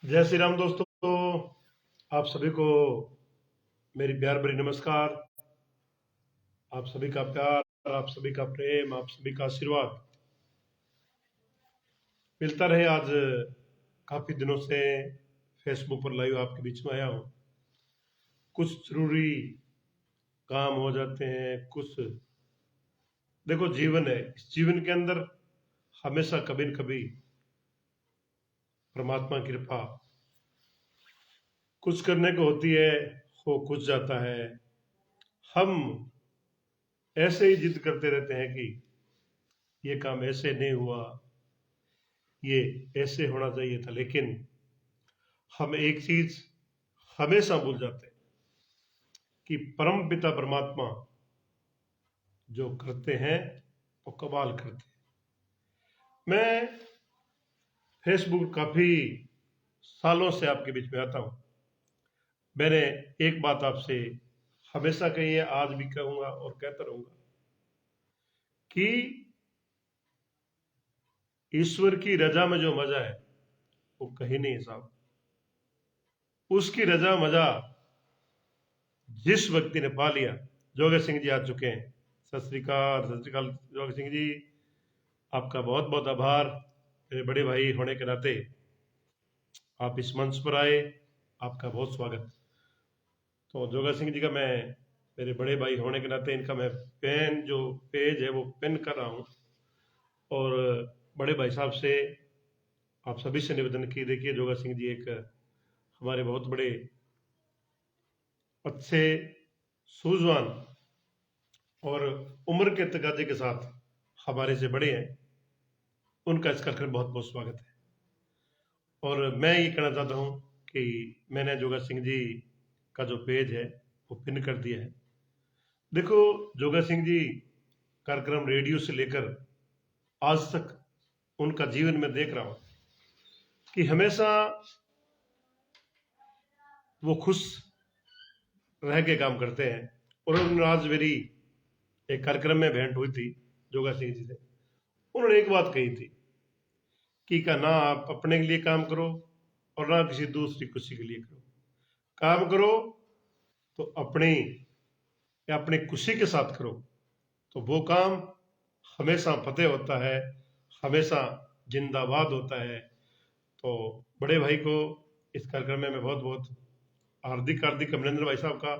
जय श्री राम दोस्तों। आप सभी को मेरी प्यार भरी नमस्कार। आप सभी का प्यार, आप सभी का प्रेम, आप सभी का आशीर्वाद मिलता रहे। आज काफी दिनों से फेसबुक पर लाइव आपके बीच में आया हूँ। कुछ जरूरी काम हो जाते हैं, कुछ देखो जीवन है, इस जीवन के अंदर हमेशा कभी न कभी परमात्मा की कृपा कुछ करने को होती है, हो कुछ जाता है। हम ऐसे ही जिद करते रहते हैं कि ये काम ऐसे नहीं हुआ, ये ऐसे होना चाहिए था, लेकिन हम एक चीज हमेशा भूल जाते हैं कि परम पिता परमात्मा जो करते हैं वो कमाल करते हैं। मैं फेसबुक काफी सालों से आपके बीच में आता हूं। मैंने एक बात आपसे हमेशा कही है, आज भी कहूंगा और कहता रहूंगा कि ईश्वर की रजा में जो मजा है वो कहीं नहीं है साहब। उसकी रजा मजा जिस व्यक्ति ने पा लिया, जोगे सिंह जी आ चुके हैं। सत श्री अकाल जोगे सिंह जी, आपका बहुत बहुत आभार। मेरे बड़े भाई होने के नाते आप इस मंच पर आए, आपका बहुत स्वागत। तो जोगा सिंह जी का मैं मेरे बड़े भाई होने के नाते इनका मैं पेन जो पेज है वो पेन कर रहा हूँ। और बड़े भाई साहब से आप सभी से निवेदन की, देखिए जोगा सिंह जी एक हमारे बहुत बड़े अच्छे सूझवान और उम्र के तकाजे के साथ हमारे से बड़े हैं। उनका इस कार्यक्रम बहुत बहुत स्वागत है। और मैं ये कहना चाहता हूँ कि मैंने जोगा सिंह जी का जो पेज है वो पिन कर दिया है। देखो जोगा सिंह जी कार्यक्रम रेडियो से लेकर आज तक उनका जीवन में देख रहा हूं कि हमेशा वो खुश रह के काम करते हैं। और उन्होंने आज मेरी एक कार्यक्रम में भेंट हुई थी जोगा सिंह जी से। उन्होंने एक बात कही थी कि का ना आप अपने के लिए काम करो और ना किसी दूसरी खुशी के लिए करो। काम करो तो अपनी या अपनी खुशी के साथ करो, तो वो काम हमेशा फतेह होता है, हमेशा जिंदाबाद होता है। तो बड़े भाई को इस कार्यक्रम में मैं बहुत बहुत हार्दिक हार्दिक अभिनंदन भाई साहब का,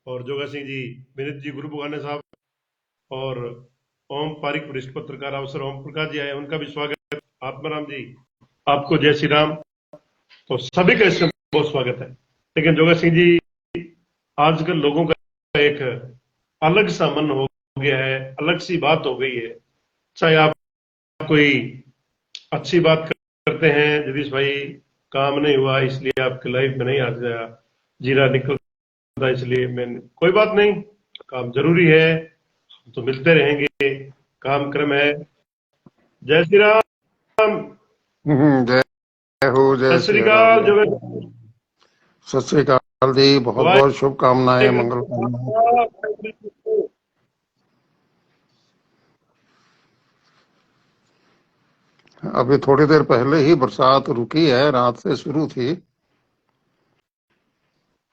और जोगा सिंह जी, विनीत जी, गुरु बुगाने साहब और ओम पारिक वरिष्ठ पत्रकार अवसर ओम प्रकाश जी आए, उनका भी स्वागत। आत्माराम जी, आपको जय श्री राम। तो सभी का इसमें बहुत स्वागत है। लेकिन जोगा सिंह जी, आजकल लोगों का एक अलग सा मन हो गया है, अलग सी बात हो गई है। चाहे आप कोई अच्छी बात करते हैं, जगदीश भाई काम नहीं हुआ इसलिए आपके लाइफ में नहीं आ गया, जीरा निकलता इसलिए मैंने, कोई बात नहीं, काम जरूरी है, हम तो मिलते रहेंगे, काम क्रम है। जय श्री राम। जय हो, जय सत श्री श्री राम। अकाल। जो सत श्री अकाल जी, बहुत बहुत शुभकामनाएं, मंगल कामनाएं। अभी थोड़ी देर पहले ही बरसात रुकी है, रात से शुरू थी।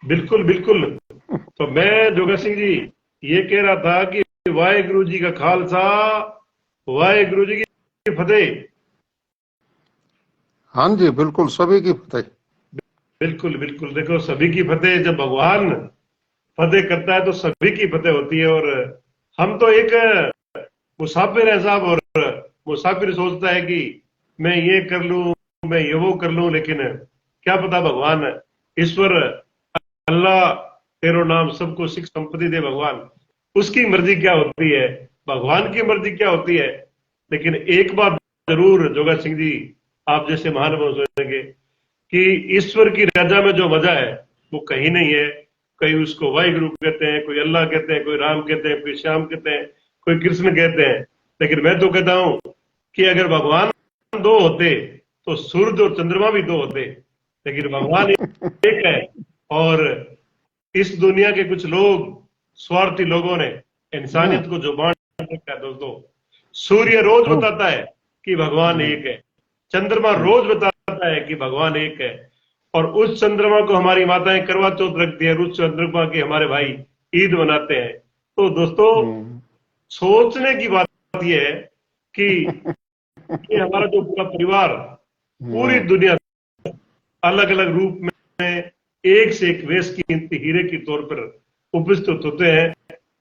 बिल्कुल बिल्कुल। तो मैं जोगा सिंह जी ये कह रहा था कि वाहेगुरु जी का खालसा, वाहेगुरु जी की फतेह। हाँ जी, बिल्कुल, सभी की फतेह। बिल्कुल बिल्कुल। देखो सभी की फतेह, जब भगवान फतेह करता है तो सभी की फतेह होती है। और हम तो एक मुसाफिर है साहब, और मुसाफिर सोचता है कि मैं ये कर लूं, मैं ये वो कर लूं, लेकिन क्या पता भगवान ईश्वर अल्लाह तेरो नाम सबको सिख संपत्ति दे, भगवान उसकी मर्जी क्या होती है, भगवान की मर्जी क्या होती है। लेकिन एक बात जरूर जोगा सिंह जी, आप जैसे महानुभाव सोचेंगे कि ईश्वर की रजा में जो मजा है वो कहीं नहीं है। कई उसको वाहिगुरु कहते हैं, कोई अल्लाह कहते हैं, कोई राम कहते हैं, कोई श्याम कहते हैं, कोई कृष्ण कहते हैं। लेकिन मैं तो कहता हूं कि अगर भगवान दो होते तो सूर्य और चंद्रमा भी दो होते, लेकिन भगवान एक है। और इस दुनिया के कुछ लोग, स्वार्थी लोगों ने इंसानियत को जो बांट रखा है दोस्तों। सूर्य रोज बताता है कि भगवान एक है, चंद्रमा रोज बताता है कि भगवान एक है। और उस चंद्रमा को हमारी माताएं करवा चौथ रखती है, उस चंद्रमा के हमारे भाई ईद मनाते हैं। तो दोस्तों, हम्म, सोचने की बात यह है कि ये हमारा जो पूरा परिवार पूरी हम्म, दुनिया अलग अलग रूप में एक से एक वेश कीमती हीरे के तौर पर उपस्थित होते हैं।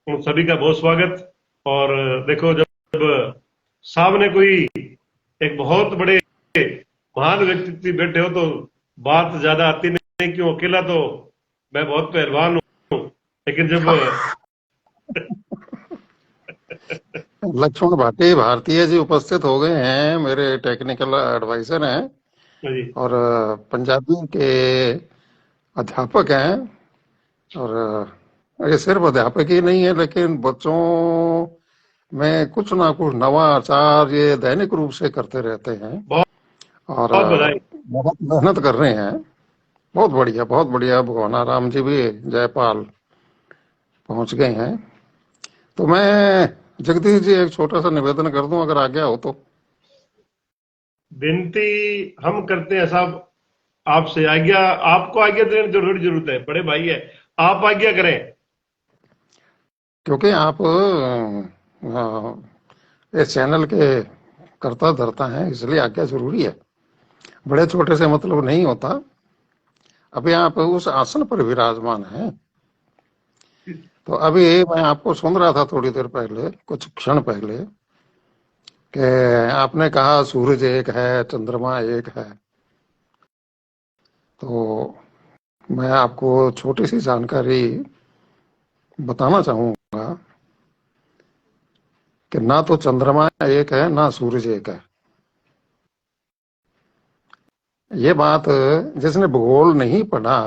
उन सभी का बहुत स्वागत। और देखो, जब सामने कोई एक बहुत बड़े महान व्यक्ति बैठे हो तो बात ज्यादा आती नहीं, क्यों अकेला तो मैं बहुत पहलवान हूँ, लेकिन जब लक्ष्मण भाटी भारतीय जी उपस्थित हो गए हैं, मेरे टेक्निकल एडवाइजर हैं जी और पंजाबी के अध्यापक हैं। और ये सिर्फ अध्यापक ही नहीं है, लेकिन बच्चों में कुछ ना कुछ नवाचार ये दैनिक रूप से करते रहते हैं बहुत और बहुत बधाई। बहुत मेहनत कर रहे हैं। बहुत बढ़िया, बहुत बढ़िया। भगवाना राम जी भी जयपाल पहुंच गए हैं। तो मैं जगदीश जी एक छोटा सा निवेदन कर दूं, अगर आज्ञा हो तो। विनती हम करते हैं साहब आपसे, आज्ञा, आपको आज्ञा देने की जरूर जरूरत है, बड़े भाई है, आप आज्ञा करें। क्योंकि आप इस चैनल के कर्ता धर्ता हैं, इसलिए आज्ञा जरूरी है। बड़े छोटे से मतलब नहीं होता। अभी आप उस आसन पर विराजमान हैं। तो अभी मैं आपको सुन रहा था थोड़ी देर पहले, कुछ क्षण पहले, कि आपने कहा सूरज एक है, चंद्रमा एक है। तो मैं आपको छोटी सी जानकारी बताना चाहूंगा कि ना तो चंद्रमा एक है, ना सूरज एक है। ये बात जिसने भूगोल नहीं पढ़ा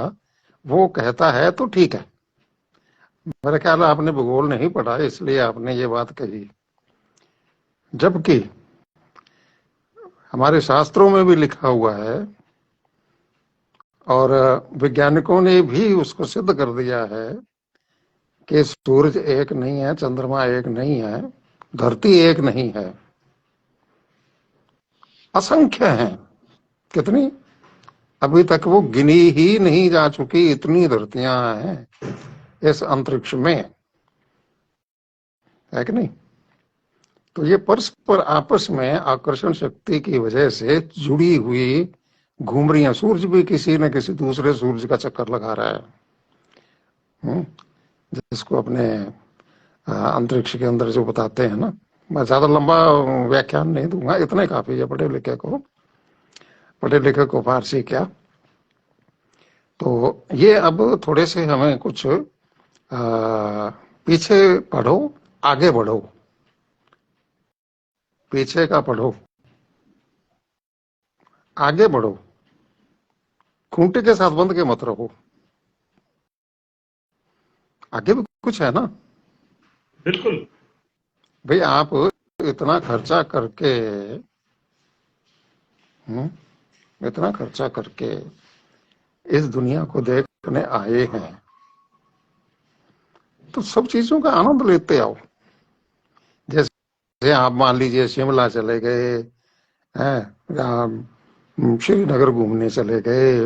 वो कहता है तो ठीक है। मेरा ख्याल है आपने भूगोल नहीं पढ़ा, इसलिए आपने ये बात कही। जबकि हमारे शास्त्रों में भी लिखा हुआ है और वैज्ञानिकों ने भी उसको सिद्ध कर दिया है कि सूरज एक नहीं है, चंद्रमा एक नहीं है, धरती एक नहीं है, असंख्य हैं। कितनी? अभी तक वो गिनी ही नहीं जा चुकी, इतनी धरतियां हैं इस अंतरिक्ष में, है कि नहीं? तो ये परस्पर आपस में आकर्षण शक्ति की वजह से जुड़ी हुई घूम रही है। सूरज भी किसी न किसी दूसरे सूरज का चक्कर लगा रहा है। हम्म, जिसको अपने अंतरिक्ष के अंदर जो बताते हैं ना। मैं ज्यादा लंबा व्याख्यान नहीं दूंगा, इतने काफी है पढ़े लिखे को फारसी क्या। तो ये अब थोड़े से हमें कुछ पीछे पढ़ो, आगे बढ़ो। पीछे का पढ़ो, आगे बढ़ो। खूंटे के साथ बंध के मत रहो। आगे भी कुछ है ना बिल्कुल। भाई। आप इतना खर्चा करके, इतना खर्चा करके इस दुनिया को देखने आए हैं, तो सब चीजों का आनंद लेते आओ। जैसे आप मान लीजिए शिमला चले गए हैं, श्रीनगर घूमने चले गए,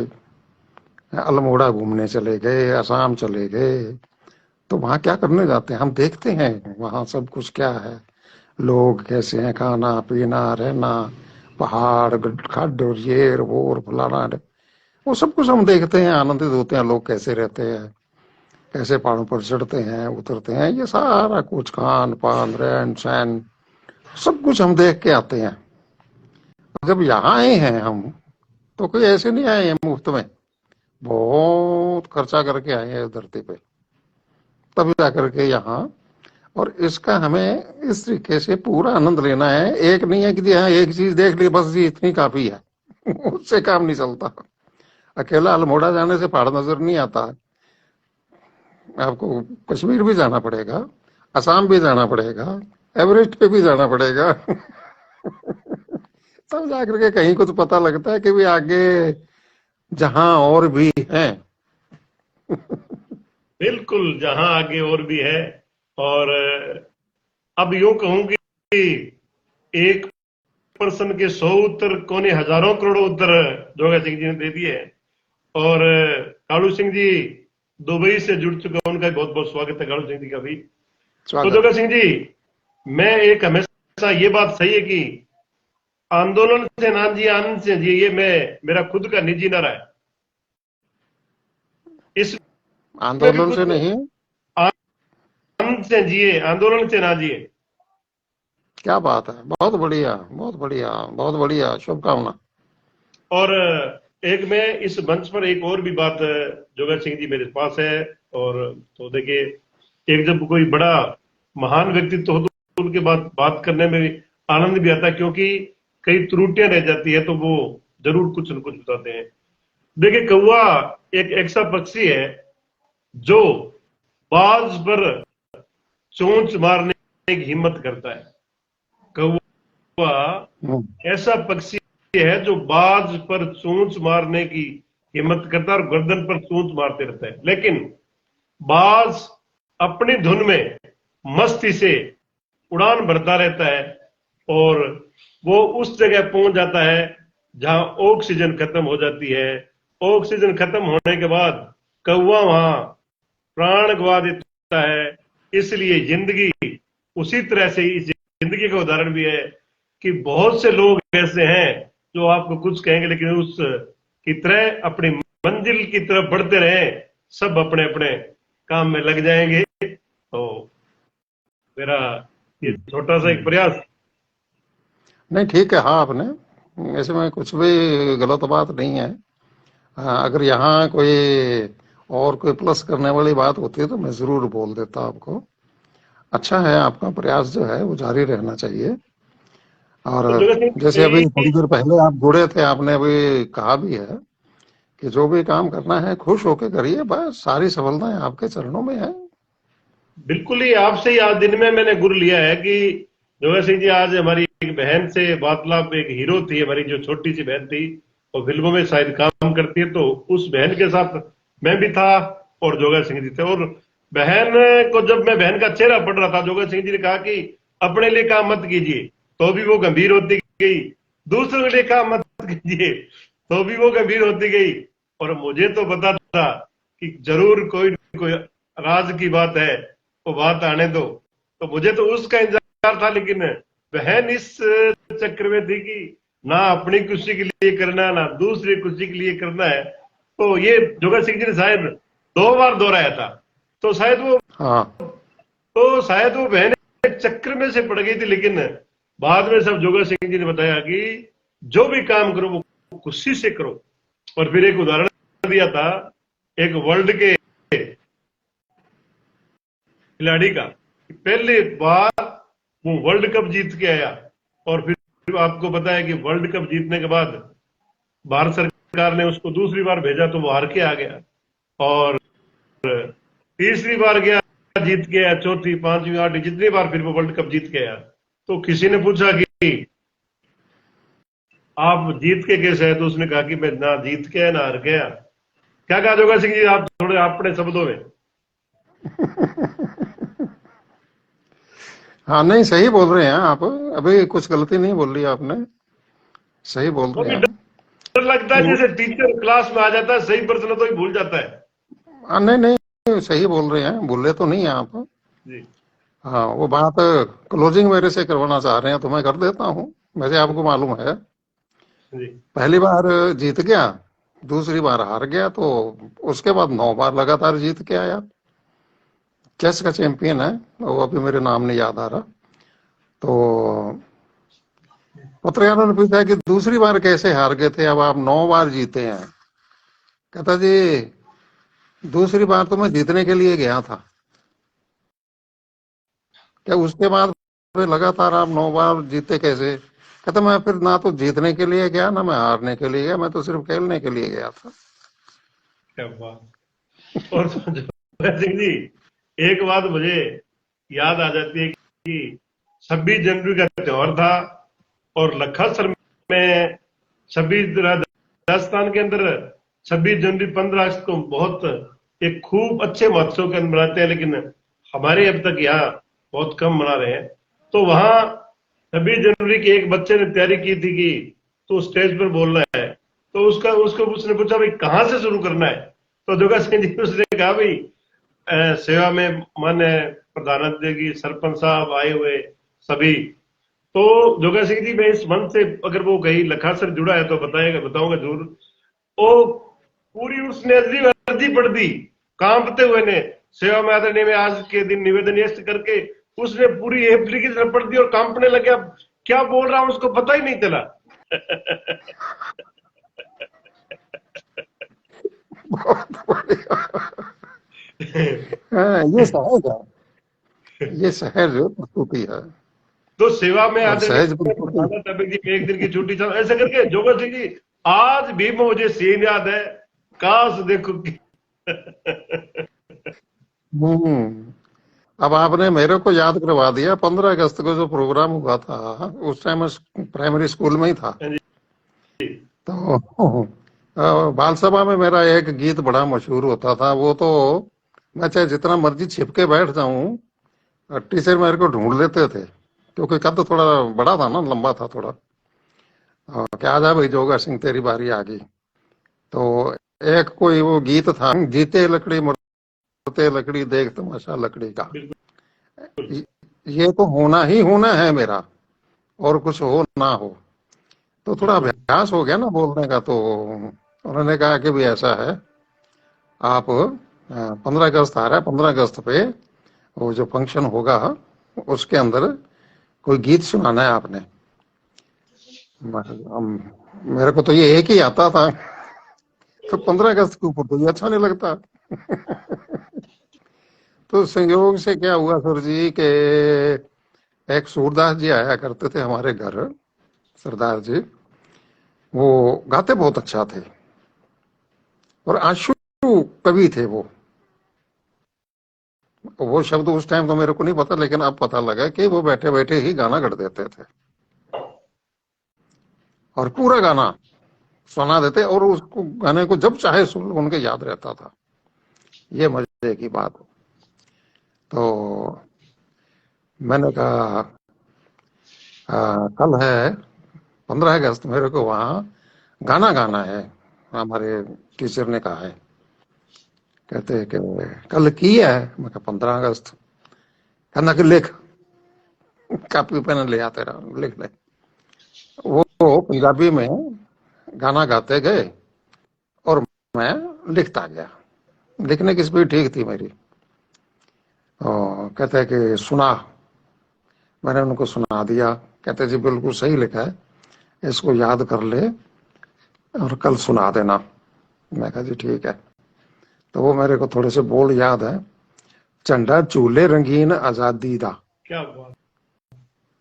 अल्मोड़ा घूमने चले गए, असम चले गए। तो वहां क्या करने जाते हैं? हम देखते हैं वहां सब कुछ क्या है, लोग कैसे हैं, खाना पीना रहना, पहाड़ खड्ड और ये वो और फलाना, वो सब कुछ हम देखते हैं, आनंदित होते हैं। लोग कैसे रहते हैं, कैसे पहाड़ों पर चढ़ते हैं उतरते हैं, ये सारा कुछ खान पान रहन सहन सब कुछ हम देख के आते हैं। जब यहाँ आए हैं हम, तो कोई ऐसे नहीं आए हैं मुफ्त में, बहुत खर्चा करके आए हैं इस धरती पे, तब जाकर के यहाँ। और इसका हमें इस तरीके से पूरा आनंद लेना है। एक नहीं है कि जी हाँ एक चीज देख ली बस जी इतनी काफी है। उससे काम नहीं चलता। अकेला अल्मोड़ा जाने से पहाड़ नजर नहीं आता। आपको कश्मीर भी जाना पड़ेगा, असम भी जाना पड़ेगा, एवरेस्ट पे भी जाना पड़ेगा। तब जाकर के कहीं कुछ पता लगता है कि भी आगे जहां और भी हैं। बिल्कुल, जहां आगे और भी है। और अब यूं कहूं कि एक प्रश्न के 100 उत्तर कोने हजारों करोड़ों उत्तर जोगा सिंह जी ने दे दिए। और कालू सिंह जी दुबई से जुड़ चुके हैं, उनका बहुत बहुत स्वागत है कालू सिंह जी का भी। तो स्वागत जोगा है। सिंह जी, मैं एक हमेशा ये बात सही है कि आंदोलन से ना जी आनंद से जी, ये मेरा खुद का निजी नारा है। इसमें भी आंदोलन कुछ से नहीं, आनंद से जिए, आंदोलन से ना जिए। क्या बात है, बहुत बढ़िया, बहुत बढ़िया, बहुत बढ़िया, शुभकामना। और एक मैं इस मंच पर एक और भी बात, जोगा सिंह जी मेरे पास है, और तो देखिए, एक जब कोई बड़ा महान व्यक्तित्व हो तो उनके बात करने में भी आनंद भी आता है, क्योंकि कई त्रुटियां रह जाती है तो वो जरूर कुछ न कुछ बताते हैं। देखिए, कौवा एक ऐसा पक्षी है जो बाज पर चोंच मारने की हिम्मत करता है। कौवा हम्म, ऐसा पक्षी है जो बाज पर चोंच मारने की हिम्मत करता है और गर्दन पर चोंच मारते रहता है, लेकिन बाज अपनी धुन में मस्ती से उड़ान भरता रहता है और वो उस जगह पहुंच जाता है जहां ऑक्सीजन खत्म हो जाती है। ऑक्सीजन खत्म होने के बाद कौवा वहां प्राण गवा देता है। इसलिए जिंदगी उसी तरह से, इस जिंदगी का उदाहरण भी है कि बहुत से लोग ऐसे हैं जो आपको कुछ कहेंगे लेकिन उस की तरह अपनी मंजिल की तरफ बढ़ते रहे, सब अपने अपने काम में लग जाएंगे। तो मेरा ये छोटा सा एक प्रयास। नहीं ठीक है, हाँ आपने इसमें कुछ भी गलत बात नहीं है। हाँ, अगर यहाँ कोई और कोई प्लस करने वाली बात होती है तो मैं जरूर बोल देता आपको। अच्छा है, आपका प्रयास जो है वो जारी रहना चाहिए। और तो जगत सिंह जैसे अभी मेरी, थोड़ी देर पहले आप जुड़े थे, आपने अभी कहा भी है कि जो भी काम करना है खुश होके करिए, बस सारी सफलताएं आपके चरणों में है। बिल्कुल ही आपसे ही आज दिन में मैंने गुर लिया है कि जोगा सिंह जी, आज हमारी एक बहन से वार्तालाप, एक हीरो थी हमारी जो छोटी सी बहन थी और फिल्मों में शायद काम करती है, तो उस बहन के साथ मैं भी था और जोगा सिंह जी थे। और बहन को जब मैं बहन का चेहरा पढ़ रहा था, जोगा सिंह जी ने कहा कि अपने लिए काम मत कीजिए, तो भी वो गंभीर होती गई। दूसरों के लिए काम मत कीजिए, तो भी वो गंभीर होती गई। और मुझे तो पता था कि जरूर कोई न कोई राज की बात है, वो बात आने दो। तो मुझे तो उसका इंतजार था, लेकिन बहन इस चक्र में थी कि ना अपनी खुशी के लिए करना, ना दूसरी खुशी के लिए करना है। तो ये जोगा सिंह जी ने शायद 2 बार दोहराया था। तो हाँ, शायद वो बहन एक चक्र में से पड़ गई थी, लेकिन बाद में सब जोगा सिंह जी ने बताया कि जो भी काम करो वो खुशी से करो। और फिर एक उदाहरण दिया था एक वर्ल्ड के खिलाड़ी का, पहली बार वो वर्ल्ड कप जीत के आया। और फिर आपको पता है कि वर्ल्ड कप जीतने के बाद भारत सरकार ने उसको दूसरी बार भेजा तो वो हार के आ गया, और तीसरी बार गया जीत के आया, चौथी, पांचवी, आठवीं, जितनी बार फिर वो वर्ल्ड कप जीत के आया। तो किसी ने पूछा कि आप जीत के कैसे है, तो उसने कहा कि मैं ना जीत के आया ना हार के आया। क्या कहा जोगा सिंह जी, आप थोड़े अपने शब्दों में। हाँ, नहीं सही बोल रहे हैं आप, अभी कुछ गलती नहीं बोल रही आपने, सही बोल तो रहे भी हैं। डर लगता है, जैसे टीचर क्लास में आ जाता है, सही प्रश्न तो ही भूल जाता है। नहीं नहीं, सही बोल रहे हैं, भूले तो नहीं हैं आप। जी हाँ, वो बात क्लोजिंग मेरे से करवाना चाह रहे हैं तो मैं कर देता हूँ। वैसे आपको मालूम है, जी। पहली बार जीत गया, दूसरी बार हार गया, तो उसके बाद 9 बार लगातार जीत के आया। चेस का चैंपियन है, वो अभी मेरे नाम नहीं याद आ रहा। तो पत्रकारों ने पूछा कि दूसरी बार कैसे हार गए थे, अब आप 9 बार जीते हैं। कहता जी, दूसरी बार तो मैं जीतने के लिए गया था, क्या उसके बाद फिर लगातार आप 9 बार जीते कैसे? कहता मैं फिर ना तो जीतने के लिए गया ना मैं हारने के लिए गया, मैं तो सिर्फ खेलने के लिए गया था। क्या बात। और जोगा सिंह जी, एक बात मुझे याद आ जाती है कि 26 जनवरी का त्योहार था और लखासर में 26, राजस्थान के अंदर 26 जनवरी, 15 अगस्त को बहुत एक खूब अच्छे महोत्सव के अंदर मनाते हैं, लेकिन हमारे अब तक यहाँ बहुत कम मना रहे हैं। तो वहां 26 जनवरी की एक बच्चे ने तैयारी की थी कि तू स्टेज पर बोलना है, तो उसका उसको उसने पूछा भाई कहाँ से शुरू करना है, तो जोगा सिंह जी उसने कहा भाई सेवा में मन है, प्रधानाध्यापक सरपंच साहब आए हुए सभी, तो जोगा सिंह जी मैं इस मन से अगर वो कहीं लखासर जुड़ा है तो बताएगा, बताऊंगा जरूर। वो पूरी उसने अर्जी पढ़ दी कांपते हुए ने, सेवा में आदरणीय में आज के दिन निवेदन यस्ट करके उसने पूरी एप्लीकेशन पढ़ दी और कांपने लग गया, क्या बोल रहा हूं उसको पता ही नहीं चला। बहुत बढ़िया। हाँ, ये सहज है, ये सहज प्रस्तुति है तो सेवा में और सहज आदरणीय प्रस्तुति। प्रधानाध्यापक जी में एक दिन की छुट्टी चल ऐसे करके जोगा सिंह जी आज भी मुझे सीन याद है, काश देखो कि हम्म। अब आपने मेरे को याद करवा दिया, 15 अगस्त को जो प्रोग्राम हुआ था, उस टाइम मैं प्राइमरी स्कूल में ही था। तो बाल सभा में मेरा एक गीत बड़ा मशहूर होता था, वो तो मैं चाहे जितना मर्जी छिपके बैठ जाऊं, टीचर मेरे को ढूंढ लेते थे, क्योंकि कद थोड़ा बड़ा था ना, लंबा था थोड़ा। क्या आ जा भाई जोगा सिंह तेरी बारी आ गई। तो एक कोई वो गीत था, जीते लकड़ी मरते लकड़ी देख तमाशा लकड़ी का, बिल्कुल। ये तो होना ही होना है मेरा, और कुछ हो ना हो। तो थोड़ा बिल्कुल। अभ्यास हो गया ना बोलने का, तो उन्होंने कहा कि भी ऐसा है, आप 15 अगस्त आ रहा है, 15 अगस्त पे वो जो फंक्शन होगा उसके अंदर कोई गीत सुनाना है आपने। मेरे को तो ये एक ही आता था, तो 15 अगस्त के ऊपर तो ये अच्छा नहीं लगता। तो संयोग से क्या हुआ सर जी के एक सूरदास जी आया करते थे हमारे घर, सरदार जी, वो गाते बहुत अच्छा थे और आशु कवि थे वो शब्द उस टाइम तो मेरे को नहीं पता, लेकिन अब पता लगा कि वो बैठे बैठे ही गाना गढ़ देते थे और पूरा गाना सुना देते, और उसको गाने को जब चाहे सुन लो उनके याद रहता था। ये मजे की बात। तो मैंने कहा कल है 15 अगस्त, मेरे को वहाँ गाना गाना है, हमारे टीचर ने कहा है। कहते हैं कि कल की है, मैं कहा 15 अगस्त। कहना कि लिख, कापी पेन ले आ तेरा, लिख ले। वो पंजाबी में गाना गाते गए और मैं लिखता गया, लिखने की स्पीड ठीक थी मेरी। कहते हैं कि सुना, मैंने उनको सुना दिया। कहते जी बिल्कुल सही लिखा है, इसको याद कर ले और कल सुना देना। मैं कहा जी ठीक है। तो वो मेरे को थोड़े से बोल याद है, झंडा चूले रंगीन आजादी दा, क्या बात।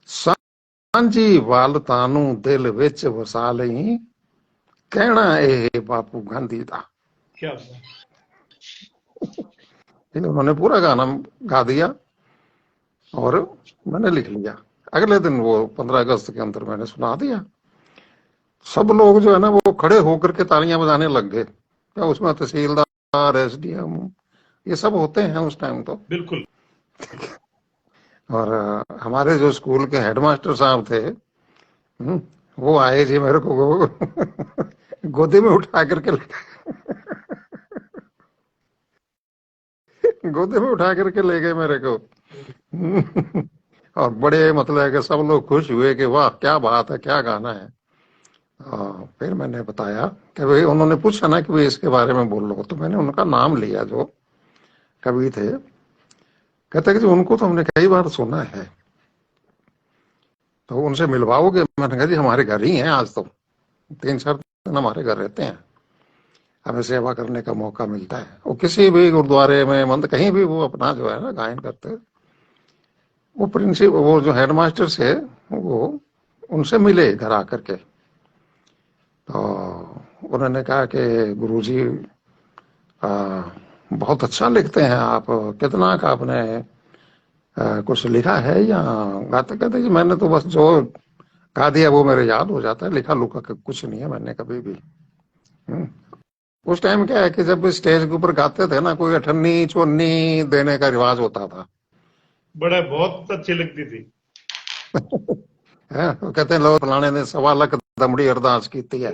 सांझी वालता नू दिल विच वसा लई, कहना ए बापू गांधी दा। क्या बात। उन्होंने पूरा गाना गा दिया और मैंने लिख लिया। अगले दिन वो 15 अगस्त के अंदर मैंने सुना दिया। सब लोग जो है ना वो खड़े होकर के तालियां बजाने लग गए। क्या उसमें तहसीलदार, एसडीएम, ये सब होते हैं उस टाइम तो। बिल्कुल। और हमारे जो स्कूल के हेडमास्टर साहब थे, वो आए जी मेरे को गोदी में उठा करके गोदी में उठा करके ले गए मेरे को। और बड़े मतलब है कि सब लोग खुश हुए कि वाह क्या बात है, क्या गाना है। फिर मैंने बताया कि भाई, उन्होंने पूछा ना कि भाई इसके बारे में बोल लो, तो मैंने उनका नाम लिया जो कवि थे। कहते कि जी उनको तो हमने कई बार सुना है, तो उनसे मिलवाओगे? मैंने कहा जी हमारे घर ही हैं, आज तो 3-4 दिन हमारे घर रहते हैं, हमें सेवा करने का मौका मिलता है। वो किसी भी गुरुद्वारे में मंद कहीं भी वो अपना जो है ना गायन करते। वो प्रिंसिपल, वो जो हेडमास्टर से, वो उनसे मिले घर आकर के। तो उन्होंने कहा कि गुरुजी बहुत अच्छा लिखते हैं आप, कितना का आपने कुछ लिखा है या गाते? कहते जी मैंने तो बस जो गा दिया वो मेरे याद हो जाता है, लिखा लुका कुछ नहीं है मैंने कभी भी। हम्म। उस टाइम क्या है कि जब स्टेज के ऊपर गाते थे ना, कोई अठन्नी चवन्नी देने का रिवाज होता था। बड़ा बहुत अच्छी लगती थी। है, वो कहते हैं लो फलाने ने 1.25 लाख दमड़ी अरदास की थी है।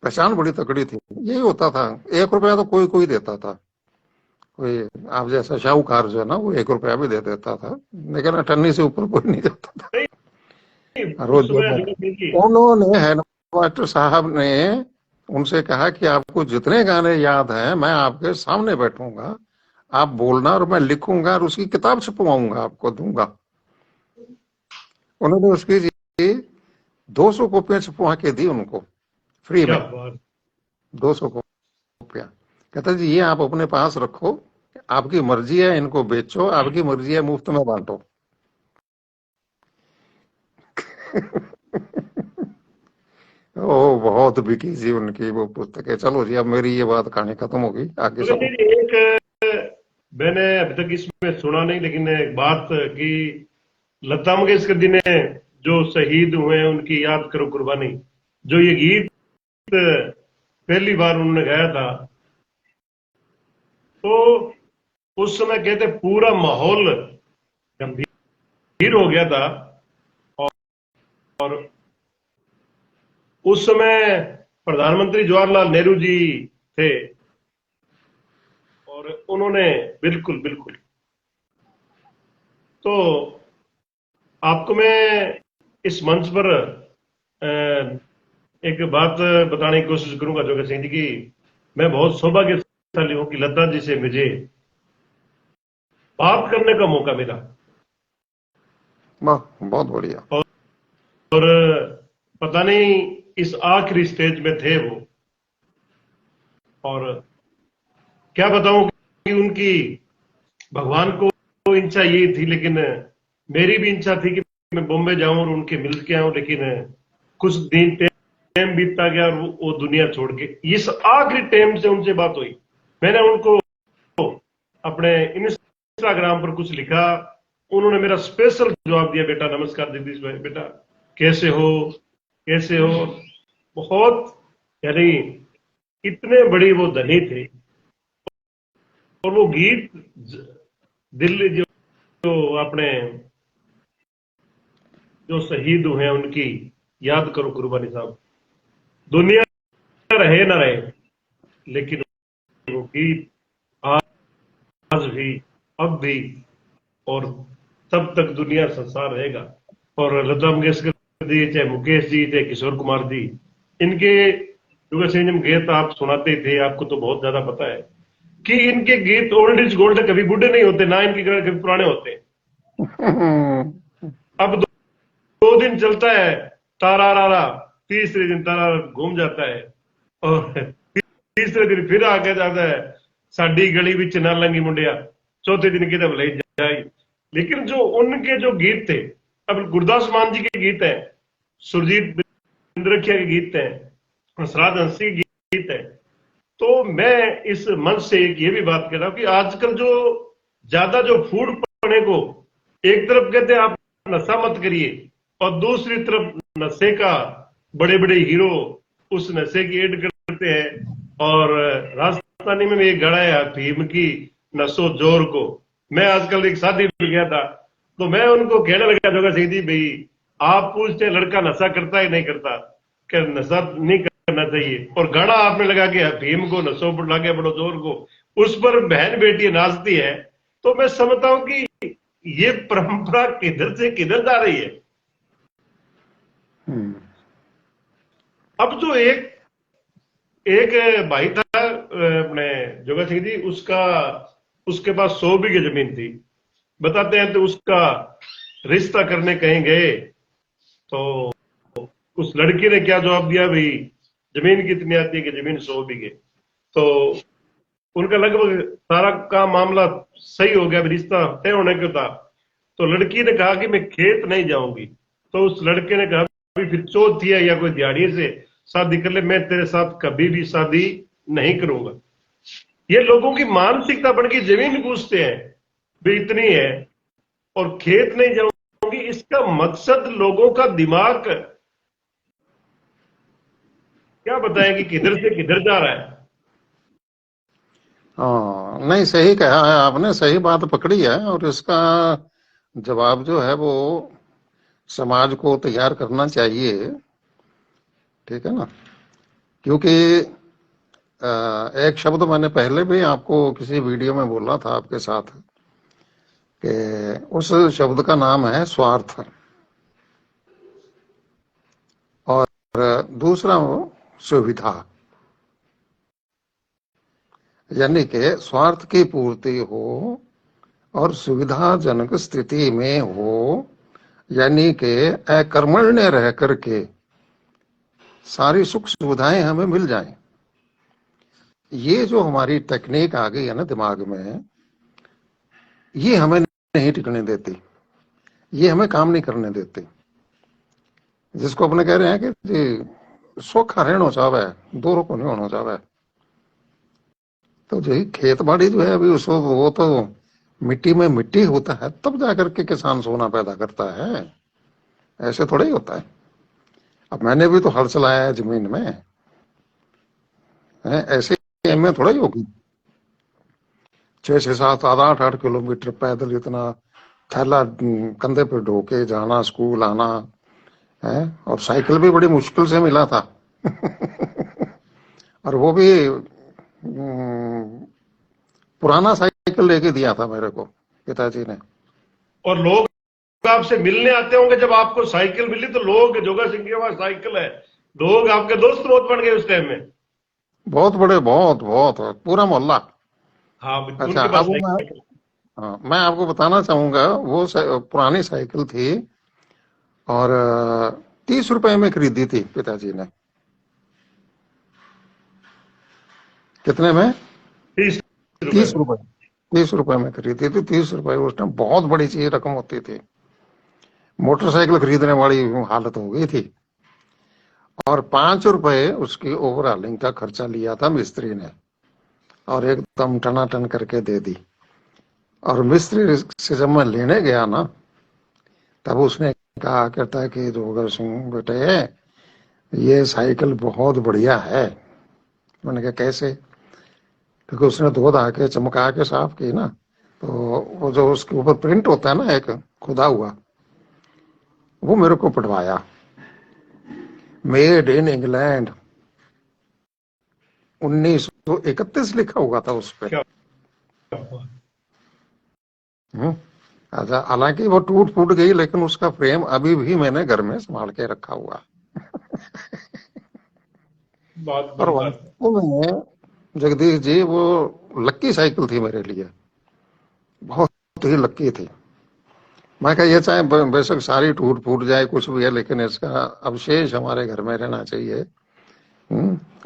पहचान बड़ी तकड़ी थी। यही होता था, 1 रुपया तो कोई कोई देता था, कोई आप जैसा शाहूकार जो है ना वो 1 रुपया भी दे देता था, लेकिन अठन्नी से ऊपर कोई नहीं देता था। नहीं, रोज उस समय जो थी उन्होंने है मास्टर साहब ने उनसे कहा कि आपको जितने गाने याद हैं मैं आपके सामने बैठूंगा, आप बोलना और मैं लिखूंगा और उसकी किताब छपवाऊंगा, आपको दूंगा। उन्होंने उसकी 200 कॉपियां छपवा के दी उनको फ्री क्या में। बात। 200 कॉपियां। कहता जी ये आप अपने पास रखो, आपकी मर्जी है इनको बेचो, आपकी मर्जी है मुफ्त में बांटो। ओ बहुत बिकी जी उनकी वो पुस्तकें। चलो जी अब मेरी ये बात कहानी खत्म होगी, आगे मगर चलो। जी एक मैंने अभी तक इसमें सुना नहीं, लेकिन एक बात कि लता मंगेशकर जी ने जो शहीद हुए हैं उनकी याद करो कुर्बानी, जो ये गीत पहली बार उन्होंने गाया था, तो उस समय कहते पूरा माहौल गंभीर हो गया था। और उस समय प्रधानमंत्री जवाहरलाल नेहरू जी थे, और उन्होंने बिल्कुल बिल्कुल, तो आपको मैं इस मंच पर एक बात बताने की कोशिश करूंगा जोगा सिंह जी की, मैं बहुत सौभाग्यशाली हूं कि लता जी से मुझे बात करने का मौका मिला। वाह बहुत बढ़िया। और, और पता नहीं इस आखिरी स्टेज में थे वो, और क्या बताऊं कि उनकी भगवान को इच्छा यही थी, लेकिन मेरी भी इच्छा थी कि मैं बॉम्बे जाऊं और उनके मिल के आऊं, लेकिन कुछ दिन टाइम बीतता गया और वो दुनिया छोड़ के, इस आखिरी टाइम से उनसे बात हुई। मैंने उनको अपने इंस्टाग्राम पर कुछ लिखा, उन्होंने मेरा स्पेशल जवाब दिया, बेटा नमस्कार जगदीश भाई, बेटा कैसे हो, कैसे हो। बहुत, यानी इतने बड़ी वो धनी थे। और वो गीत दिल्ली जो अपने जो शहीद हुए हैं उनकी याद करो कुर्बानी साहब, दुनिया रहे ना रहे, लेकिन वो गीत आज भी, अब भी, और तब तक दुनिया संसार रहेगा। और लता मंगेशकर जी, चाहे मुकेश जी, चाहे किशोर कुमार जी, इनके युगा सिंह जब गीत आप सुनाते थे, आपको तो बहुत ज्यादा पता है कि इनके गीत ओल्ड इज गोल्ड, कभी बूढ़े नहीं होते, ना इनके गाने कभी पुराने होते। अब 2 दिन चलता है तारा रारा, तीसरे दिन तारा घूम जाता है, और तीसरे दिन फिर आगे जाता है साडी गली विच ना लंगी मुंडिया, चौथे दिन कितने भलाई जाई। लेकिन जो उनके जो गीत थे, अब गुरदास मान जी के गीत हैं, सुरजीत बिंद्रखिया के गीत हैं, हंसराज हंसी के गीत हैं, तो मैं इस मंच से एक ये भी बात कर रहा हूं कि आजकल जो ज्यादा जो फूड पकड़ने को, एक तरफ कहते हैं आप नशा मत करिए, और दूसरी तरफ नशे का बड़े बड़े हीरो उस नशे की एड करते हैं। और राजस्थानी में भी एक गड़ा है भीम की नशो जोर को। मैं आजकल एक शादी में गया था, तो मैं उनको कहने लगा जोगा सिंह जी भाई, आप पूछते लड़का नशा करता है नहीं करता, क्या नशा नहीं करना चाहिए, और गाना आपने लगा के भीम को नशो पर लागे बड़ो जोर को, उस पर बहन बेटी नाचती है। तो मैं समझता हूं कि ये परंपरा किधर से किधर जा रही है। अब जो एक एक भाई था अपने जोगा सिंह जी, उसका उसके पास 100 बीघे जमीन थी। बताते हैं तो उसका रिश्ता करने कहीं गए, तो उस लड़की ने क्या जवाब दिया, भाई जमीन कितनी आती है, कि जमीन 100 बीघे। तो उनका लगभग सारा का मामला सही हो गया, रिश्ता तय होने को था। तो लड़की ने कहा कि मैं खेत नहीं जाऊंगी। तो उस लड़के ने कहा फिर चौथी है या कोई दिहाड़ी से शादी कर ले, मैं तेरे साथ कभी भी शादी नहीं करूंगा। ये लोगों की मानसिकता बन गई, जमीन पूछते हैं भी इतनी है और खेत नहीं जाऊंगी, इसका मकसद लोगों का दिमाग क्या बताएं कि किधर से किधर जा रहा है। हाँ नहीं सही कहा है आपने, सही बात पकड़ी है। और इसका जवाब जो है वो समाज को तैयार करना चाहिए, ठीक है ना। क्योंकि एक शब्द मैंने पहले भी आपको किसी वीडियो में बोला था आपके साथ कि उस शब्द का नाम है स्वार्थ, और दूसरा सुविधा। यानी कि स्वार्थ की पूर्ति हो और सुविधाजनक स्थिति में हो, यानी कि अकर्मण्य रह करके सारी सुख सुविधाएं हमें मिल जाएं। ये जो हमारी टेक्निक आ गई है ना दिमाग में, ये हमें नहीं टिकने देती, ये हमें काम नहीं करने देती। जिसको अपने कह रहे हैं कि जी सोखा रहना चाहवे, दो को नहीं होना चाहवे। तो जी खेत बाड़ी जो है अभी उसको, वो तो मिट्टी में मिट्टी होता है तब जाकर के किसान सोना पैदा करता है, ऐसे थोड़ा ही होता है। अब मैंने भी तो हल चलाया है जमीन में, है ऐसे में थोड़ा ही होगी। 6-7-8 किलोमीटर पैदल इतना थैला कंधे पे ढोके जाना, स्कूल आना है। और साइकिल भी बड़ी मुश्किल से मिला था और वो भी पुराना साइकिल लेके दिया था मेरे को पिताजी ने। और लोग आपसे मिलने आते होंगे जब आपको साइकिल मिली, तो लोग जोगा सिंह के पास साइकिल है, लोग आपके दोस्त बहुत बन गए उस टाइम में। बहुत बड़े, बहुत बहुत पूरा मोहल्ला। हाँ, अच्छा, उनके पास अब साइकिल। हाँ, मैं आपको बताना चाहूंगा, वो पुरानी साइकिल थी और 30 रुपए में खरीदी थी पिताजी ने। कितने में? 30 रुपए 30 रुपए। 30 रुपए में खरीदी थी। 30 रुपए उस टाइम बहुत बड़ी चीज रकम होती थी। मोटरसाइकिल खरीदने वाली हालत हो गई थी। और 5 रुपए उसकी ओवरऑलिंग का खर्चा लिया था मिस्त्री ने, और एकदम टनाटन करके दे दी। और मिस्त्री से जब मैं लेने गया ना, तब उसने कहा करता है कि जोगर सिंह बेटे ये साइकिल बहुत बढ़िया है। मैंने कहा कैसे? क्योंकि उसने धो धा के चमका के साफ की ना, तो वो जो उसके ऊपर प्रिंट होता है ना एक खुदा हुआ, वो मेरे को पढ़वाया, मेड इन इंग्लैंड 1931 लिखा हुआ था उस पे। क्या? अच्छा, हालांकि वो टूट फूट गई, लेकिन उसका फ्रेम अभी भी मैंने घर में संभाल के रखा हुआ। बहुत और बड़ी बात है। वास्तव में जगदीश जी वो लक्की साइकिल थी मेरे लिए, बहुत ही लक्की थी। मैं कहा ये चाहे बेशक सारी टूट फूट जाए कुछ भी है, लेकिन इसका अवशेष हमारे घर में रहना चाहिए।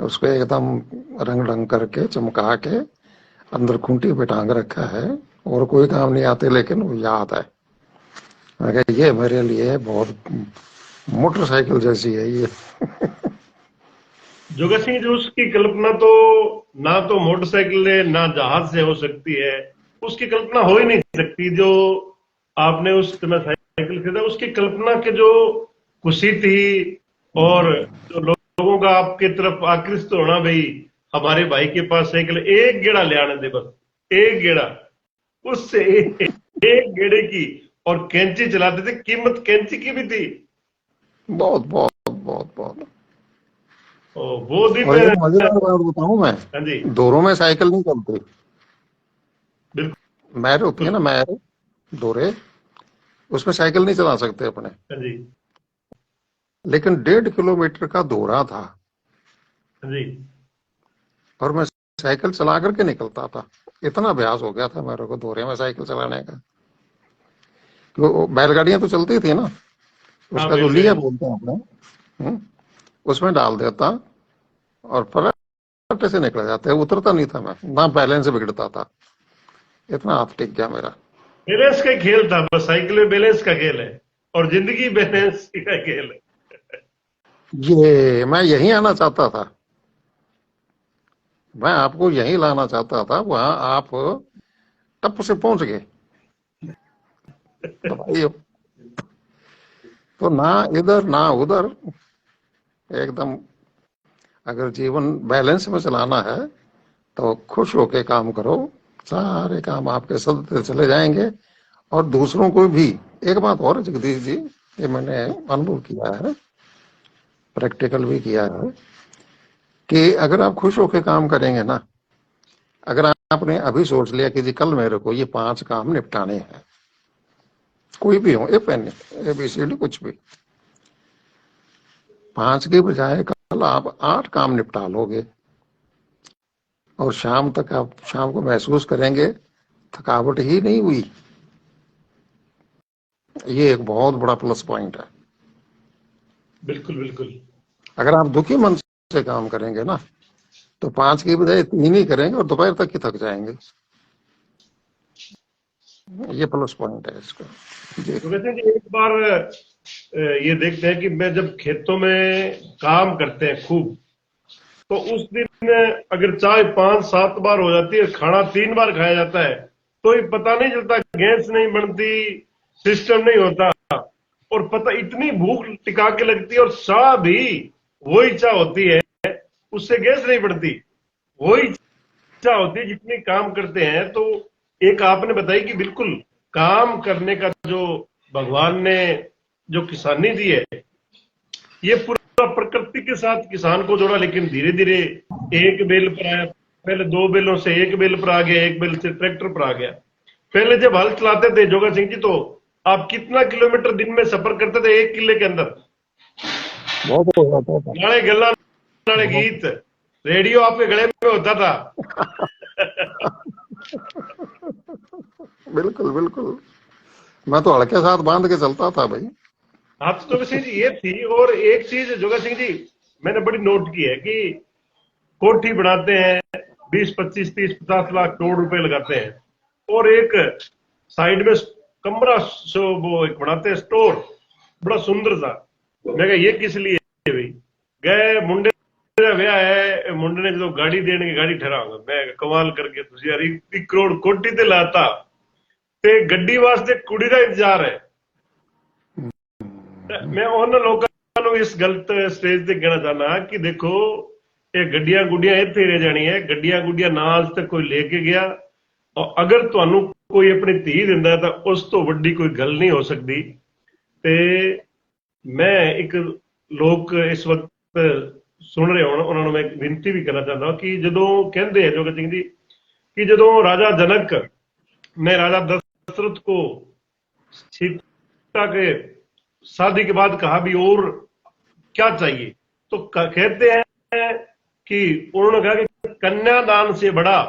उसको एकदम रंग ढंग करके चमका के अंदर खूंटी पे टांग रखा है, और कोई काम नहीं आते, लेकिन वो याद है। मैं कहा ये मेरे लिए बहुत मोटरसाइकिल जैसी है ये। जोगा सिंह जी, उसकी कल्पना तो ना तो मोटरसाइकिल है ना जहाज से हो सकती है, उसकी कल्पना हो ही नहीं सकती। जो आपने उस समय साइकिल खरीदा, उसकी कल्पना के जो खुशी थी, और जो लोगों का आपके तरफ आकृष्ट होना, भाई हमारे भाई के पास साइकिल, एक गेड़ा ले आने दे, बस एक गेड़ा, उससे एक गेड़े की। और कैंची चलाते थे, कीमत कैंची की भी थी। बहुत बहुत बहुत बहुत। वो दिन। और एक मजेदार बात बताऊं मैं, हाँ जी, दोरों में साइकिल नहीं चलती। बिल्कुल। मैर होती है ना, मैर, दोरे, उसमें साइकिल नहीं चला सकते अपने। हाँ जी, लेकिन 1.5 किलोमीटर का दोरा था, हाँ जी। और मैं साइकिल चला करके निकलता था। इतना अभ्यास हो गया था मेरे को दोरे में साइकिल चलाने का। तो बैलगाड़ियां तो चलती थी ना, हाँ, उसका जो लिया बैलगाड़ी। बोलते हैं अपने, उसमें डाल देता और फटाफट से निकल जाते। उतरता नहीं था मैं, ना बैलेंस बिगड़ता था। इतना हाथ टिक गया मेरा। बैलेंस का खेल था, बस साइकिल में बैलेंस का खेल है, और जिंदगी बैलेंस का खेल है। ये मैं यही आना चाहता था, मैं आपको यही लाना चाहता था। वहां आप टप से पहुंच गए। तो भाई, तो ना इधर ना उधर, एकदम। अगर जीवन बैलेंस में चलाना है तो खुश होके काम करो, सारे काम आपके सदते चले जाएंगे। और दूसरों को भी एक बात और जगदीश जी, ये मैंने अनुभव किया है, प्रैक्टिकल भी किया है, कि अगर आप खुश होकर काम करेंगे ना, अगर आपने अभी सोच लिया कि जी कल मेरे को ये 5 काम निपटाने हैं, कोई भी हो, ABCD कुछ भी, 5 के बजाय कल आप 8 काम निपटा लोगे और शाम तक आप शाम को महसूस करेंगे थकावट ही नहीं हुई। ये एक बहुत बड़ा प्लस पॉइंट है। बिल्कुल बिल्कुल। अगर आप दुखी मन से काम करेंगे ना, तो 5 की बजाय 3 ही करेंगे और दोपहर तक ही थक जाएंगे। ये प्लस पॉइंट है इसका जी। तो वैसे जी एक बार ये देखते हैं कि मैं जब खेतों में काम करते हैं खूब, तो उस दिन अगर चाय 5-7 बार हो जाती है, खाना 3 बार खाया जाता है, तो ये पता नहीं चलता, गैस नहीं बनती, सिस्टम नहीं होता, और पता इतनी भूख टिका के लगती है, और चाह भी वही चाह होती है, उससे गैस नहीं बढ़ती, वही चाह होती है जितनी काम करते हैं। तो एक आपने बताई कि बिल्कुल काम करने का जो भगवान ने जो किसानी दी है, ये पूरा प्रकृति के साथ किसान को जोड़ा, लेकिन धीरे धीरे एक बेल पर आया, पहले 2 बेलों से एक बेल पर आ गया, एक बेल से ट्रैक्टर पर आ गया। पहले जब हल चलाते थे जोगा सिंह जी, तो आप कितना किलोमीटर दिन में सफर करते थे 1 किले के अंदर? बहुत हो जाता था। नाले गल्ला, नाले गीत, रेडियो आपके गले में होता था। बिल्कुल बिल्कुल, मैं तो हड़के साथ बांध के चलता था भाई। हाँ तो जोगा सिंह जी ये थी। और एक चीज जोगा सिंह जी मैंने बड़ी नोट की है कि कोठी बनाते हैं, 20-25-30-50 लाख करोड़ रुपए लगाते हैं, और एक साइड में कमरा वो एक बनाते हैं स्टोर, बड़ा सुंदर सा। मैं कहा ये किस लिए है भाई? गए मुंडे का ब्याह है, मुंडे ने जो गाड़ी देने की गाड़ी ठहराऊंगा, मैं कहा, कमाल करके तुझे यार 1 करोड़ कोठी ते लाता ते गड्डी वास्ते कुड़ी का इंतजार है। मैं उन्होंने लोगों को इस गलत स्टेज ते कहना चाहना कि देखो ये गड्डियां गुड्डियां इत्थे रह जानी है, गड्डियां गुड्डियां ना आज तक कोई लेके गया, और अगर ਤੁਹਾਨੂੰ कोई अपनी धी दिंदा है तो उस तो वड्डी कोई गल नहीं हो सकती। ते मैं एक लोग इस वक्त सुन रहे हो उन्होंने मैं विनती भी करना चाहता हूं कि ਜਦੋਂ ਕਹਿੰਦੇ हैं जोगा सिंह जी कि ਜਦੋਂ राजा जनक ने राजा दशरथ को सीता के शादी के बाद कहा भी और क्या चाहिए, तो कहते हैं कि उन्होंने कहा कि कन्यादान से बड़ा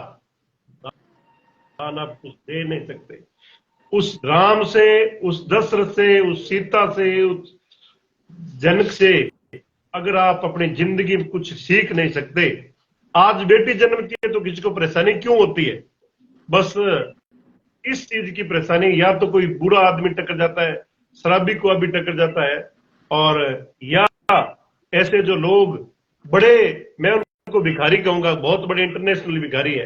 दान आप कुछ दे नहीं सकते। उस राम से, उस दशरथ से, उस सीता से, उस जनक से अगर आप अपनी जिंदगी में कुछ सीख नहीं सकते, आज बेटी जन्मती है तो किसी को परेशानी क्यों होती है? बस इस चीज की परेशानी, या तो कोई बुरा आदमी टक्कर जाता है, शराबी को अभी टक्कर जाता है, और या ऐसे जो लोग बड़े, मैं उनको भिखारी कहूंगा, बहुत बड़े इंटरनेशनल भिखारी है,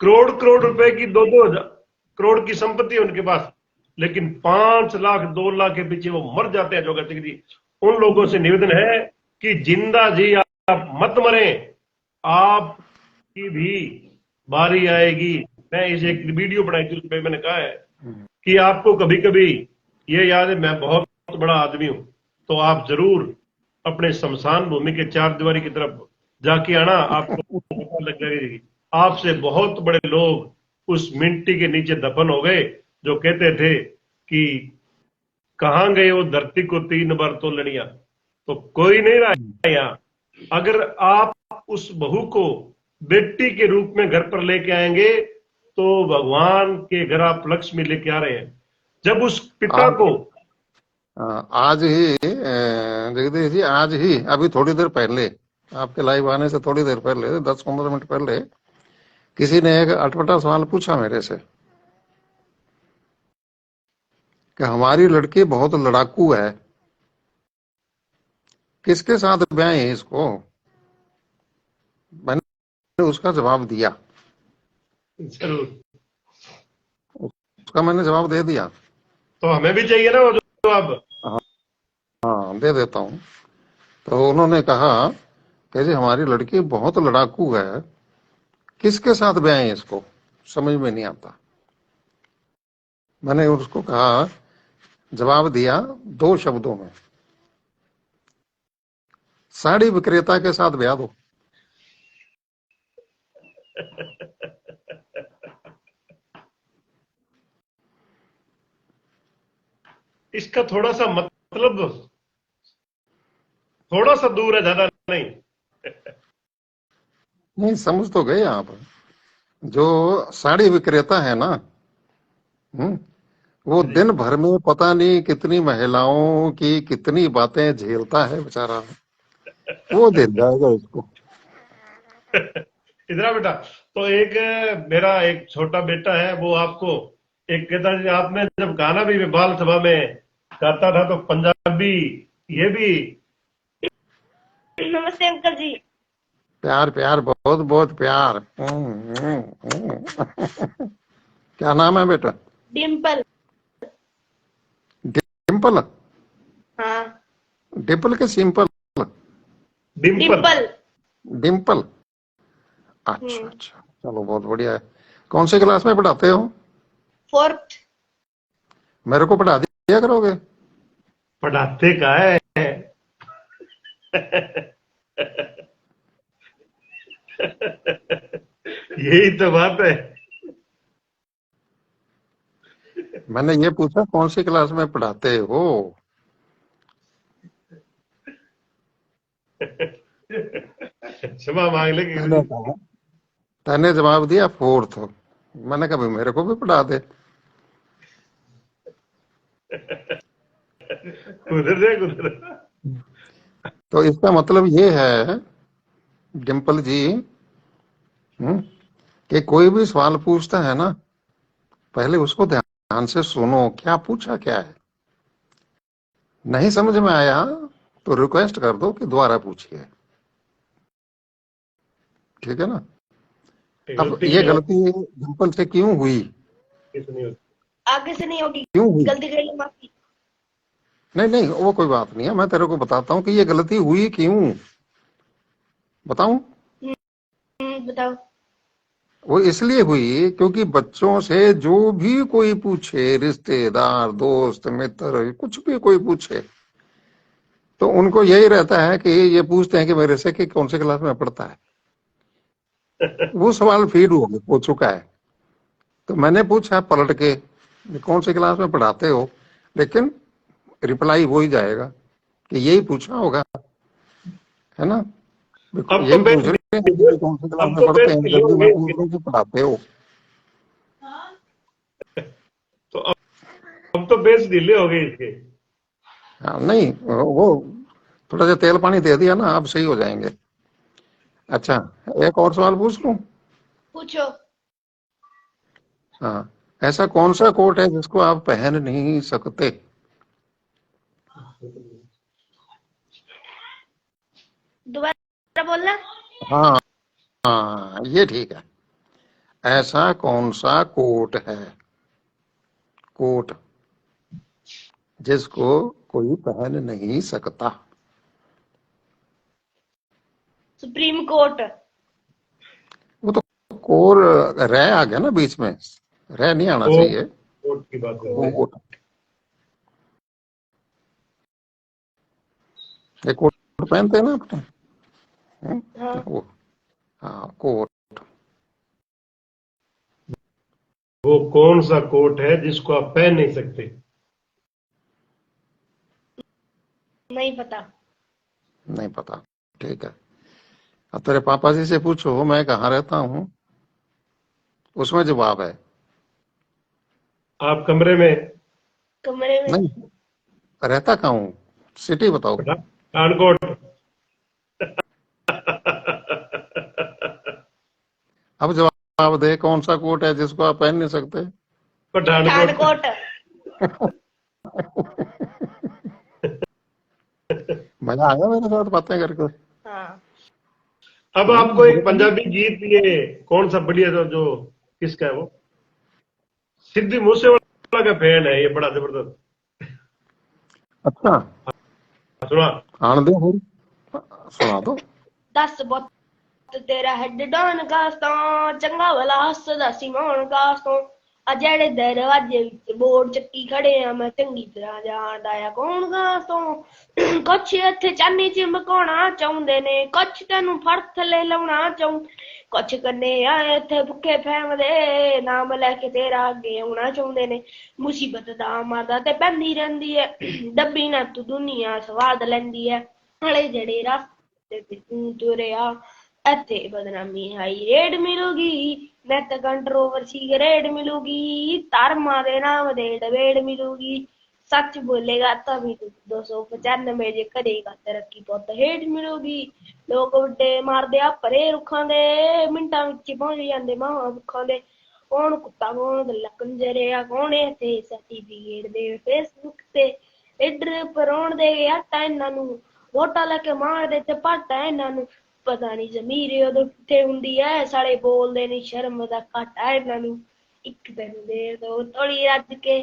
करोड़ करोड़ रुपए की 2-2 करोड़ की संपत्ति है उनके पास, लेकिन 5 लाख 2 लाख के पीछे वो मर जाते हैं। जोगा सिंह जी उन लोगों से निवेदन है कि जिंदा जी आप मत मरे, आपकी भी बारी आएगी। मैं इसे एक वीडियो बनाई थी, उसमें मैंने कहा है कि आपको कभी कभी ये याद है मैं बहुत बड़ा आदमी हूं, तो आप जरूर अपने शमशान भूमि के 4 दीवारी की तरफ जाके आना, आपको पता लग जाएगी आपसे बहुत बड़े लोग उस मिट्टी के नीचे दफन हो गए, जो कहते थे कि कहां गए वो धरती को 3 बार तो लड़िया, तो कोई नहीं रहा यहाँ। अगर आप उस बहू को बेटी के रूप में घर पर लेके आएंगे तो भगवान के घर आप लक्ष्मी लेके आ रहे हैं। जब उस पिता को आज ही जगदीश जी, आज ही अभी थोड़ी देर पहले, आपके लाइव आने से थोड़ी देर पहले, 10-15 मिनट पहले, किसी ने एक अटपटा सवाल पूछा मेरे से कि हमारी लड़की बहुत लड़ाकू है, किसके साथ ब्याह है इसको? मैंने उसका जवाब दिया, जरूर, उसका मैंने जवाब दे दिया। तो हमें भी चाहिए ना वो जवाब। हाँ, दे देता हूँ। तो उन्होंने कहा कि जी हमारी लड़की बहुत लड़ाकू है, किसके साथ ब्याह है इसको, समझ में नहीं आता। मैंने उसको कहा जवाब दिया 2 शब्दों में, साड़ी विक्रेता के साथ ब्याह दो। इसका थोड़ा सा मतलब थोड़ा सा दूर है, ज्यादा नहीं। नहीं, समझ तो गए आप। जो साड़ी विक्रेता है ना, वो जी। दिन भर में पता नहीं कितनी महिलाओं की कितनी बातें झेलता है बेचारा, वो दे जाएगा उसको। इधर बेटा। तो एक मेरा एक छोटा बेटा है, वो आपको एक कहता है, आपने जब गाना भी बाल सभा में गाता था तो पंजाबी ये भी। नमस्ते अंकल जी। प्यार प्यार, बहुत बहुत प्यार। क्या नाम है बेटा? डिम्पल। डिम्पल? हाँ। डिम्पल के सिंपल? डिम्पल। डिम्पल। डिम्पल, अच्छा अच्छा, चलो बहुत बढ़िया है। कौन से क्लास में पढ़ाते हो? 4th। मेरे को पढ़ा दिया करोगे? पढ़ाते का है। यही तो बात है। मैंने ये पूछा कौन सी क्लास में पढ़ाते हो। क्षमा मांग लेंगे मैंने गुरुजी। कहा, तैने जवाब दिया 4th। मैंने कहा भाई मेरे को भी पढ़ा दे। उधर से उधर। तो इसका मतलब ये है डिम्पल जी, कि कोई भी सवाल पूछता है ना, पहले उसको ध्यान से सुनो, क्या पूछा क्या है। नहीं समझ में आया तो रिक्वेस्ट कर दो कि दोबारा पूछिए, ठीक है ना। अब गलती ये क्या गलती डिम्पल से क्यों हुई? किसने होती? आगे से नहीं होगी। क्यों हुई? गलती कर ली, माफी। नहीं नहीं, वो कोई बात नहीं है, मैं तेरे को बताता हूँ कि ये गलती हुई क्यों। बताऊं? बताओ। वो इसलिए हुई क्योंकि बच्चों से जो भी कोई पूछे, रिश्तेदार, दोस्त, मित्र, कुछ भी कोई पूछे, तो उनको यही रहता है कि ये पूछते हैं कि मेरे से कि कौन से क्लास में पढ़ता है। वो सवाल फीड हो चुका है। तो मैंने पूछा पलट के, कौन से क्लास में पढ़ाते हो, लेकिन रिप्लाई हो ही जाएगा कि यही पूछा होगा, है ना। अब तो यही पूछ बेच रहे हैं दिए। कि कौन से क्लास अब में तो पढ़ते बेच हैं, दिए जबकि होंगे मैं पूछ इसके। रहा हूँ कि पढ़ाते हो। तो अब तो बेच ढीले हो गए इसके। हाँ, नहीं वो थोड़ा सा तेल पानी दे दिया ना, आप सही हो जाएंगे। अच्छा, एक और सवाल पूछ लूं? पूछो। हाँ, ऐसा कौन सा कोट है जिसको आप पहन नहीं सकते? दोबारा बोलना। हाँ हाँ, ये ठीक है। ऐसा कौन सा कोट है, कोट, जिसको कोई पहन नहीं सकता? Supreme court. वो तो कोर रह आ गया ना बीच में, रह नहीं आना वो चाहिए। कोर्ट की बात करते हैं। कोट, ये कोट पहनते हैं ना अपने, हाँ। वो, हाँ कोट। वो कौन सा कोट है जिसको आप पहन नहीं सकते? नहीं पता। नहीं पता, ठीक है। अब तेरे पापा जी से पूछो मैं कहाँ रहता हूँ, उसमें जवाब है। आप कमरे में। कमरे में। नहीं, रहता कहाँ हूँ, सिटी बताओ। पठानकोट। अब जवाब दे, कौन सा कोट है जिसको आप पहन नहीं सकते? पठानकोट। पठानकोट। मजा आया मेरे साथ बातें करके। हाँ। अब आपको एक बिल्कुल। पंजाबी गीत, ये कौन सा बढ़िया था जो, किसका है वो? सिद्धू मूसेवाला का फैन है ये, बड़ा जबरदस्त। अच्छा, सुना? आन दे फिर, सुना दो। दस बुत तेरा हेड डॉन कास्ता, चंगा भला हसदा सी मौन कास्ता, ਆ ਜਿਹੜੇ ਦਰਵਾਜ਼ੇ ਵਿੱਚ ਬੋਰਡ ਚੱਕੀ ਖੜੇ ਆ ਮੈਂ ਚੰਗੀ ਤਰ੍ਹਾਂ ਜਾਣਦਾ ਆ ਕੌਣ ਗਾ ਤੋਂ ਕੁਛ ਇੱਥੇ ਚਾਨੀ ਚਮਕਾਉਣਾ ਚਾਹੁੰਦੇ ਨੇ ਕੁਛ ਤੈਨੂੰ ਫੜ ਥੱਲੇ ਲਾਉਣਾ ਚਾਹੁੰਦੇ ਕੁਛ ਕੰਨੇ ਆ ਇੱਥੇ ਭੁੱਖੇ ਫੈਮਦੇ ਨਾਮ ਲੈ ਕੇ ਤੇਰਾ ਅੱਗੇ ਆਉਣਾ ਚਾਹੁੰਦੇ ਨੇ ਮੁਸੀਬਤ ਦਾ ਮਾਰਦਾ ਤੇ ਪੈਂਦੀ ਰਹਿੰਦੀ ਹੈ ਡੱਬੀ ਨਾ ਤੂੰ ਦੁਨੀਆ ਸਵਾਦ ਲੈਂਦੀ ਹੈ ਹਲੇ ਜਿਹੜੇ ਰਸਤੇ ਤੇ ਤੂੰ ਤੁਰਿਆ ਇੱਥੇ ਬਦਨਾਮੀ ਹਾਈ ਰੇਡ ਮਿਲੂਗੀ ਨਿੱਤ ਕੰਟਰੋਵਰਸੀ ਗ੍ਰੇਡ ਮਿਲੂਗੀ ਧਰਮਾਂ ਦੇ ਨਾਮ ਦੇ ਡਬੇੜ ਮਿਲੂਗੀ ਸੱਚ ਬੋਲੇਗਾ ਤਾਂ ਵੀ 295 ਜੇ ਕਰੇਗਾ ਤਰੱਕੀ ਪੁੱਤ ਹੇਠ ਮਿਲੂਗੀ ਲੋਕ ਵੱਡੇ ਮਾਰਦੇ ਆ ਭਰੇ ਰੁੱਖਾਂ ਦੇ ਮਿੰਟਾਂ ਵਿੱਚ ਪਹੁੰਚ ਜਾਂਦੇ ਮਾਂ ਰੁੱਖਾਂ ਦੇ ਕੌਣ ਕੁੱਤਾ ਕੌਣ ਗੱਲਾਂ ਕੰਜਰੇ ਆ ਕੌਣ ਇੱਥੇ ਸਰਟੀਫਿਕੇਟ ਦੇ ਫੇਸਬੁੱਕ ਤੇ ਲੀਡਰ ਪਰਾਉਣ ਦੇ ਆਟਾ ਇਹਨਾਂ ਨੂੰ ਵੋਟਾਂ ਲੈ ਕੇ ਮਾਰਦੇ ਤੇ ਪਾਟਾ ਇਹਨਾਂ ਨੂੰ ਪਤਾ ਨਹੀਂ ਜ਼ਮੀਰ ਉਦੋਂ ਕਿੱਥੇ ਹੁੰਦੀ ਐ ਸਾਲੇ ਬੋਲਦੇ ਨੀ ਸ਼ਰਮ ਦਾ ਘਾਟਾ ਇਹਨਾਂ ਨੂੰ ਇੱਕ ਦਿਨ ਦੇ ਦੋ ਤੋੜੀ ਰੱਜ ਕੇ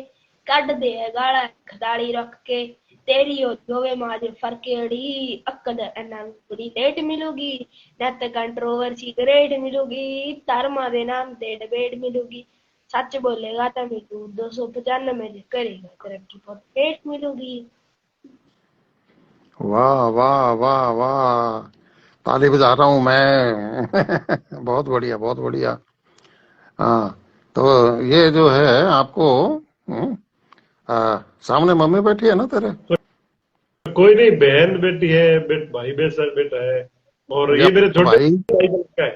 ਕੱਢਦੇ ਆ ਗਾਲਾਂ ਖਦਾਲੀ ਰੱਖ ਕੇ ਤੇਰੀ ਉਹ ਦੋਵੇਂ ਮਾਜ ਫਰਕੇੜੀ ਅਕਦ ਇਹਨਾਂ ਨੂੰ ਬੜੀ ਲੇਟ ਮਿਲੂਗੀ ਨਿੱਤ ਕੰਟਰੋਵਰਸੀ ਗ੍ਰੇਡ ਮਿਲੂਗੀ ਧਰਮਾਂ ਦੇ ਨਾਮ ਤੇ ਡਿਬੇਟ ਮਿਲੂਗੀ ਸੱਚ ਬੋਲੇਗਾ ਤਾਂ ਮੈਨੂੰ 295 ਜੇ ਕਰੇਗਾ ਤਰੱਕੀ ਬਹੁਤ ਲੇਟ ਮਿਲੂਗੀ वाह वाह वाह वाह, ताली बजा रहा हूँ मैं। बहुत बढ़िया बहुत बढ़िया। हाँ, तो ये जो है आपको सामने मम्मी बैठी है ना तेरे? कोई नहीं, बहन बेटी है, भाई बेटा है, और ये मेरे छोटे भाई भाई का है।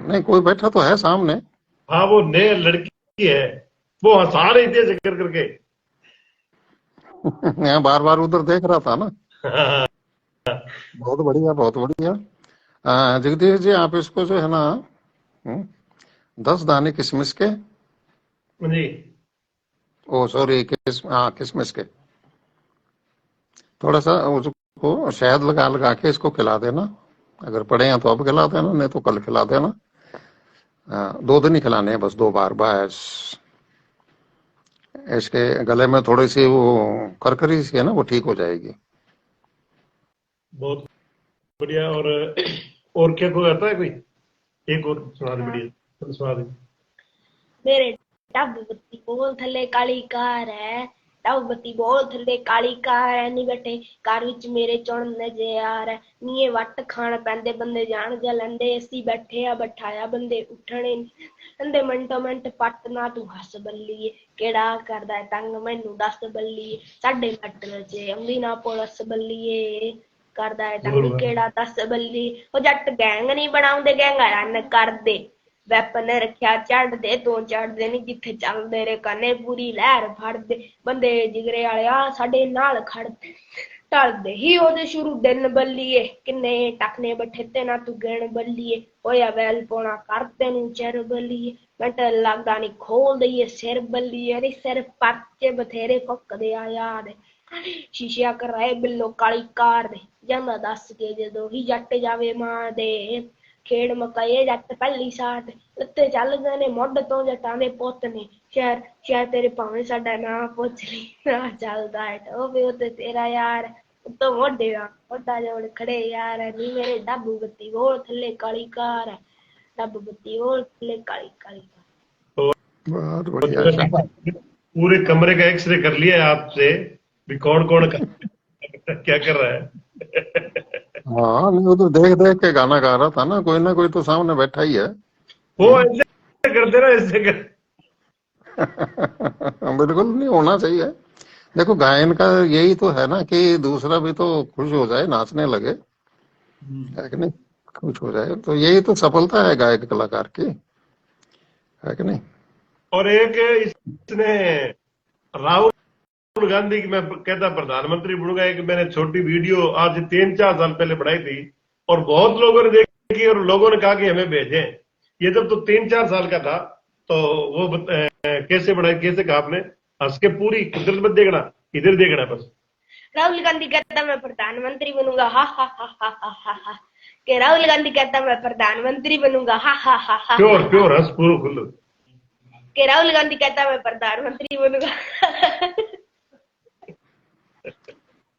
नहीं, कोई बैठा तो है सामने। हाँ, वो नए लड़की है, वो हंसा रही थी ऐसे कर करके। मैं बार बार उधर देख रहा था ना। बहुत बढ़िया बहुत बढ़िया। जगदीश जी, आप इसको जो है ना 10 दाने किशमिश के, जी, ओ सॉरी, किशमिश के थोड़ा सा उसको शहद लगा लगा के इसको खिला देना। अगर पड़े हैं तो अब खिला देना, नहीं तो कल खिला देना। 2 दिन ही खिलाने हैं बस, 2 बार बस। इसके गले में थोड़ी सी वो करकरी सी है ना, वो ठीक हो जाएगी। बहुत बढ़िया। और क्या कोई आता है कोई? एक और सुना दे, बढ़िया सुना दे। ਮੇਰੇ ਟੱਬ ਬੱਤੀ ਬੋਲ ਥੱਲੇ ਕਾਲੀ ਕਾਰ ਹੈ ਟੱਬ ਬੱਤੀ ਬੋਲ ਥੱਲੇ ਕਾਲੀ ਕਾਰ ਹੈ ਨੀ ਬੈਠੇ ਘਰ ਵਿੱਚ ਮੇਰੇ ਚੁਣ ਨਜ਼ਾਰ ਹੈ ਨੀਏ ਵੱਟ ਖਾਣ ਪੈਂਦੇ ਬੰਦੇ ਜਾਣ ਜਾ ਲੈਂਦੇ ਅਸੀਂ ਬੈਠੇ ਆ ਬਿਠਾਇਆ ਬੰਦੇ ਉੱਠਣੇ ਕਹਿੰਦੇ ਮਿੰਟੋ ਮਿੰਟ ਪੱਟ ਨਾ ਤੂੰ ਹੱਸ ਬੱਲੀਏ ਕਿਹੜਾ ਕਰਦਾ ਹੈ ਤੰਗ ਮੈਨੂੰ ਦੱਸ ਬੱਲੀਏ ਸਾਡੇ ਮੱਟਰ 'ਚ ਆਉਂਦੀ ਨਾ ਪੁਲਿਸ ਬੱਲੀਏ ਕਰਦਾ ਹੈ ਤੰਗ ਕਿਹੜਾ ਦੱਸ ਬੱਲੀ ਉਹ ਜੱਟ ਗੈਂਗ ਨਹੀਂ ਬਣਾਉਂਦੇ ਗੈਂਗਾ ਰਨ ਕਰਦੇ ਵੈਪਨ ਰੱਖਿਆ ਚੜਦੇ ਤੋਂ ਚੜਦੇ ਨੀ ਜਿੱਥੇ ਚੱਲਦੇ ਰੇ ਕਾਨੇ ਪੂਰੀ ਲਹਿਰ ਫੜਦੇ ਬੰਦੇ ਜਿਗਰੇ ਵਾਲਿਆ ਸਾਡੇ ਨਾਲ ਖੜਦੇ ਢਲਦੇ ਹੀ ਉਹਦੇ ਸ਼ੁਰੂ ਦਿਨ ਬੱਲੀਏ ਕਿੰਨੇ ਟੱਕਨੇ ਬੱਠੇ ਤੇ ਨਾ ਤੂੰ ਗਿਣ ਬੱਲੀਏ ਹੋਇਆ ਵੈਲ ਪਾਉਣਾ ਕਰਦੇ ਨੂੰ ਚਿਰ ਬੱਲੀਏ ਮਿੰਟ ਲੱਗਦਾ ਨੀ ਖੋਲ ਦਈਏ ਸਿਰ ਬੱਲੀਏ ਨੀ ਸਿਰ ਪਰਚੇ ਬਥੇਰੇ ਫੁੱਕਦੇ ਆ ਯਾਦ ਸ਼ੀਸ਼ਿਆ ਕਰਾਏ ਬਿੱਲੋ ਕਾਲੀ ਕਾਰ ਦੇ ਜਾਂਦਾ ਦੱਸ ਕੇ ਜਦੋਂ ਹੀ ਜੱਟ ਜਾਵੇ ਮਾਂ ਦੇ ਖੇਡ ਮਕਾਏ ਜੱਟ ਪਹਿਲੀ ਸਾਥ ਉੱਤੇ ਚੱਲ ਗਏ ਨੇ ਮੁੱਢ ਤੋਂ ਜੱਟਾਂ ਦੇ ਪੁੱਤ ਨੇ ਸ਼ਹਿਰ ਤੇਰੇ ਭਾਵੇਂ ਸਾਡਾ ਨਾਂ ਪੁੱਛ ਲਈ ਨਾ ਚੱਲਦਾ ਹੈ ਟੋਵੇ ਉੱਤੇ ਤੇਰਾ ਯਾਰ ਉੱਤੋਂ ਮੋਢੇ ਆ ਮੋਢਾ ਜੋੜ ਖੜੇ ਯਾਰ ਨੀ ਮੇਰੇ ਡੱਬੂ ਬੱਤੀ ਗੋਲ ਥੱਲੇ ਕਾਲੀ ਕਾਰ ਡੱਬ ਬੱਤੀ ਗੋਲ ਥੱਲੇ ਕਾਲੀ ਕਾਲੀ ਕਾਰ बहुत बढ़िया। पूरे कमरे का एक्सरे कर लिया है आपसे भी कौन कौन क्या कर रहा है। हाँ, नहीं वो तो देख देख के गाना गा रहा था ना कोई तो सामने बैठा ही है। वो ऐसे करते ना, ऐसे कर। बिल्कुल नहीं होना चाहिए। देखो, गायन का यही तो है ना कि दूसरा भी तो खुश हो जाए, नाचने लगे, है कि नहीं? खुश हो जाए, तो यही तो सफलता है गायक कलाकार की, है कि नहीं? और एक इसने राहुल गांधी की, मैं कहता प्रधानमंत्री बनूंगा, एक मैंने छोटी वीडियो आज 3-4 साल पहले बनाई थी और बहुत लोगों ने देखी और लोगों ने कहा कि हमें भेजें। ये जब तो 3-4 साल का था तो वो कैसे बनाई, कैसे कहा आपने? हंस के पूरी कुदरत मत देखना, इधर देखना बस। राहुल गांधी कहता मैं प्रधानमंत्री बनूंगा हा हा हा हा हा हा हा कि राहुल गांधी कहता मैं प्रधानमंत्री बनूंगा हा हा हा हा प्योर प्योर हंस पूरा खुल्लू कि राहुल गांधी कहता मैं प्रधानमंत्री बनूंगा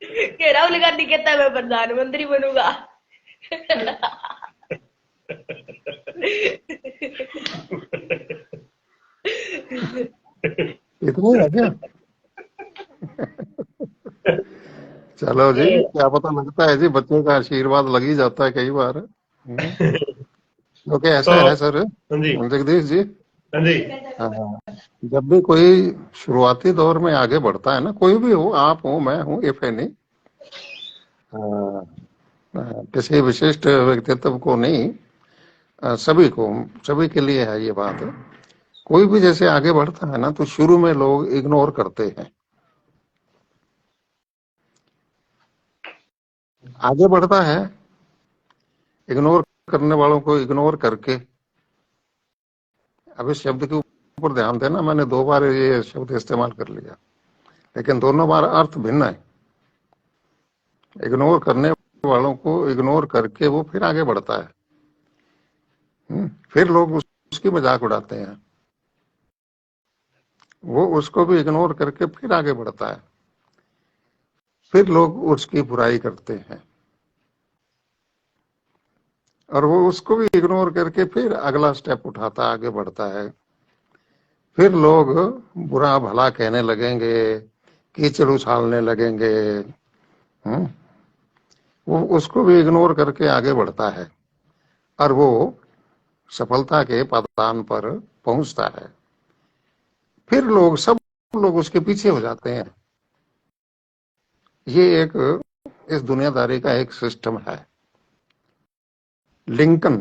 कि राहुल गांधी कहता मैं प्रधानमंत्री बनूंगा इतना ही है क्या? चलो जी, क्या पता, लगता है जी बच्चों का आशीर्वाद लग ही जाता है कई बार। क्योंकि तो ऐसा है सर हाँ जी, जगदीश जी, हाँ जी, हाँ, जब भी कोई शुरुआती दौर में आगे बढ़ता है ना, कोई भी हो, आप हो, मैं हूँ, इफ एनी, किसी विशिष्ट व्यक्तित्व को नहीं, सभी को, सभी के लिए है ये बात। कोई भी जैसे आगे बढ़ता है ना, तो शुरू में लोग इग्नोर करते हैं। आगे बढ़ता है, इग्नोर करने वालों को इग्नोर करके, अब इस शब्द के ऊपर ध्यान देना, मैंने 2 बार ये शब्द इस्तेमाल कर लिया, लेकिन दोनों बार अर्थ भिन्न है। इग्नोर करने वालों को इग्नोर करके वो फिर आगे बढ़ता है। फिर लोग उसकी मजाक उड़ाते हैं, वो उसको भी इग्नोर करके फिर आगे बढ़ता है, फिर लोग उसकी बुराई करते हैं, और वो उसको भी इग्नोर करके फिर अगला स्टेप उठाता, आगे बढ़ता है। फिर लोग बुरा भला कहने लगेंगे, कीचड़ उछालने लगेंगे। हम्म, वो उसको भी इग्नोर करके आगे बढ़ता है, और वो सफलता के पदान पर पहुंचता है। फिर लोग, सब लोग उसके पीछे हो जाते हैं। ये एक, इस दुनियादारी का एक सिस्टम है। लिंकन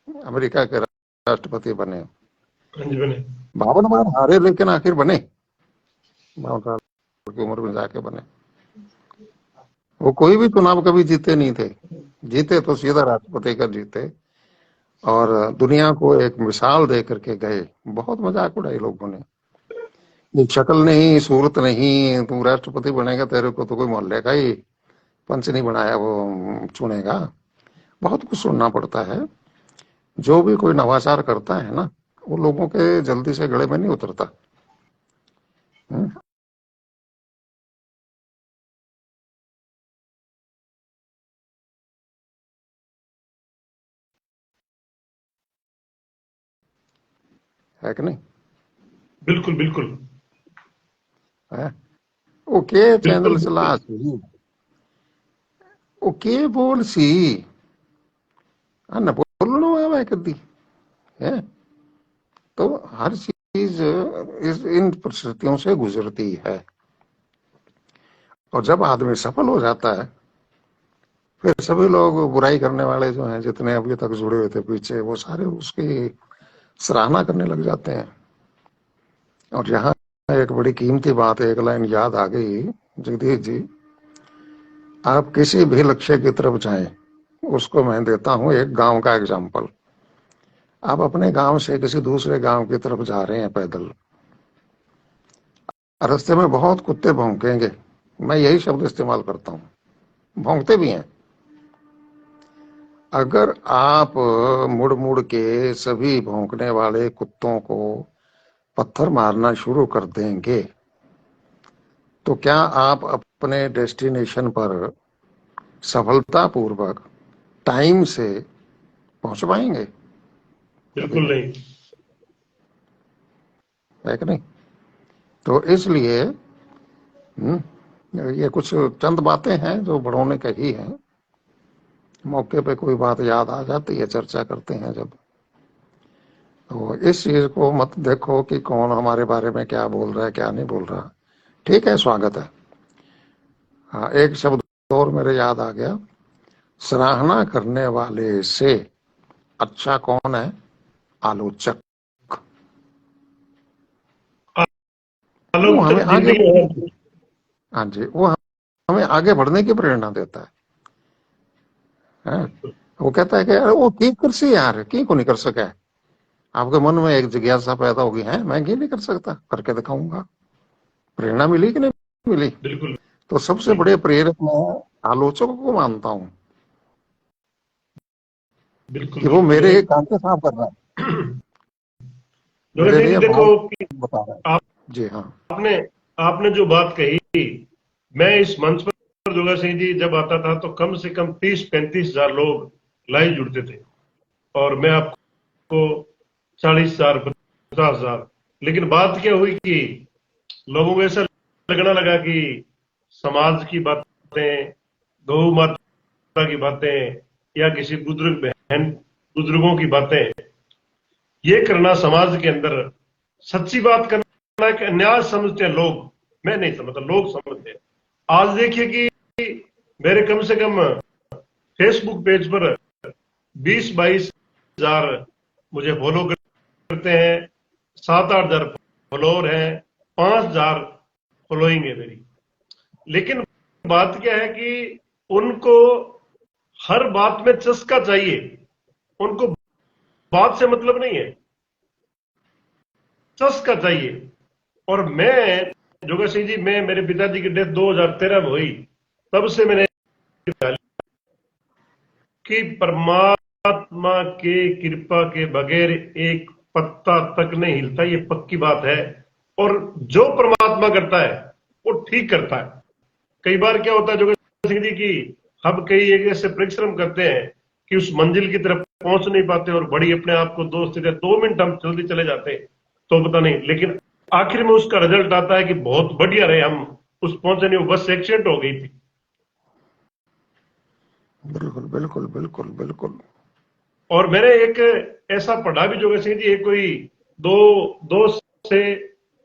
अमेरिका के राष्ट्रपति बने, हाँ जी, बने। 52 बार हारे, लेकिन आखिर बने, 52 साल की उम्र में जाके बने। वो कोई भी चुनाव कभी जीते नहीं थे, जीते तो सीधा राष्ट्रपति का जीते, और दुनिया को एक मिसाल दे करके गए। बहुत मजाक उड़ाई लोगों ने, ये शक्ल नहीं, सूरत नहीं, तू राष्ट्रपति बनेगा, तेरे को तो कोई मोहल्ले का ही पंच नहीं बनाया वो चुनेगा। बहुत कुछ सुनना पड़ता है। जो भी कोई नवाचार करता है ना, वो लोगों के जल्दी से गले में नहीं उतरता। है कि नहीं? बिल्कुल, बिल्कुल, है? ओके, बिल्कुल, चैनल चला बिल्कुल। सी, ओके बोल सी, न बोलना आवा कदी है। तो हर चीज इन परिस्थितियों से गुजरती है, और जब आदमी सफल हो जाता है, फिर सभी लोग, बुराई करने वाले जो हैं, जितने अभी तक जुड़े हुए थे पीछे, वो सारे उसकी सराहना करने लग जाते हैं। और यहाँ एक बड़ी कीमती बात, एक लाइन याद आ गई जगदीश जी, आप किसी भी लक्ष्य की तरफ जाएं, उसको मैं देता हूं एक गांव का एग्जाम्पल। आप अपने गांव से किसी दूसरे गांव की तरफ जा रहे हैं पैदल, रास्ते में बहुत कुत्ते भौंकेंगे, मैं यही शब्द इस्तेमाल करता हूं, भौंकते भी हैं। अगर आप मुड़ मुड़ के सभी भौंकने वाले कुत्तों को पत्थर मारना शुरू कर देंगे, तो क्या आप अपने डेस्टिनेशन पर सफलतापूर्वक टाइम से पहुंच पाएंगे? कभी बिल्कुल नहीं, नहीं। है कि नहीं? तो इसलिए ये कुछ चंद बातें हैं जो बड़ों ने कही हैं, मौके पे कोई बात याद आ जाती है, चर्चा करते हैं जब। तो इस चीज को मत देखो कि कौन हमारे बारे में क्या बोल रहा है, क्या नहीं बोल रहा। ठीक है, स्वागत है। हाँ, एक शब्द और मेरे याद आ गया, सराहना करने वाले से अच्छा कौन है? आलोचक। वो हमें आलोचक आगे जिंदगी बढ़ने में की, हाँ जी, वो हमें आगे बढ़ने की प्रेरणा देता है। वो कहता है कि अरे वो की कर सी यार, की को नहीं कर सका है। आपके मन में एक जिज्ञासा पैदा होगी, है मैं क्यों नहीं कर सकता, करके दिखाऊंगा। प्रेरणा मिली कि नहीं मिली? बिल्कुल, तो सबसे बड़े प्रेरक मैं आलोचकों को मानता हूँ, बिल्कुल, कि वो बिल्कुल। मेरे कांटे साफ कर रहा है, जोगा मेरे सिंह जी, लिए देखो भाव कि बता रहा है। आप- जी हाँ। आपने आपने जो बात कही, मैं इस मंच पर जोगा सिंह जी जब आता था तो कम से कम 30-35 हजार लोग लाइव जुड़ते थे, और मैं आपको 40 हजार, 50 हजार लेकिन बात क्या हुई कि लोगों को ऐसा लगने लगा कि समाज की बातें, गौ माता की बातें, या किसी बुजुर्ग बहन बुजुर्गों की बातें ये करना समाज के अंदर सच्ची बात करना एक अन्याय समझते हैं लोग। मैं नहीं समझता, लोग समझते हैं। आज देखिए कि मेरे कम से कम फेसबुक पेज पर 20-22 हजार मुझे फॉलो करते हैं, 7-8 हजार फॉलोअर हैं, 5,000 फॉलोइंग है मेरी। लेकिन बात क्या है कि उनको हर बात में चस्का चाहिए, उनको बात से मतलब नहीं है, चस्का चाहिए। और मैं जोगा सिंह जी, मैं मेरे पिताजी की डेथ 2013 में हुई, तब से मैंने कि परमात्मा के कृपा के बगैर एक पत्ता तक नहीं हिलता, ये पक्की बात है। और जो परमात्मा करता है वो ठीक करता है। कई बार क्या होता है जोगा सिंह जी की हम कई एक ऐसे परिश्रम करते हैं कि उस मंजिल की तरफ पहुंच नहीं पाते और बड़ी अपने आप को दोस्त 2 मिनट हम जल्दी चले जाते हैं तो पता नहीं, लेकिन आखिर में उसका रिजल्ट आता है कि बहुत बढ़िया रहे हम उस पहुंचे नहीं, वो बस एक्सीडेंट हो गई थी। बिल्कुल बिल्कुल बिल्कुल बिल्कुल। और मैंने एक ऐसा पढ़ा भी जोगा सिंह जी, एक कोई दो दोस्त से,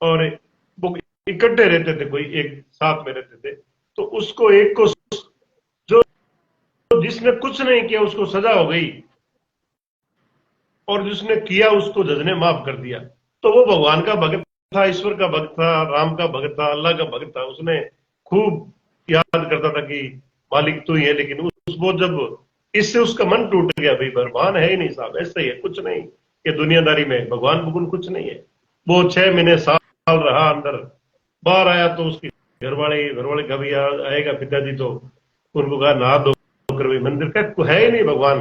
और वो इकट्ठे रहते थे, कोई एक साथ में रहते थे, तो उसको एक को जो जिसने कुछ नहीं किया उसको सजा हो गई, और जिसने किया उसको जज ने माफ कर दिया। तो वो भगवान का भक्त था, ईश्वर का भक्त था, राम का भक्त था, अल्लाह का भक्त था। उसने खूब याद करता था कि मालिक तू ही है, लेकिन वो जब इससे उसका मन टूट गया, भाई भगवान है ही नहीं साहब, ऐसा ही है, कुछ नहीं, ये दुनियादारी में भगवान भगवान कुछ नहीं है। वो 6 महीने साल रहा अंदर, बाहर आया तो उसकी घर वाले का भी आएगा पिताजी, तो उनको कहा नहा धो कर भी मंदिर का है ही नहीं भगवान,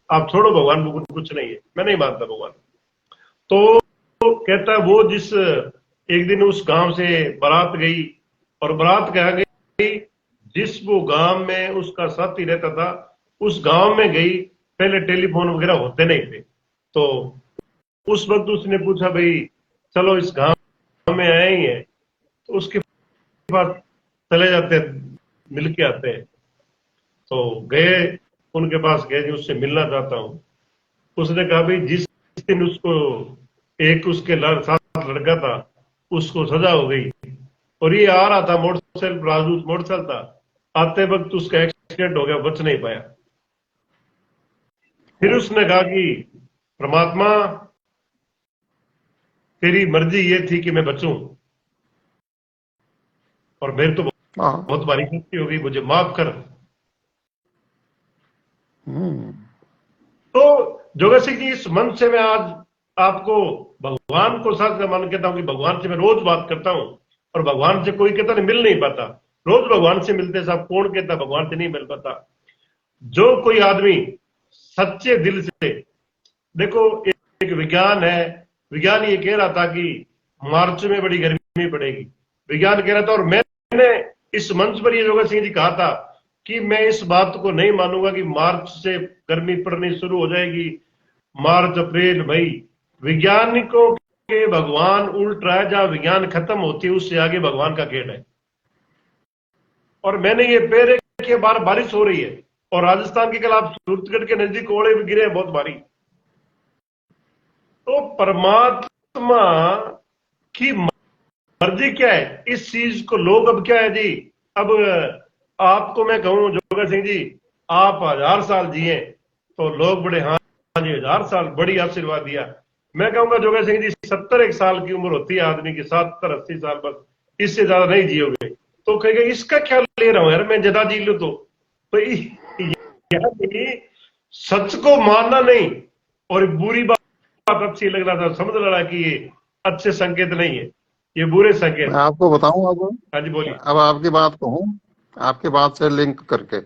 आप छोड़ो भगवान भगवान कुछ नहीं है, मैं नहीं मानता भगवान। तो कहता है वो जिस एक दिन उस गांव से बारात गई, और बारात कहा गई जिस वो गांव में उसका साथी रहता था उस गांव में गई। पहले टेलीफोन वगैरह होते नहीं थे, तो उस वक्त उसने पूछा भाई चलो इस गांव में आए ही हैं, तो उसके पास चले जाते हैं, मिल के आते हैं। तो गए, उनके पास गए जी, उससे मिलना चाहता हूं। उसने कहा भाई जिस दिन उसको एक उसके साथ लड़का था उसको सजा हो गई, और ये आ रहा था मोटरसाइकिल, राजदूत मोटरसाइकिल था, आते वक्त उसका एक्सीडेंट हो गया, बच नहीं पाया। फिर उसने कहा कि परमात्मा तेरी मर्जी ये थी कि मैं बचूं, और मेरी तो हाँ। बहुत भारी गलती हो गई, मुझे माफ कर। हम्म। तो जोगा सिंह जी, इस मन से मैं आज आपको भगवान को साथ मान कहता हूं कि भगवान से मैं रोज बात करता हूं, और भगवान से कोई कहता नहीं मिल नहीं पाता, रोज भगवान से मिलते साहब, कौन कहता भगवान से नहीं मिल पाता। जो कोई आदमी सच्चे दिल से, देखो एक विज्ञान है, विज्ञान ये कह रहा था कि मार्च में बड़ी गर्मी पड़ेगी, विज्ञान कह रहा था, और मैंने इस मंच पर ये जोगा सिंह जी कहा था कि मैं इस बात को नहीं मानूंगा कि मार्च से गर्मी पड़नी शुरू हो जाएगी, मार्च अप्रैल मई। वैज्ञानिकों के भगवान उल्टा है, जहां विज्ञान खत्म होती है उससे आगे भगवान का गेट है। और मैंने ये पैर के बार बारिश हो रही है, और राजस्थान के कल आप सूरतगढ़ के नजदीक ओले भी गिरे हैं बहुत भारी। तो परमात्मा की मर्जी क्या है, इस चीज को लोग अब क्या है जी, अब आपको मैं कहूं जोगा सिंह जी, आप 1000 साल जिए तो लोग बड़े हाँ जी 1000 साल, बड़ी आशीर्वाद दिया। मैं कहूंगा जोगा सिंह जी 71 साल की उम्र होती है आदमी की, 70-80 साल, बस इससे ज्यादा नहीं जियोगे। तो कहेगा इसका ख्याल ले रहा हूं यार, मैं ज्यादा जी लू तो यानी सच को मानना नहीं, और बुरी बात अच्छी लग रहा था, समझ रहा कि ये अच्छे संकेत नहीं है, ये बुरे मैं संकेत। आपको बताऊं हाँ जी बोलिए। अब आपकी बात कहूं, आपकी बात से लिंक करके,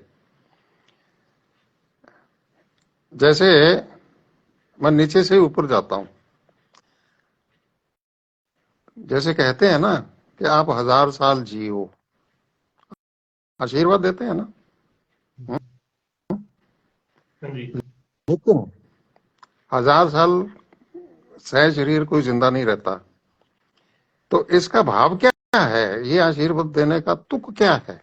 जैसे मैं नीचे से ऊपर जाता हूं, जैसे कहते हैं ना कि आप 1000 साल जियो, आशीर्वाद देते हैं ना। हाँ जी। लेकिन 1000 साल सह शरीर कोई जिंदा नहीं रहता, तो इसका भाव क्या है, ये आशीर्वाद देने का तुक क्या है?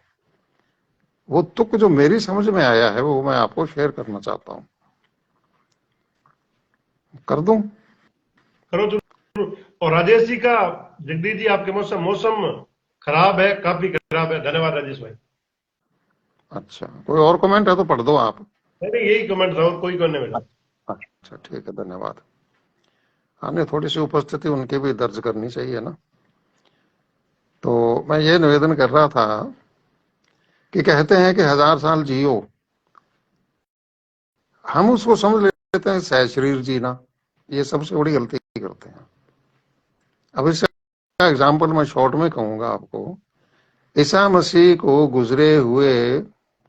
वो तुक जो मेरी समझ में आया है वो मैं आपको शेयर करना चाहता हूं। कर दूं? करो जरूर। और राजेश जी का, जगदीश जी आपके मौसम मौसम खराब है, काफी खराब है। धन्यवाद राजेश भाई। अच्छा, कोई और कमेंट है तो पढ़ दो आप। नहीं नहीं, यही कमेंट था, और कोई करने मेरा। अच्छा ठीक है, धन्यवाद। हाँ, नहीं, थोड़ी सी उपस्थिति उनकी भी दर्ज करनी चाहिए ना। तो मैं ये निवेदन कर रहा था कि कहते हैं कि 1000 साल जियो, हम उसको समझ लेते हैं सहशरीर जीना। ये सबसे बड़ी गलती करते हैं। अब इसका एग्जाम्पल मैं शॉर्ट में कहूंगा आपको। ईसा मसीह को गुजरे हुए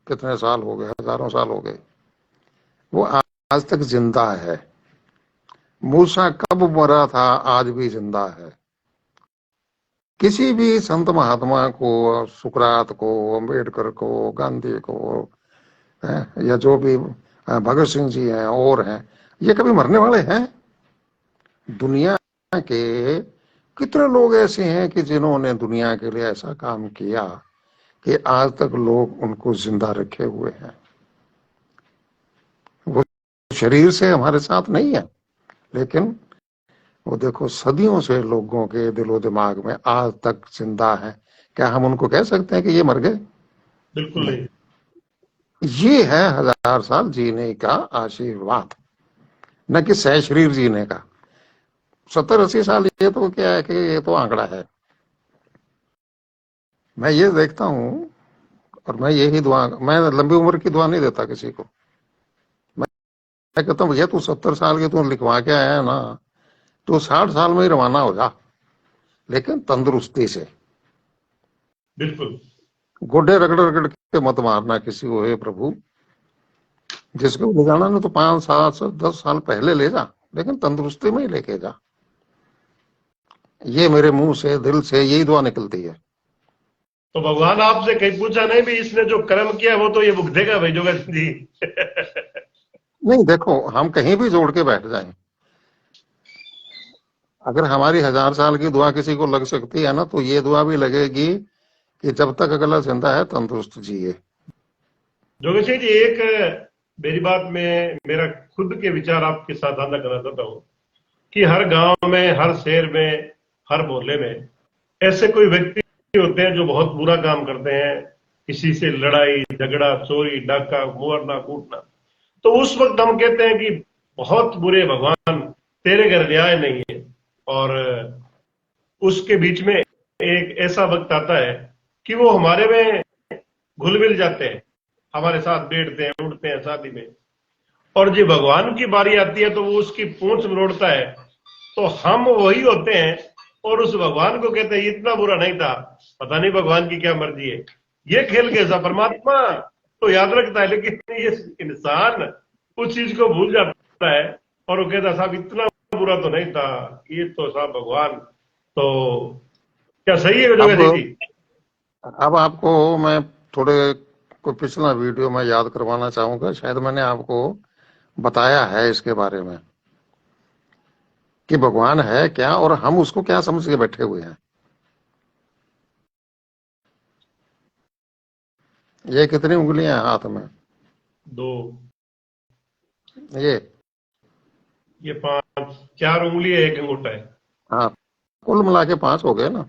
कितने साल हो गए, हजारों साल हो गए, वो आज तक जिंदा है। मूसा कब मरा था, आज भी जिंदा है। किसी भी संत महात्मा को, सुकरात को, अम्बेडकर को, गांधी को, या जो भी भगत सिंह जी हैं और हैं, ये कभी मरने वाले हैं? दुनिया के कितने लोग ऐसे हैं कि जिन्होंने दुनिया के लिए ऐसा काम किया कि आज तक लोग उनको जिंदा रखे हुए हैं। वो शरीर से हमारे साथ नहीं है, लेकिन वो देखो सदियों से लोगों के दिलो दिमाग में आज तक जिंदा है। क्या हम उनको कह सकते हैं कि ये मर गए? बिल्कुल नहीं। नहीं। ये है 1000 साल जीने का आशीर्वाद, न कि सहशरीर जीने का। 70-80 साल ये तो क्या है कि ये तो आंकड़ा है। मैं ये देखता हूं, और मैं यही दुआ, मैं लंबी उम्र की दुआ नहीं देता किसी को। मैं कहता हूँ भैया तू 70 साल के तू लिखवा के आया है ना, तो 60 साल में ही रवाना हो जा, लेकिन तंदुरुस्ती से। बिल्कुल। गोडे रगड़ रगड़ के मत मारना किसी को, हे प्रभु। जिसको ले जाना ना तो 5, 7, 10 साल पहले ले जा, लेकिन तंदुरुस्ती में ही लेके जा। ये मेरे मुंह से, दिल से यही दुआ निकलती है। तो भगवान आपसे कहीं पूछा नहीं भी इसने जो कर्म किया वो तो ये भुगतेगा भाई जोगा जी? नहीं, देखो, हम कहीं भी जोड़ के बैठ जाएं, अगर हमारी 1000 साल की दुआ किसी को लग सकती है ना, तो ये दुआ भी लगेगी कि जब तक अगला जिंदा है तंदुरुस्त जिए। जोगेश जी, एक मेरी बात में मेरा खुद के विचार आपके साथ साझा करना चाहता हूँ कि हर गांव में, हर शहर में, हर मोहल्ले में ऐसे कोई व्यक्ति होते हैं जो बहुत बुरा काम करते हैं, किसी से लड़ाई झगड़ा, चोरी डाका, मारना कूटना। तो उस वक्त हम कहते हैं कि बहुत बुरे भगवान, तेरे घर न्याय नहीं है। और उसके बीच में एक ऐसा वक्त आता है कि वो हमारे में घुल मिल जाते हैं, हमारे साथ बैठते हैं, उठते हैं शादी में। और जब भगवान की बारी आती है तो वो उसकी पूंछ मरोड़ता है, तो हम वही होते हैं और उस भगवान को कहते हैं इतना बुरा नहीं था, पता नहीं भगवान की क्या मर्जी है। ये खेल कैसा? परमात्मा तो याद रखता है, लेकिन ये इंसान उस चीज को भूल जाता है और वो कहता साहब इतना बुरा तो नहीं था, ये तो साहब भगवान। तो क्या सही है जोगा अब जी? अब आपको मैं थोड़े कोई पिछला वीडियो में याद करवाना चाहूंगा। शायद मैंने आपको बताया है इसके बारे में कि भगवान है क्या और हम उसको क्या समझ के बैठे हुए हैं। ये कितनी उंगलियां हैं हाथ में? 2, ये ये 5, 4 उंगली है, एक अंगूठा है। हाँ, कुल मिला के 5 हो गए ना।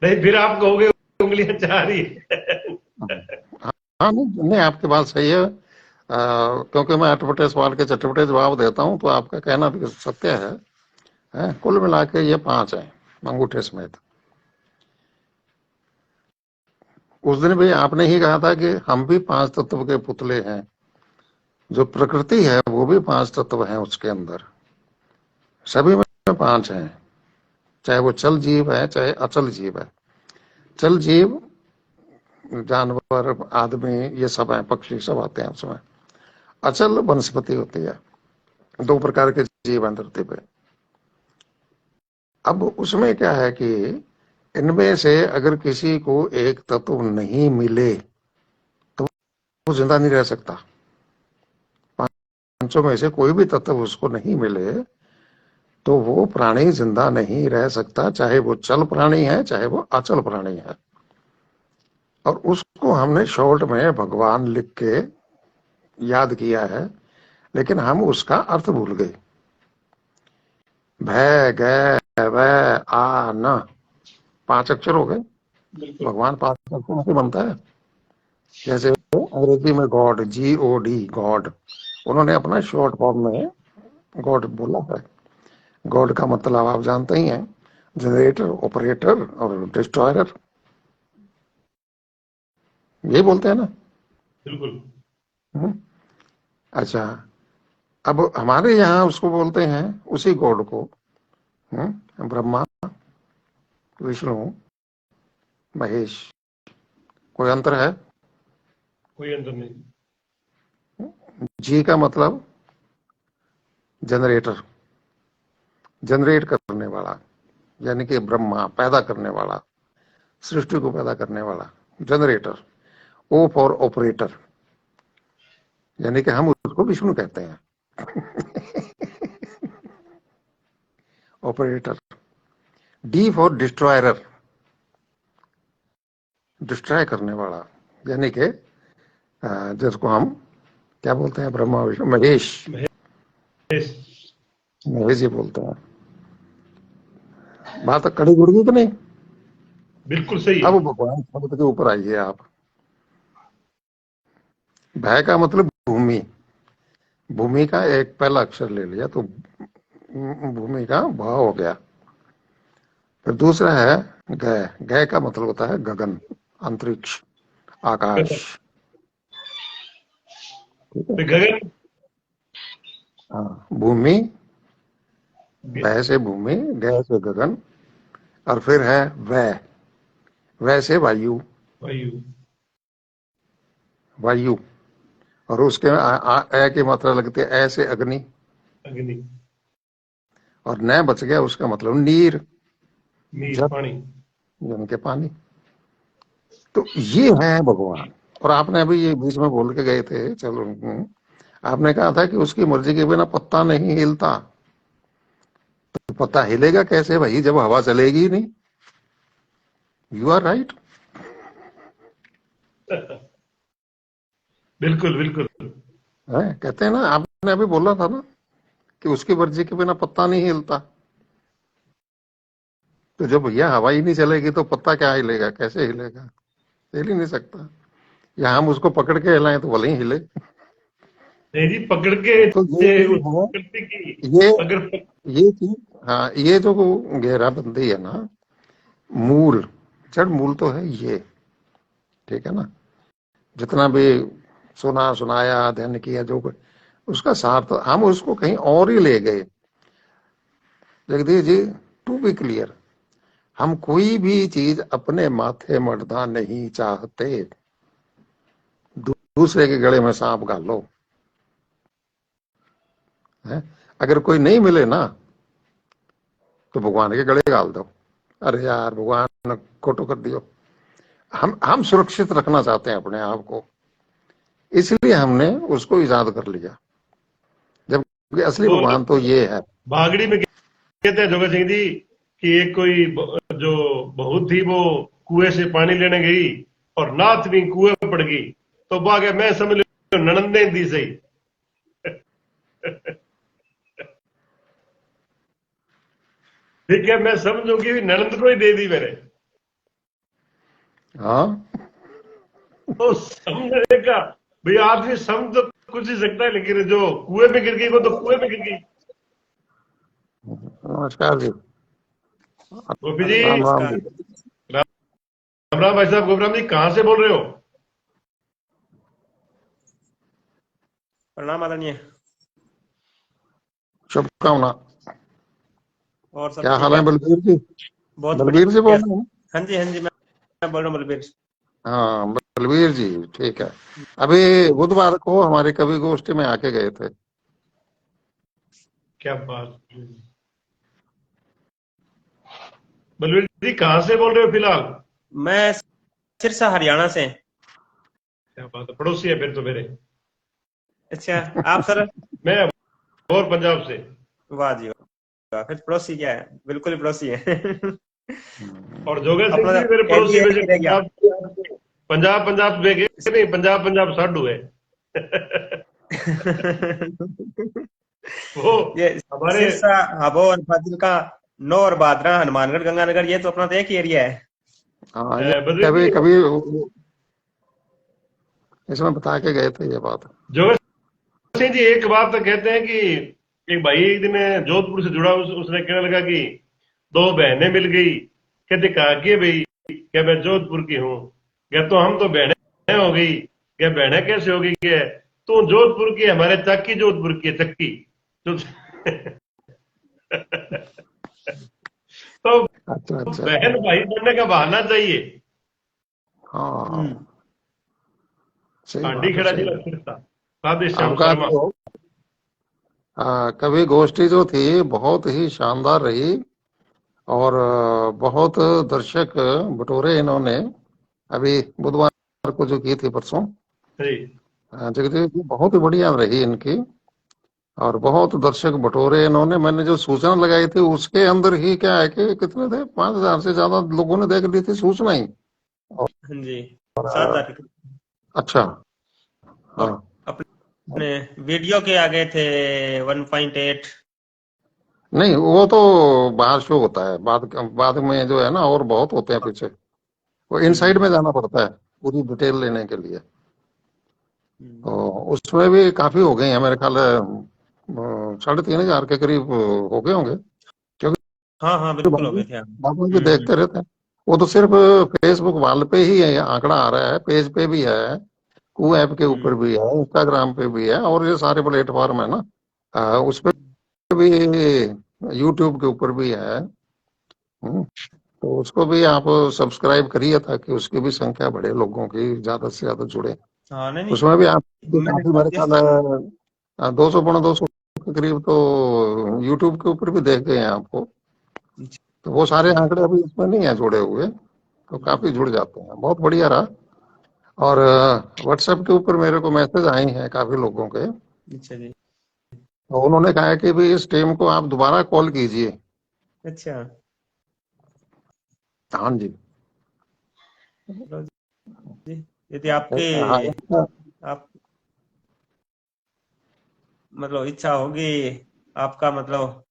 नहीं, फिर आप कहोगे उंगलियां 4 ही है। हाँ, नहीं नहीं, आपकी बात सही है। क्योंकि मैं अटपटे सवाल के चटपटे जवाब देता हूं, तो आपका कहना भी सत्य है। कुल मिला के ये 5 है, अंगूठे समेत। उस दिन भी आपने ही कहा था कि हम भी 5 तत्व के पुतले हैं। जो प्रकृति है वो भी 5 तत्व हैं उसके अंदर। सभी में 5 हैं, चाहे वो चल जीव है चाहे अचल जीव है। चल जीव जानवर, आदमी, ये सब है, पक्षी सब आते हैं उसमें। अचल वनस्पति होती है। 2 प्रकार के जीव हैं धरती पे। अब उसमें क्या है कि इनमें से अगर किसी को एक तत्व नहीं मिले तो वो जिंदा नहीं रह सकता। 5 में से कोई भी तत्व उसको नहीं मिले तो वो प्राणी जिंदा नहीं रह सकता, चाहे वो चल प्राणी है चाहे वो अचल प्राणी है। और उसको हमने शॉर्ट में भगवान लिख के याद किया है, लेकिन हम उसका अर्थ भूल गए। भय गय वै आ न 5 अक्षर हो गए। बिल्कुल। भगवान 5 अक्षरों से बनता है। जैसे अंग्रेजी में गॉड, GOD, गॉड, उन्होंने अपना शॉर्ट फॉर्म में गॉड बोला है। गॉड का मतलब आप जानते ही हैं, जनरेटर, ऑपरेटर और डिस्ट्रॉयर, यही बोलते हैं ना। बिल्कुल। हम्म। अच्छा, अब हमारे यहाँ उसको बोलते हैं, उसी गॉड को, ब्रह्मा, विष्णु, महेश। कोई अंतर है? कोई अंतर नहीं। जी का मतलब जनरेटर, जनरेट करने वाला, यानी कि ब्रह्मा पैदा करने वाला, सृष्टि को पैदा करने वाला, जनरेटर। ओ फॉर ऑपरेटर, यानी कि हम उसको विष्णु कहते हैं, operator. D for destroyer, destroy करने वाला, यानी कि जिसको हम क्या बोलते हैं, ब्रह्मा विष्णु महेश, महेश। महेश जी बोलते हैं। बात कड़ी जुड़ गई कि नहीं? बिल्कुल सही है। अब भगवान शब्द के ऊपर आइए आप। भय का मतलब भूमि, भूमि का एक पहला अक्षर ले लिया तो भूमि का भाव हो गया। फिर दूसरा है गय, गय का मतलब होता है गगन, अंतरिक्ष, आकाश। ठीक है। तो गगन, हाँ, भूमि, भय से भूमि, गय से गगन, और फिर है वै, वै से वायु, वायु। वायु, और उसके ए की मात्रा लगती है, ए से अग्नि, अग्नि। और न बच गया उसका मतलब नीर, नीर, जल, पानी। यानी कि पानी। तो ये है भगवान। और आपने अभी ये बीच में बोल के गए थे, चलो, आपने कहा था कि उसकी मर्जी के बिना पत्ता नहीं हिलता। तो पत्ता हिलेगा कैसे भाई, जब हवा चलेगी ही नहीं। You are right. बिल्कुल बिल्कुल। कहते हैं ना, आपने अभी बोला था ना कि उसकी मर्जी के बिना पत्ता नहीं हिलता। तो जब भैया हवा ही नहीं चलेगी तो पत्ता क्या हिलेगा, कैसे हिलेगा? हिल ही नहीं सकता। या हम उसको पकड़ के हिलाएं तो भले ही हिले। नहीं जी, पकड़ के तो उस प्रकृति की, ये अगर ये चीज, हाँ, ये जो घेराबंदी है ना, मूल, जड़ मूल तो है ये। ठीक है ना। जितना भी सुना सुनाया अध्ययन किया, जो उसका सार तो हम उसको कहीं और ही ले गए। Jagdish ji, to be clear, हम कोई भी चीज अपने माथे मर्दा नहीं चाहते। दूसरे के गले में सांप गालो है। अगर कोई नहीं मिले ना तो भगवान के गले गाल दो, अरे यार भगवान ने खोटो कर दियो। हम सुरक्षित रखना चाहते हैं अपने आप को, इसलिए हमने उसको इजाद कर लिया, जबकि असली वो भगवान तो ये है। भागड़ी में कहते हैं जोगा सिंह जी कि एक कोई जो बहुत थी वो कुएं से पानी लेने गई और नाथ भी कुएं में पड़ गई, तो बागे मैं समझ लो ननंदे दी सही। ठीक है, मैं समझूंगी ननंद को ही दे दी मैंने। हाँ, तो समझने का भाई, आदमी समझ तो कुछ ही सकता है, लेकिन जो कुएं में गिर गई वो तो कुएं में गिर गई। नमस्कार जी। गोपी जी, राम राम नमस्कार। जी। राम राम भाई साहब। गोपराम जी कहां से बोल रहे हो? प्रणाम आदरणीय। शुभकामना। और सब क्या ठीक हाल है है? बलबीर जी? बहुत बलबीर जी बढ़िया। बोल रहे हैं? हाँ जी, हाँ जी, मैं बोल रहा हूँ बलबीर। हाँ, बलबीर जी, ठीक है। अभी बुधवार को हमारे कवि गोष्ठी में आके गए थे। क्या बात। बलवीर जी कहां से बोल रहे हो फिलहाल? मैं सिरसा हरियाणा से। क्या बात है, पड़ोसी है फिर तो मेरे। अच्छा, आप सर? मैं और पंजाब से। वाह जी फिर पड़ोसी क्या है, बिल्कुल ही पड़ोसी है। और जोगा सिंह अपना जी मेरे पड़ोसी एरिया में से ही रह गया। पंजाब बेगे नहीं, पंजाब साडू है। वो ये हमारे सिरसा, हाबोर, फाजिलका, नौर, बादरा, हनुमानगढ़, गंगानगर, ये तो अपना तो एक ही एरिया है। हाँ, ये बद्री कभी जी, कभी इसमें बता के गए थे ये बात। जोगा सिंह जी एक बात तो कहते हैं कि एक भाई एक दिन जोधपुर से जुड़ा, उसने कहने लगा कि दो बहनें मिल गई। कहते कहा कि भाई, क्या मैं जोधपुर की हूँ। क्या तो हम तो बहनें हो गई। क्या बहनें कैसे हो गई। क्या तू जोधपुर की है, हमारे चाकी जोधपुर की है, चक्की तो तो अच्छा अच्छा। बहन भाई बनने का बहाना चाहिए। हाँ, सही हांडी बात है, खेड़ा सही जिला बात। सिरसा, राधे श्याम आपका शर्मा। जो कवि गोष्ठी जो थी बहुत ही शानदार रही, और बहुत दर्शक बटोरे इन्होंने। अभी बुधवार को जो की थी परसों, जी जगदीश जी, बहुत ही बढ़िया रही इनकी। और बहुत दर्शक बटोरे इन्होंने। मैंने जो सूचना लगाई थी उसके अंदर ही क्या है कि कितने थे, 5,000 से ज्यादा लोगों ने देख ली थी सूचना ही। और हाँ जी, अ, 7,000। अच्छा। और हाँ, अपने वीडियो के आ गए थे 1.8। नहीं वो तो बाहर शो होता है, बाद में जो है ना, और बहुत होते हैं पीछे। वो इनसाइड में जाना पड़ता है पूरी डिटेल लेने के लिए। तो उसमें भी काफी हो गई है मेरे ख्याल है, 3,500 के करीब हो गए होंगे। क्योंकि हाँ हाँ, बिल्कुल हो बाकी गए थे हम। बाकी भी देखते रहते हैं। वो तो सिर्फ फेसबुक वाल पे ही है ये आंकड़ा आ रहा है, पेज पे भी है, कू ऐप के ऊपर भी है, इंस्टाग्राम पे भी है, और ये सारे प्लेटफॉर्म है ना, उस पे भी, यूट्यूब के ऊपर भी है। तो उसको भी आप सब्सक्राइब करिए ताकि उसकी भी संख्या बढ़े, लोगों की ज्यादा से ज्यादा जुड़े। हाँ, नहीं नहीं, उसमें भी आप मैंने काफी, मेरे ख्याल है 200 पौने 200 के करीब तो यूट्यूब के ऊपर भी देख गए हैं आपको। तो वो सारे आंकड़े अभी इसमें नहीं है जुड़े हुए, तो काफी जुड़ जाते हैं। बहुत बढ़िया रहा। और व्हाट्सएप के ऊपर मेरे को मैसेज आए हैं काफी लोगों के। अच्छा जी। तो उन्होंने कहा है कि भाई इस टीम को आप दोबारा कॉल कीजिए। अच्छा, हाँ जी। चलो जी, यदि आपके हाँ, आप मतलब इच्छा होगी, आपका मतलब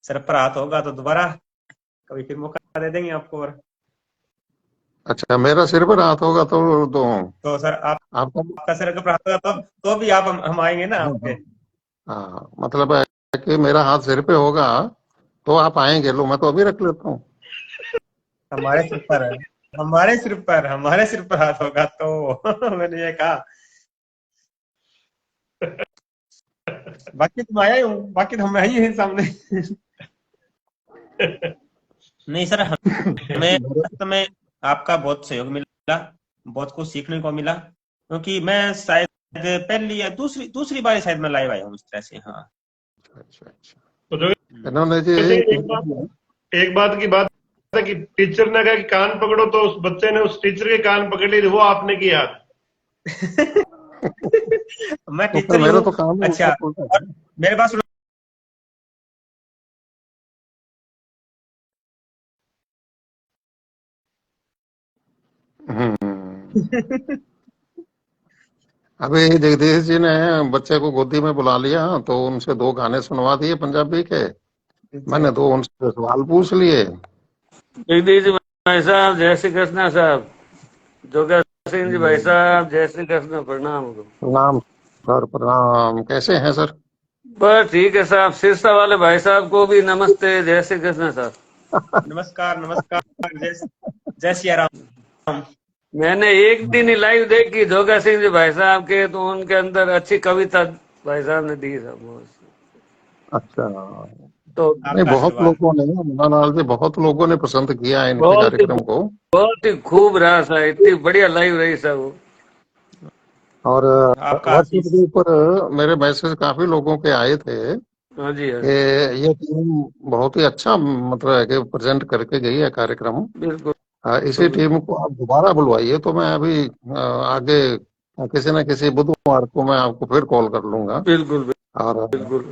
सर पर हाथ होगा तो दोबारा कभी फिर मौका दे देंगे आपको। और अच्छा, मेरा सिर पर हाथ होगा तो तो सर आपका। आपका सर पर हाथ होगा तो भी आप हम आएंगे ना हाँ आपके। हाँ हाँ, मतलब है कि मेरा हाथ सिर पे होगा तो आप आएंगे। लो, मैं तो अभी रख लेता हूँ। हमारे सिर पर है, हमारे सिर पर हाथ होगा तो मैंने ये कहा। बाकी तो मैं आया ही हूँ, बाकी तो हम ही हैं सामने। नहीं सर, हमें वास्तव में आपका बहुत सहयोग मिला, बहुत कुछ सीखने को मिला, क्योंकि मैं शायद पहली या दूसरी दूसरी बार शायद मैं लाइव आया हूँ इस तरह से। हाँ। अच्छा अच्छा। तो जो इन्होंने जी वैसे एक बात की बात है कि टीचर ने कहा कि कान पकड़ो, तो उस बच्चे ने उस टीचर के कान पकड़ लिए, वो आपने किया। मैं तो फिर टीचर ही मेरा हूँ। तो काम ही अच्छा, उल्टा पुल्टा और मेरे पास है। अभी जगदीश जी ने बच्चे को गोदी में बुला लिया तो उनसे 2 गाने सुनवा दिए पंजाबी के। अच्छा। मैंने 2 उनसे सवाल पूछ लिए। जगदीश जी भाई साहब, जय श्री कृष्ण साहब। जोगा सिंह जी भाई साहब, जय श्री कृष्ण, प्रणाम। प्रणाम सर, प्रणाम। कैसे हैं सर? बस ठीक है साहब। सिरसा वाले भाई साहब को भी नमस्ते, जय श्री कृष्ण साहब। नमस्कार नमस्कार, जय जय सिया राम। मैंने एक दिन ही लाइव देखी जोगा सिंह जी भाई साहब के, तो उनके अंदर अच्छी कविता भाई साहब ने दी साहब। अच्छा। तो नहीं, आपका बहुत आशीर्वाद। लोगों ने, मुन्नालाल जी, बहुत लोगों ने पसंद किया है इनके बहुत ही कार्यक्रम को। बहुत ही खूब रहा साहब, इतनी बढ़िया लाइव रही साहब। और आपका व्हाट्सएप आशीष। के ऊपर मेरे मैसेज काफी लोगों के आए थे हाँ जी, हाँ कि जी, ये टीम बहुत ही अच्छा, मतलब है कि प्रेजेंट करके गई है कार्यक्रम। बिल्कुल इसी बिल्कुल टीम को आप दोबारा बुलवाइए। तो मैं अभी आगे किसी न किसी बुधवार को मैं आपको फिर कॉल कर लूंगा। बिल्कुल और बिल्कुल।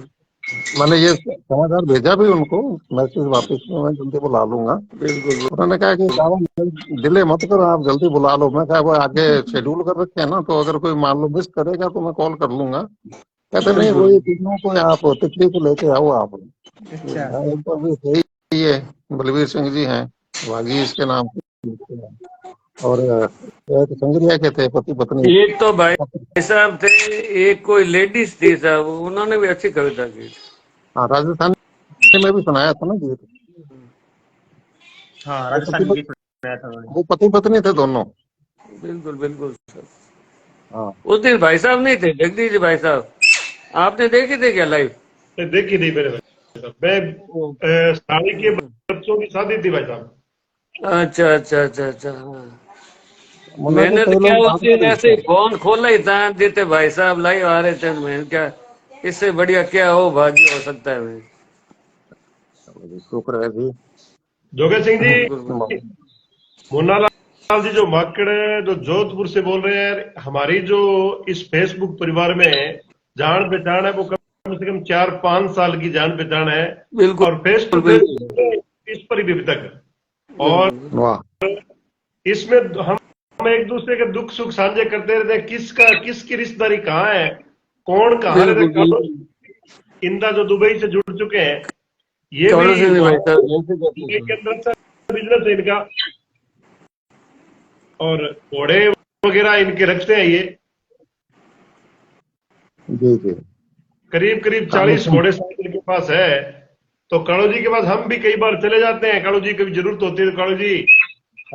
मैंने ये समाचार भेजा भी उनको, मैसेज वापस में मैं जल्दी बुला लूंगा। बिल्कुल उन्होंने कहा कि साहब डिले मत करो, आप जल्दी बुला लो। मैं कहा वो आगे शेड्यूल कर रखे हैं ना, तो अगर कोई मान लो मिस करेगा तो मैं कॉल कर लूंगा। कहते नहीं, बिल्कुल। वही तीनों को आप तिथि को लेके आओ आप। अच्छा। एक तो अभी सही है, बलवीर सिंह जी हैं, वागीश के नाम से, और एक संग्रिया के थे, पति पत्नी। एक तो भाई साहब थे, एक कोई लेडीज थी साहब, उन्होंने भी अच्छी कविता की। हाँ, राजस्थान में भी सुनाया था ना गीत। हाँ, वो राजस्थान में गीत सुनाया था उन्होंने। वो पति पत्नी थे दोनों। बिल्कुल बिल्कुल सर। हाँ, उस दिन भाई साहब नहीं थे, जगदीश जी भाई साहब, आपने देखे थे क्या लाइव? देखी नहीं मेरे भाई साहब, मैं साड़ी के बच्चों की शादी थी भाई साहब। अच्छा अच्छा अच्छा अच्छा, हाँ। मुन्ना जी मैंने तो कई क्या लोग उस बात दिन कर ऐसे ही फोन खोला ही था, जीते भाई साहब लाइव आ रहे थे, मैं क्या इससे बढ़िया क्या हो भाग्य हो सकता है मैं। शुक्र है जी। जोगे सिंह जी, बिल्कुल बिल्कुल। मुन्ना लाल जी जो माकड़ है, जो जोधपुर से बोल रहे हैं, हमारी जो इस फेसबुक परिवार में जान पहचान है, वो कम से कम 4-5 साल की जान पहचान है, बिल्कुल और फेस टू फेस बिल्कुल इस पर भी अभी तक। और बिल्कुल वाह, इसमें हम एक दूसरे के दुख सुख साझे करते रहते हैं, किसका किसकी रिश्तेदारी कहाँ है, कौन कहाँ रहता है। बिल्कुल कल बिल्कुल। इंदा जो दुबई से जुड़ चुके हैं, ये भी कौन सिंह भाई वहां साहब जैसे दुबई कहते के अंदर अच्छा बिजनेस है इनका, और घोड़े वगैरह इनके रखते हैं ये, जी जी। करीब करीब कालू 40 सिंह, घोड़े शायद इनके पास है। तो कालू जी के पास हम भी कई बार चले जाते हैं, कालू जी कभी जरूरत होती है तो कालू जी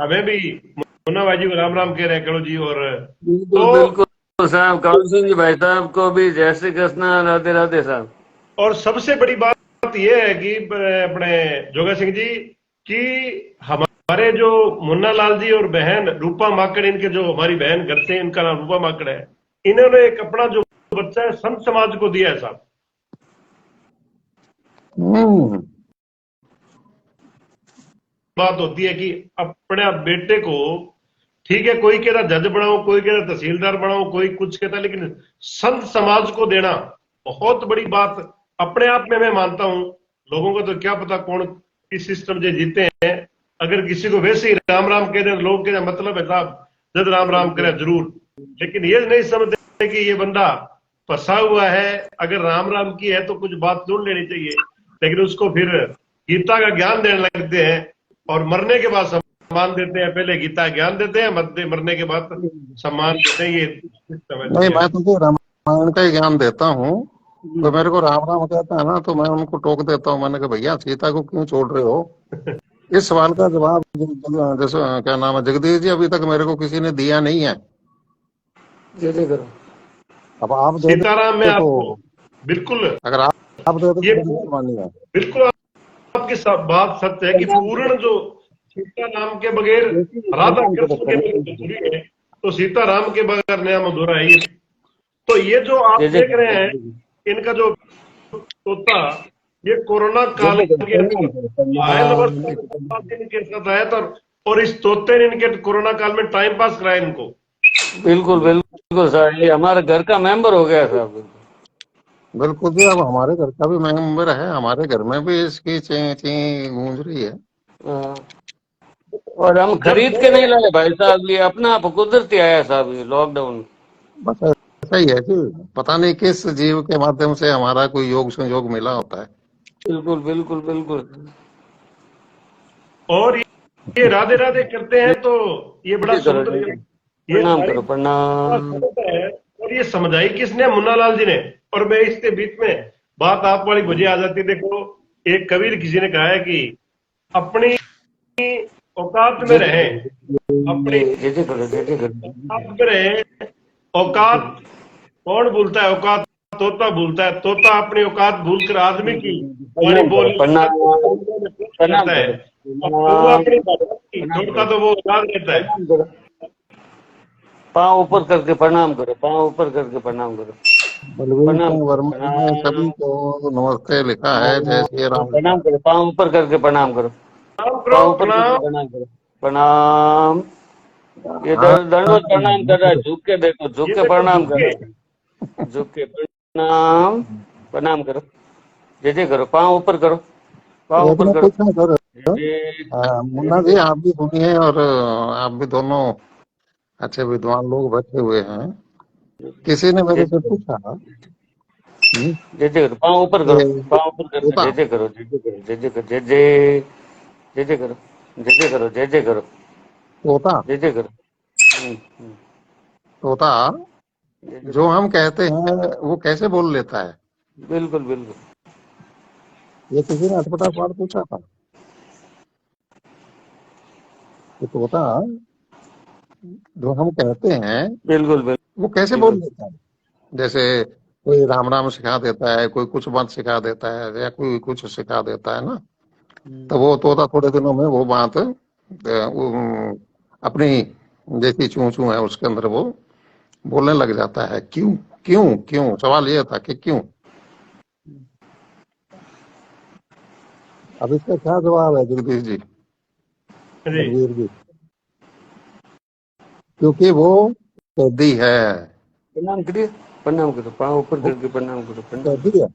हमें भी, मुन्ना भाई जी को राम राम कह रहे हैं कालू जी। और बिल्कुल तो बिल्कुल साहब, कौन सिंह जी भाई साहब को भी जय श्री कृष्ण, राधे राधे साहब। और सबसे बड़ी बात यह है कि अपने जोगा सिंह जी, कि हमारे जो मुन्ना लाल जी और बहन रूपा माकड़, इनके जो हमारी बहन घर से, इनका नाम रूपा माकड़ है, इन्होंने एक अपना जो बच्चा है संत समाज को दिया है साहब। हम्म, बात होती है कि अपने बेटे को, ठीक है कोई कहता जज बनाओ, कोई कहता तहसीलदार बनाओ, कोई कुछ कहता, लेकिन संत समाज को देना बहुत बड़ी बात अपने आप में मैं मानता हूं। लोगों को तो क्या पता कौन किस सिस्टम से जीते हैं, अगर किसी को वैसे ही राम राम कह दें, लोग कहते मतलब है साहब जज राम राम करें जरूर, लेकिन ये नहीं समझते कि ये बंदा फंसा हुआ है, अगर राम राम की है तो कुछ बात सुन लेनी चाहिए, लेकिन उसको फिर गीता का ज्ञान देने लगते हैं, और मरने के बाद सम्मान देते हैं। पहले गीता ज्ञान देते हैं, मरने के बाद सम्मान देते हैं। ये सिस्टम है नहीं, दुनिया मैं का। तुझे रामायण का ही ज्ञान देता हूँ। तो मेरे को राम राम कहता है ना, तो मैं उनको टोक देता हूँ। मैंने कहा भैया सीता को क्यों छोड़ रहे हो? इस सवाल का जवाब जैसे क्या नाम है, जगदीश जी, अभी तक मेरे को किसी ने दिया नहीं है। जय जय करो। अब आप दे सीताराम में दो तो, आपको बिल्कुल, अगर आप दे दो ये तो बड़ी मेहरबानी है। बिल्कुल आपकी बात सत्य है कि प्रणाम पूर्ण करो। जो सीताराम के बगैर, राधा प्रणाम करो, कृष्ण के प्रणाम बगैर करो। अधूरी है, तो सीताराम के बगैर नया मधुरा है ये। तो ये जो आप जय जय देख करो, रहे हैं, इनका जो तोता, ये कोरोना जय काल जय करो, के प्रणाम अंदर करो, आयल वर्ष प्रणाम। इनके साथ आया था, और इस तोते ने इनके कोरोना काल में टाइम पास कराया इनको। बिल्कुल बिल्कुल सर, ये हमारे घर का मेंबर हो गया साहब। बिल्कुल जी, अब हमारे घर का भी मेंबर है, हमारे घर में भी इसकी ची ची गूंज रही है। हाँ। और हम जब खरीद के मैं नहीं लाए भाई साहब, ये अपना आप कुदरती आया साहब, ये लॉकडाउन। बस ऐसा ही है जी, पता नहीं किस जीव के माध्यम से हमारा कोई योग संयोग मिला होता है। बिल्कुल बिल्कुल बिल्कुल। और ये राधे राधे करते हैं, तो ये बड़ा जय करो, सुंदर, जय करो। ये प्रणाम हमारी करो, प्रणाम। संस्कृत है। और ये समझाई किसने? मुन्ना लाल जी ने। और मैं इसके बीच में बात आप वाली मुझे आ जाती है। देखो, एक कबीर किसी ने कहा है कि अपनी औकात में जय जय रहें, अपनी करो, जय जय करो, जय जय औकात करो। में रहें। औकात कौन भूलता है? औकात तोता भूलता है। तोता अपनी औकात भूलकर आदमी की वाणी प्रणाम करो, बोलने लगता है, प्रणाम। तो खुश प्रणाम रहता है। करो, अब कौवा प्रणाम। अपनी भगवान की प्रणाम छोड़ता करो, तो वो याद रहता है। प्रणाम करो। पाँव ऊपर करके प्रणाम करो, पाँव ऊपर करके प्रणाम करो। बलवीर प्रणाम सिंह करो, वर्मा ने प्रणाम। सभी को नमस्ते लिखा है, जय श्री राम लिखा प्रणाम है। करो, पाँव ऊपर करके प्रणाम करो। प्रणाम करो, पाँव ऊपर करके प्रणाम। प्रणाम करो। प्रणाम। ये हाँ, दंडवत प्रणाम कर रहा है, झुक के देखो, झुक ये के देखो प्रणाम झुक कर के, रहा है। झुक के प्रणाम, प्रणाम करो। जय जय करो, पाँव ऊपर करो, पाँव एक ऊपर ने करो। पूछा सर, जय मुन्ना जी आप भी सुनिए, और आप भी दोनों अच्छे विद्वान लोग बैठे हुए हैं। किसी ने मेरे जय से पूछा जय जय करो, पाँव ऊपर करो, कि पाँव ऊपर करके तोता जय जय करो, जय जय करो, जय जय करो, जय जय, जय जय करो, जय जय करो, जय जय करो, तोता जय जय करो। तोता जय जय जो करो। हम कहते हैं वो कैसे बोल लेता है? बिल्कुल बिल्कुल ये किसी ने अटपटा सवाल पूछा था कि तोता जो हम कहते हैं बिल्कुल बिल्कुल वो कैसे बोल बिल्कुल। लेता है। जैसे कोई राम राम सिखा देता है, कोई कुछ बात सिखा देता है, या कोई कुछ सिखा देता है ना, तो वो तोता थोड़े दिनों में वो बात अपनी जैसी चूं चूं है उसके अंदर वो बोलने लग जाता है। क्यों क्यों क्यों, सवाल ये था कि क्यों। अब इसका क्या जवाब है जगदीश जी, जी बलवीर जी? क्योंकि वो कैदी है। प्रणाम करिए, प्रणाम करो, पाँव ऊपर वो करके प्रणाम करो, प्रणाम करो, कैदी है,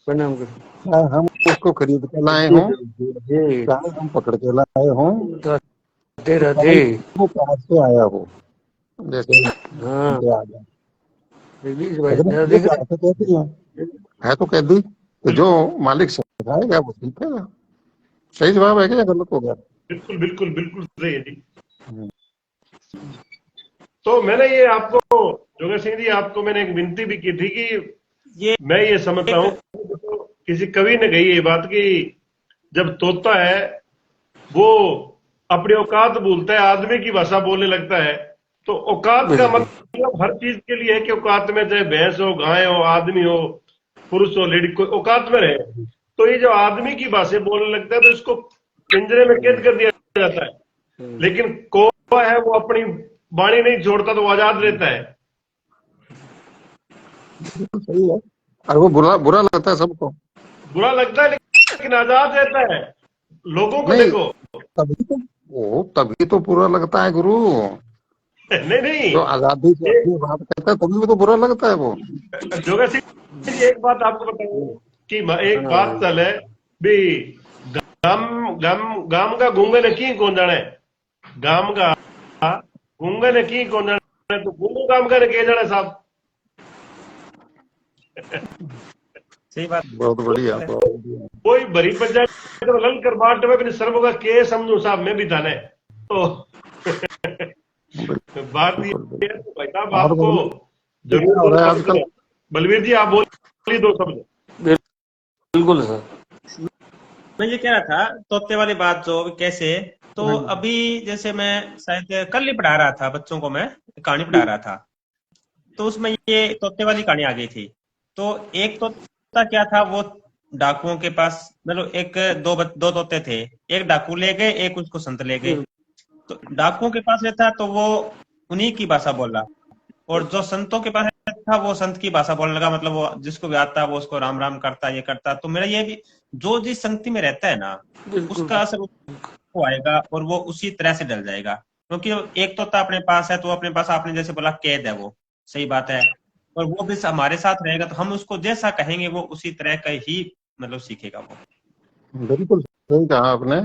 प्रणाम करो। चाहे हम उसको खरीद के लाए जय हों, जय जय चाहे हम पकड़ के लाए हों, राधे राधे। चाहे वो प्यार से आया हो, जैसे हाँ के आ गया, जगदीश भाई लेकिन साहब ये देख प्यार से कहती है तो कैदी। तो जो मालिक सिखाएगा वो सीखेगा। सही जवाब है क्या, गलत हो गया? बिल्कुल बिल्कुल बिल्कुल सही है जी। तो मैंने ये आपको, जोगेश सिंह जी, आपको मैंने एक विनती भी की थी कि ये मैं ये समझता हूँ कि देखो, किसी कवि ने कही ये बात कि जब तोता है वो अपनी औकात भूलता है, आदमी की भाषा बोलने लगता है। तो औकात का बिल्कुल मतलब हर चीज के लिए है कि औकात में, चाहे भैंस हो, गाय हो, आदमी हो, पुरुष हो, लेडी, कोई औकात में रहे। तो ये जो आदमी की भाषा बोलने लगता है तो इसको पिंजरे में कैद कर दिया जाता है। लेकिन कौवा है वो अपनी वाणी नहीं छोड़ता, तो वो आजाद रहता है। बिल्कुल सही है। और वो बुरा बुरा लगता है सबको। बुरा लगता है लेकिन आजाद रहता है। लोगों को नहीं, देखो। तभी तो बुरा लगता है गुरु। नहीं नहीं, जो आजादी से ये अपनी बात कहता है तभी तो बुरा लगता है वो। जोगा सिंह जी, एक बात आपको बताऊं कि एक बात चल है भी, गम गम गाम का गूंगे ने की कौन जाने, गाम का गूंगे ने की कौन जाने, तो गूंगो गाम का ने के जाने साहब। सही बात बहुत बढ़िया, है। बहुत बढ़िया। कोई भरी पंचायत तो लल कर बाट में सर्व का के समझू साहब, मैं भी थाने तो बात ये बिल्कुल है। तो भाई साहब बिल्कुल। और आपको क्या जरूर हो दो रहा है शब्द, आजकल? बलवीर जी आप बोलिए दो शब्द। बिल्कुल सर। मैं ये कह रहा था तोते वाली बात जो कैसे, तो अभी जैसे मैं शायद कल ही पढ़ा रहा था बच्चों को, मैं कहानी पढ़ा रहा था, तो उसमें ये तोते वाली कहानी आ गई थी। तो एक तोता क्या था, वो डाकुओं के पास, मतलब एक दो तोते थे, एक डाकू ले गए, एक उसको संत ले गए। तो डाकुओं के पास रहता तो वो उन्हीं की भाषा बोला, और जो संतों के पास था वो संत की भाषा बोलने लगा, मतलब वो जिसको भी आता वो उसको राम राम करता, ये करता। तो मेरा ये भी, जो जिस संगति में रहता है ना, बिल्कुल उसका असर उसको आएगा और वो उसी तरह से डल जाएगा। क्योंकि एक तोता अपने पास है तो अपने पास, आपने जैसे बोला, कैद है वो, सही बात है। और वो भी हमारे साथ रहेगा तो हम उसको जैसा कहेंगे वो उसी तरह का ही मतलब सीखेगा वो। बिल्कुल सही कहा आपने।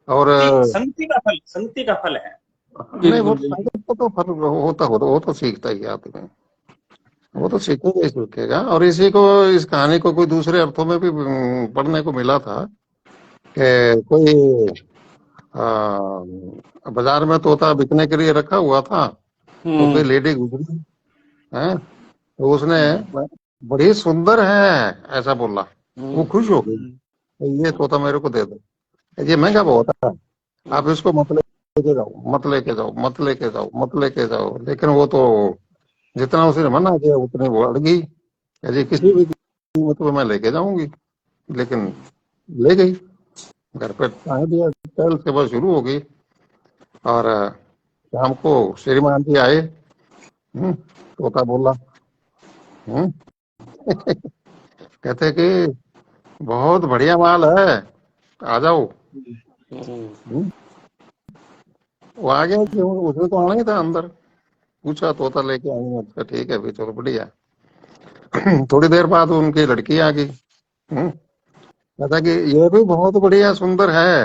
और संगति का फल है। नहीं, वो बिल्कुल तो बिल्कुल। संगत का तो फर्क होता वो तो सीखता ही आदमी। वो तो सीखेगा ही सीखेगा। और इसी को, इस कहानी को कोई दूसरे अर्थों में भी पढ़ने को मिला था कि कोई बाजार में तोता बिकने के लिए रखा हुआ था। तो कोई लेडी गुजरी है, तो उसने बड़ी सुंदर है ऐसा बोला। वो खुश हो गई, तो ये तोता मेरे को दे दो, ये महंगा बहुत है, आप इसको मत लेके जाओ, मत लेके जाओ, मत लेके जाओ, मत लेके जाओ। लेकिन वो तो जितना उसने मना किया उतनी वो अड़ गई, जी किसी भी कीमत पे मैं लेके जाऊंगी। लेकिन ले गई, घर पे टांग दिया, कल सेवा शुरू हो गई। और शाम को श्रीमान जी आए, तोता बोला, हम्म, कहते कि बहुत बढ़िया माल है, आ जाओ। हम्म, वो आ गया कि उसने तो आना ही था अंदर। पूछा, तोता लेके आई हूँ। अच्छा ठीक है, फिर चलो बढ़िया। थोड़ी देर बाद उनकी लड़की आ गई। कहता कि ये भी बहुत बढ़िया सुंदर है।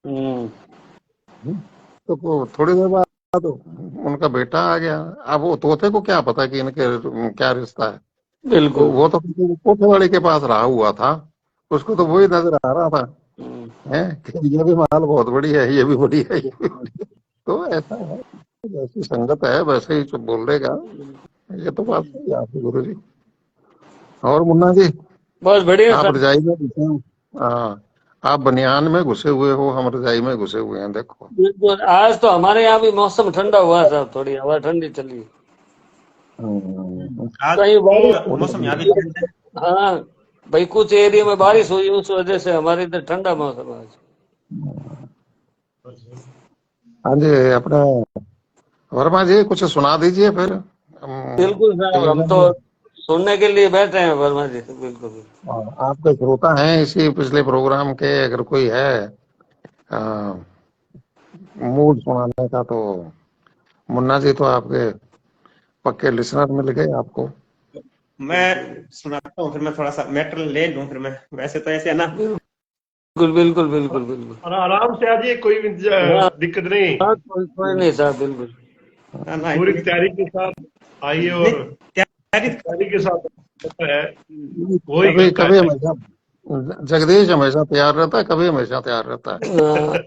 हम्म, तो थोड़ी देर बाद उनका बेटा आ गया। अब वो तोते को क्या पता कि इनके क्या रिश्ता है। बिल्कुल। वो तो कोठे वाले के पास रहा हुआ था, उसको तो वही नजर आ रहा था हम्म, है कि ये भी माल बहुत बढ़िया है, ये भी बढ़िया है, ये भी बढ़िया है। तो ऐसा है, जैसी संगत है वैसे ही चुप बोलेगा। ये तो बात सही है आपकी गुरु जी। और मुन्ना जी, बस बढ़िया आप साहब। रजाई में घुसे हो। हाँ, आप बनियान में घुसे हुए हो, हम रजाई में घुसे हुए हैं, देखो। बिल्कुल, आज तो हमारे यहाँ भी मौसम ठंडा हुआ है साहब, थोड़ी हवा ठंडी चली। आज कहीं बारिश, तो मौसम यहाँ भी ठंड है। हाँ भाई, कुछ एरिया में बारिश हुई, उस वजह से हमारे इधर ठंडा मौसम है आज। हाँ जी, अपने वर्मा जी कुछ सुना दीजिए फिर। बिल्कुल साहब, हम तो सुनने के लिए बैठे हैं वर्मा जी, बिल्कुल बिल्कुल। आपके श्रोता हैं इसी पिछले प्रोग्राम के, अगर कोई है मूड सुनाने का तो मुन्ना जी तो आपके पक्के लिसनर मिल गए आपको। मैं सुनाता हूँ, फिर मैं थोड़ा सा मैटर ले लूँ, फिर मैं वैसे तो ऐसे है ना। बिल्कुल बिल्कुल बिल्कुल बिल्कुल। और आराम से आइए, कोई भी हाँ दिक्कत नहीं। हाँ, कोई नहीं साहब, बिल्कुल। ना पूरी इतनी तैयारी के साथ आइए, नहीं, और तैयारी तैयारी के साथ होता है, वही कभी करता कभी है। हमेशा जगदीश हमेशा तैयार रहता है, कभी हमेशा तैयार रहता है। हाँ,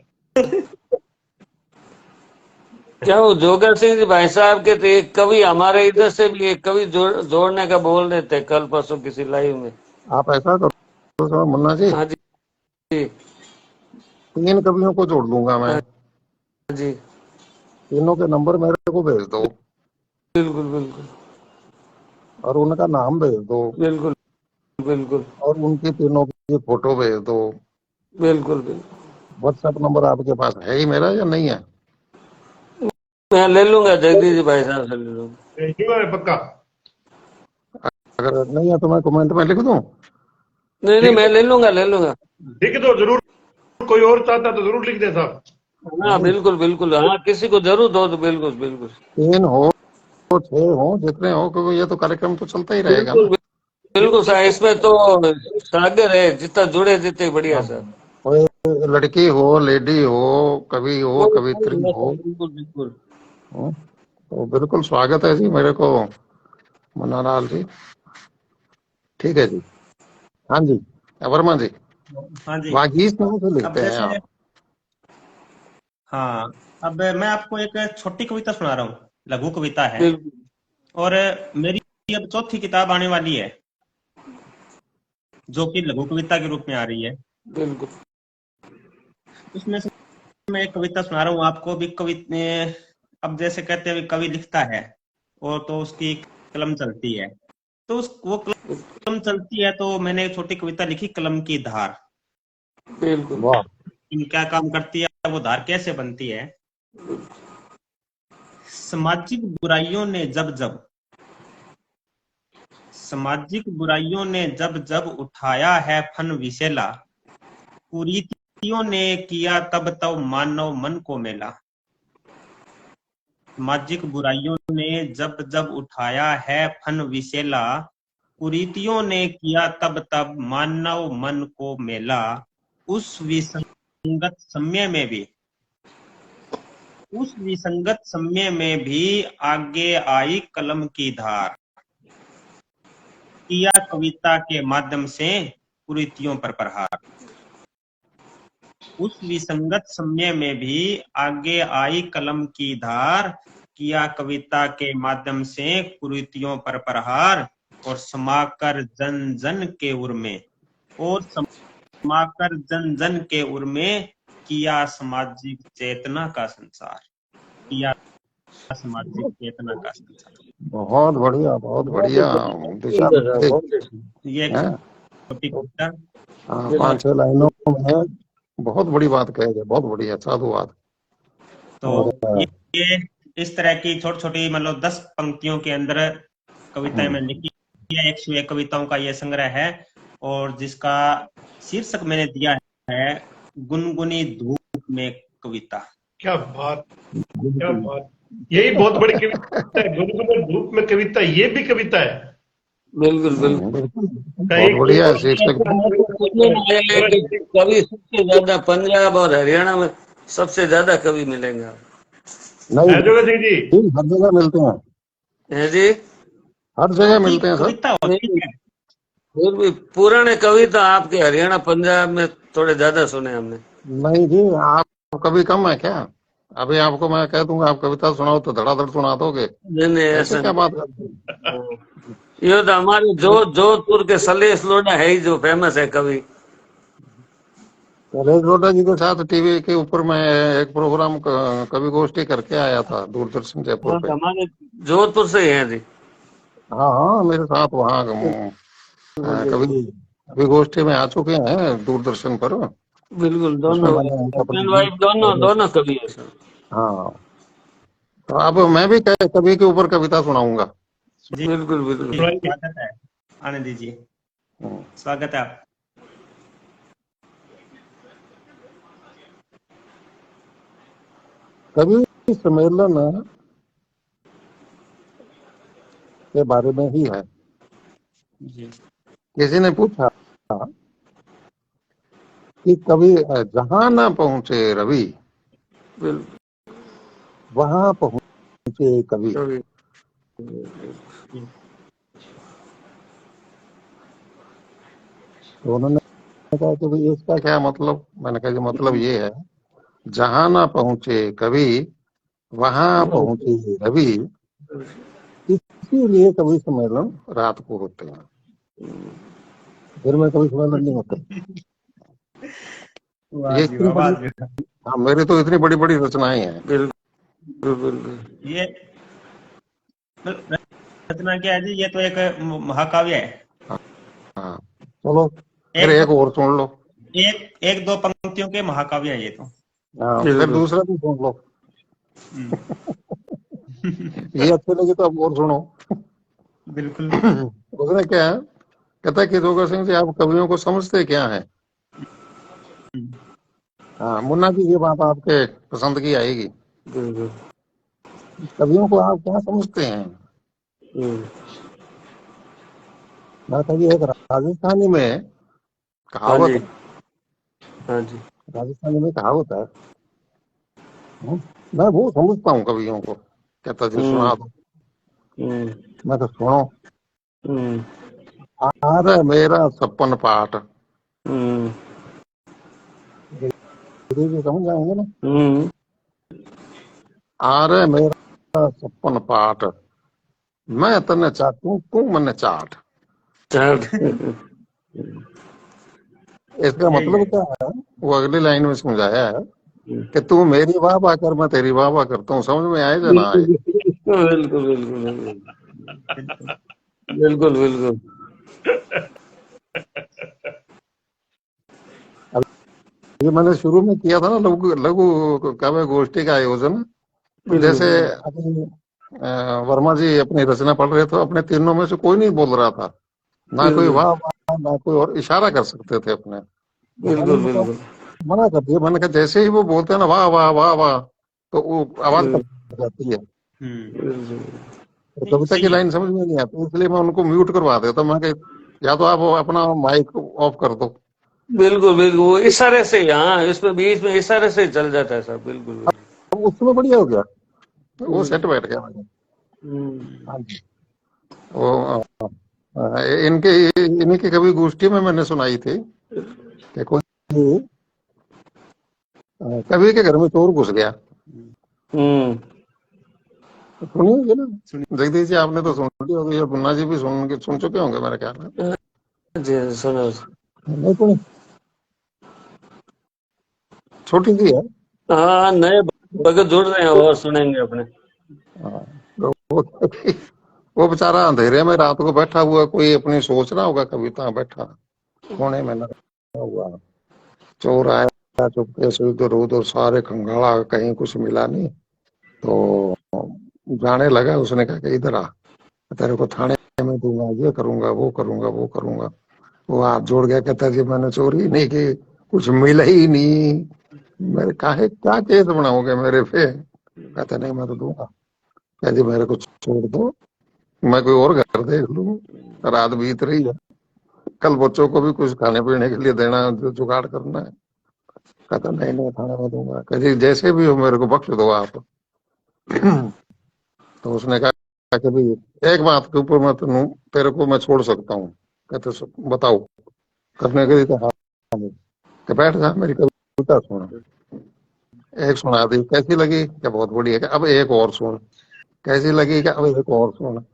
क्या वो जोगा सिंह जी भाई साहब के थे एक कवि, हमारे इधर से भी एक कवि जोड़ने का बोल रहे थे कल परसों किसी लाइव में। आप ऐसा करो मुन्ना जी, हाँ जी, 3 कवियों को जोड़ दूंगा मैं, हाँ जी, तीनों के नंबर मेरे को भेज दो बिल्कुल बिल्कुल और उनका नाम भेज दो बिल्कुल बिल्कुल और उनकी तीनों की फोटो भेज दो। बिल्कुल बिल्कुल। व्हाट्सएप नंबर आपके पास है ही मेरा या नहीं है? मैं ले लूंगा, जगदीश जी भाई साहब से ले लूंगा। क्यों है पक्का? अगर नहीं है तो मैं कमेंट में लिख दूं। नहीं नहीं, लिख मैं दो, ले लूंगा ले लूंगा। लिख दो जरूर। कोई और चाहता तो जरूर लिख दे साहब। हाँ बिल्कुल बिल्कुल, हाँ किसी को जरूर दो तो बिल्कुल बिल्कुल 3 हो, 6 हो, जितने हो, क्योंकि ये तो कार्यक्रम तो चलता ही रहेगा बिल्कुल ना। बिल्कुल साहब, इसमें तो सागर है, जितना जुड़े जितने बढ़िया हाँ, सर। कोई लड़की हो, लेडी हो, कवि हो, कवित्री हो, बिल्कुल बिल्कुल। तो बिल्कुल स्वागत है जी मेरे को, मुन्ना लाल जी। ठीक है जी। हाँ जी, वर्मा जी, हाँ जी। वागीश नाम से अब लिखते हैं जैसे, आप? हाँ, अब मैं आपको एक छोटी कविता सुना रहा हूँ, लघु कविता है। बिल्कुल और मेरी अब चौथी किताब आने वाली है, जो कि लघु कविता के रूप में आ रही है। बिल्कुल उसमें से मैं एक कविता सुना रहा हूँ आपको भी। अब जैसे कहते हैं कवि लिखता है और तो उसकी कलम चलती है, तो वो कलम चलती है, तो मैंने एक छोटी कविता लिखी, कलम की धार। बिल्कुल वाह, क्या काम करती है, वो धार कैसे बनती है। सामाजिक बुराइयों ने जब जब सामाजिक बुराइयों ने जब जब उठाया है फन विषैला, कुरीतियों ने किया तब तब मानव मन को मेला। सामाजिक बुराइयों ने जब जब उठाया है फन विषैला, कुरीतियों ने किया तब तब मानव मन को मेला। उस विसंगत समय में भी उस विसंगत समय में भी आगे आई कलम की धार, किया कविता के माध्यम से कुरीतियों पर प्रहार। उस विसंगत समय में भी आगे आई कलम की धार, किया कविता के माध्यम से कुरीतियों पर प्रहार। और समाकर जन जन के उर में और समाकर जन जन के उर में किया सामाजिक चेतना का संसार। किया सामाजिक चेतना का संसार। बहुत बढ़िया, बहुत बढ़िया दिशा सुंदर है, मिल बहुत गई अच्छी। ये एक है। छोटी कविता। हाँ, बिल्कुल 5-6 लाइनों में बहुत बड़ी बात कह गए, बहुत बढ़िया, साधुवाद। तो और ये इस तरह की छोटी छोटी, मतलब 10 पंक्तियों के अंदर कविताएं मैंने लिखी है। 101 कविताओं का ये संग्रह है, और जिसका शीर्षक मैंने दिया है गुनगुनी धूप में कविता। क्या बात, क्या बात, यही बहुत बड़ी कविता है। गुनगुने धूप में कविता, ये भी कविता है। बिल्कुल बिल्कुल। बिल्कुल बहुत कहीं बढ़िया है शीर्षक। सुनने में आया है कि कवि सबसे ज्यादा पंजाब और हरियाणा में सबसे ज्यादा कवि मिलेंगे आप। नहीं है जोगा सिंह जी। हर जगह मिलते हैं, है जी। हर जगह जी मिलते हैं सर। कविता होती नहीं, है। फिर भी पुराने कवि तो आपके हरियाणा पंजाब में थोड़े ज्यादा सुने हमने। नहीं जी, आप कभी कम है क्या? अभी आपको मैं कह दूंगा आप कविता सुनाओ तो धड़ाधड़ सुना दोगे, नहीं नहीं, ऐसे ऐसा क्या बात नहीं। करते हैं? हाँ। ये तो हमारे जोधपुर के सलेश लोढ़ा है ही जो फेमस है कवि। नरेश रोटा जी के साथ टीवी के ऊपर मैं एक प्रोग्राम कवि गोष्ठी करके आया था दूरदर्शन जयपुर हाँ, पे। तो हमारे जोधपुर से ही है जी। हाँ हाँ, मेरे साथ वहाँ कवि कवि गोष्ठी में आ चुके हैं दूरदर्शन पर। बिल्कुल, उसमें दोनों मैंने उनका हस्बैंड परिचय। वाइफ दोनों दोनों कवि है सर। हाँ, तो अब मैं भी कवि के ऊपर कविता सुनाऊंगा। जी बिल्कुल बिल्कुल। स्वागत है, आने दीजिए, हम्म। स्वागत है आप। कवि सम्मेलन के बारे में ही है। जी किसी ने पूछा कि कभी जहां ना पहुंचे रवि बिल्कुल वहां पहुंचे कवि। कवि। जी तो उन्होंने कहा कि भाई इसका क्या मतलब? मैंने कहा कि मतलब ये है, जहां ना पहुंचे कवि वहां पहुंचे रवि, इसीलिए कवि सम्मेलन रात को होते हैं, दिन में कवि सम्मेलन नहीं होते। वाह ये जी इतनी वाह, बड़ी, वाह जी। हाँ मेरी तो इतनी बड़ी बड़ी रचनाएं हैं। बिल्कुल बिल्कुल। ये रचना क्या है जी, ये तो एक महाकाव्य है। हाँ, चलो फिर एक एक दो और सुन लो। एक दो पंक्तियों के महाकाव्य है ये तो। हाँ, फिर बिल्कुल दूसरा भी सुन लो। हम्म, ये अच्छे लगे तो अब और सुनो। बिल्कुल। उसने क्या कहता है कि जोगा सिंह जी आप कवियों को समझते क्या है? हाँ मुन्ना जी, ये बात आपके पसंद की आएगी। बिल्कुल। कवियों को आप क्या समझते हैं? हम्म, मैं कहा जी एक राजस्थानी में हाँ कहावत जी। है, हाँ जी। राजस्थानी में कहावत है। मैं वो समझता हूँ कवियों को। कहता जी हम्म सुना दो। हम्म मैं तो सुनो। हम्म आर मेरा सपन पाठ, हम्म जी समझ आएंगे ना। हम्म। आर मेरा सपन पाठ, मैं तने चाटू तू मन चाट। चार। इसका यही है। मतलब क्या है? वो अगली लाइन में समझाया है कि तू मेरी वाह वाह कर, मैं तेरी वाह वाह करता हूँ। समझ में आए या ना बिल्कुल आए? बिल्कुल बिल्कुल बिल्कुल। बिल्कुल बिल्कुल। ये मैंने शुरू में किया था ना लघु लघु काव्य गोष्ठी का आयोजन। तो बिल्कुल जैसे अभी वर्मा जी अपनी रचना पढ़ रहे थे, अपने तीनों में से कोई नहीं बोल रहा था, ना कोई बिल्कुल वाह वाह ना कोई, और इशारा कर सकते थे अपने। तो मैंने बिल्कुल मतलब बिल्कुल। मना कर दिया। मैंने कहा जैसे ही वो बोलते हैं ना वाह वाह वाह वाह, तो वो आवाज कट जाती है, हम्म। तो नहीं कविता की सही है। लाइन समझ में नहीं आती, इसलिए मैं उनको म्यूट करवा देता। मैं कहा या तो आप अपना माइक ऑफ कर दो। बिल्कुल बिल्कुल, वो इशारे से ही, हाँ इसमें बीच में इशारे से ही चल जाता है सब। बिल्कुल बिल्कुल। अब उसमें बढ़िया हो गया, वो हम्म, सेट बैठ गया। हम्म, हाँ जी। वो इनके इन्हीं की कभी गोष्ठी में मैंने सुनाई थी कि कोई कवि के घर में चोर घुस गया। हम्म। तो सुनी होगी ना सुनिए। जगदीश जी, आपने तो सुन ली होगी, या मुन्ना जी भी सुन चुके होंगे मेरे ख्याल में। जी सुनो। नहीं सुनी? छोटी सी है। हाँ, नए भगत जुड़ रहे हैं और सुनेंगे अपने। हाँ, तो वो बेचारा अंधेरे में रात को बैठा हुआ, कोई अपनी सोच रहा होगा कविता, बैठा कोने में लगा हुआ। चोर आया चुपके से, इधर उधर सारे खंगाला, कहीं कुछ मिला नहीं। तो जाने लगा, उसने कहा कि इधर आ, तेरे को थाने में दूंगा, ये करूंगा वो करूंगा वो करूंगा। वो हाथ जोड़ गया, कहता जी मैंने चोरी नहीं की, कुछ मिला ही नहीं, मेरे काहे क्या केस बनाओगे मेरे पे? कहता नहीं मैं तो दूंगा। कह जी मेरे को छोड़ दो, मैं कोई और घर देख लूं, रात बीत रही है, कल बच्चों को भी कुछ खाने पीने के लिए देना है, जो जुगाड़ करना है। कहता नहीं नहीं खाने में दूंगा, कहे जैसे भी हो मेरे को बख्श दो आप। तो उसने कहा कि भाई एक बात के ऊपर मैं तेरे को मैं छोड़ सकता हूँ। कहते बताओ करने के लिए, तो हाँ कि बैठ जा मेरी कविता सुन। एक सुना दी, कैसी लगी? क्या बहुत बढ़िया। क्या अब एक और सुन, कैसी लगी? क्या अब एक और सुन।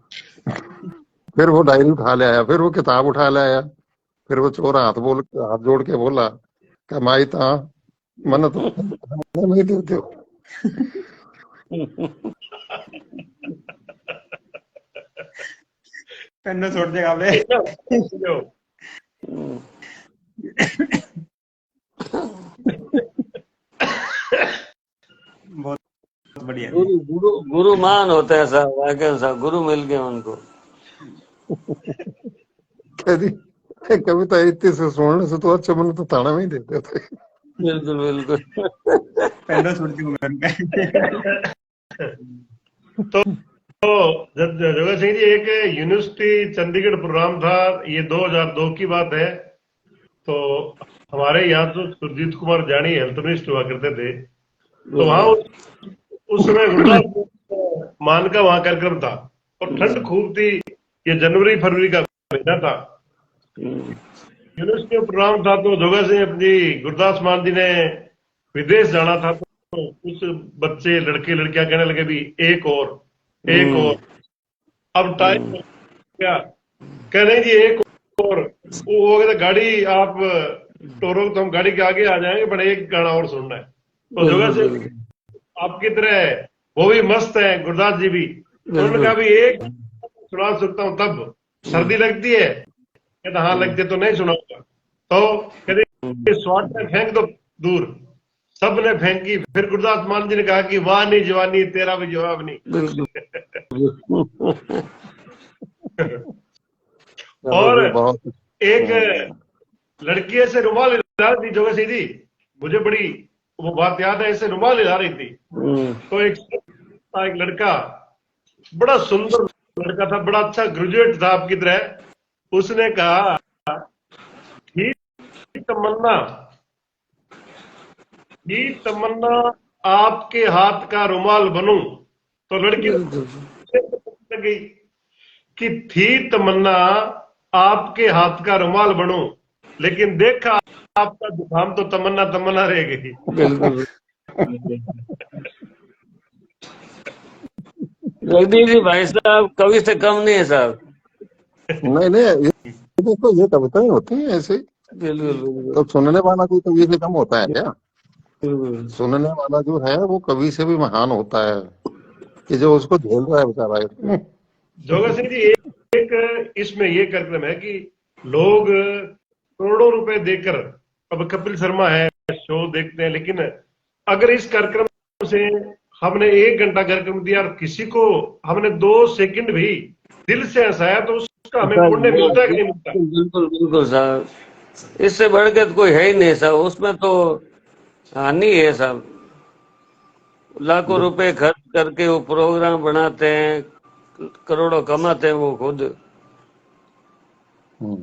फिर वो डायरी उठा ले आया, फिर वो किताब उठा ले आया, फिर वो चोर हाथ जोड़ के बोला कि माई ता मन तो नहीं देते हो। पेन छोड़ देगा आपने। बहुत बढ़िया। गुरु गुरु गुरु मान होता है साहब, वाकई साहब गुरु मिल गए उनको। कभी कविता इतनी से सुनने से तो अच्छा मन तो ताना में ही देते थे। बिल्कुल बिल्कुल। पेन छोड़ देगा। तो जोगा सिंह जी, एक यूनिवर्सिटी चंडीगढ़ प्रोग्राम था, ये 2002 की बात है। तो हमारे यहाँ तो सुरजीत कुमार जानी हेल्थ मिनिस्टर हुआ करते थे। तो वहां उस समय गुरदास मान का वहां कार्यक्रम था और ठंड खूब थी। ये जनवरी फरवरी का महीना था, यूनिवर्सिटी में प्रोग्राम था। तो जोगा सिंह अपनी गुरदास मान जी ने विदेश जाना था। तो कुछ बच्चे लड़के लड़कियां कहने लगे भी एक और। अब टाइम क्या कह रहे जी एक और। वो हो गया गाड़ी आप टोरो तो हम गाड़ी के आगे आ जाएंगे, बट एक गाना और सुनना है। तो जोगा से आपकी तरह वो भी मस्त है, गुरदास जी भी। तो उन्होंने कहा भी एक सुना सकता हूँ, तब सर्दी लगती है। कहता हाँ लगती है, तो नहीं सुनाऊंगा। तो कहते स्वाट में फेंक दो दूर। सब ने फेंकी। फिर गुरदास मान जी ने कहा कि वाह नहीं जवानी तेरा भी जवाब नहीं। और एक लड़की से रुमाल हिला रही थी जोगा सिंह जी, मुझे बड़ी वो बात याद है, ऐसे रुमाल हिला रही थी। तो एक लड़का, बड़ा सुंदर लड़का था, बड़ा अच्छा ग्रेजुएट था आपकी तरह। उसने कहा ही तमन्ना आपके हाथ का रुमाल बनूं। तो लड़की गई कि थी तमन्ना आपके हाथ का रुमाल बनूं, लेकिन देखा आपका जुकाम तो तमन्ना तमन्ना रह गई। जगदीश जी भाई साहब कवि से कम नहीं है साहब। नहीं नहीं, देखो ये कविताएं होती हैं ऐसे। तो सुनने वाला कोई कवि से कम होता है क्या? सुनने वाला जो है वो कवि से भी महान होता है, कि जो उसको झेल रहा है बेचारा। जोगा सिंह जी, एक इसमें ये कार्यक्रम है कि लोग करोड़ों रुपए देकर, अब कपिल शर्मा है शो देखते हैं, लेकिन अगर इस कार्यक्रम से हमने 1 घंटा कार्यक्रम दिया और किसी को हमने 2 सेकंड भी दिल से हंसाया, तो उसका हमें पुण्य मिलता है कि नहीं मिलता? बिल्कुल बिल्कुल साहब, इससे बढ़कर तो कोई है ही नहीं साहब। उसमें तो हानि है साहब। लाखों रुपए खर्च करके वो प्रोग्राम बनाते हैं, करोड़ों कमाते हैं वो खुद।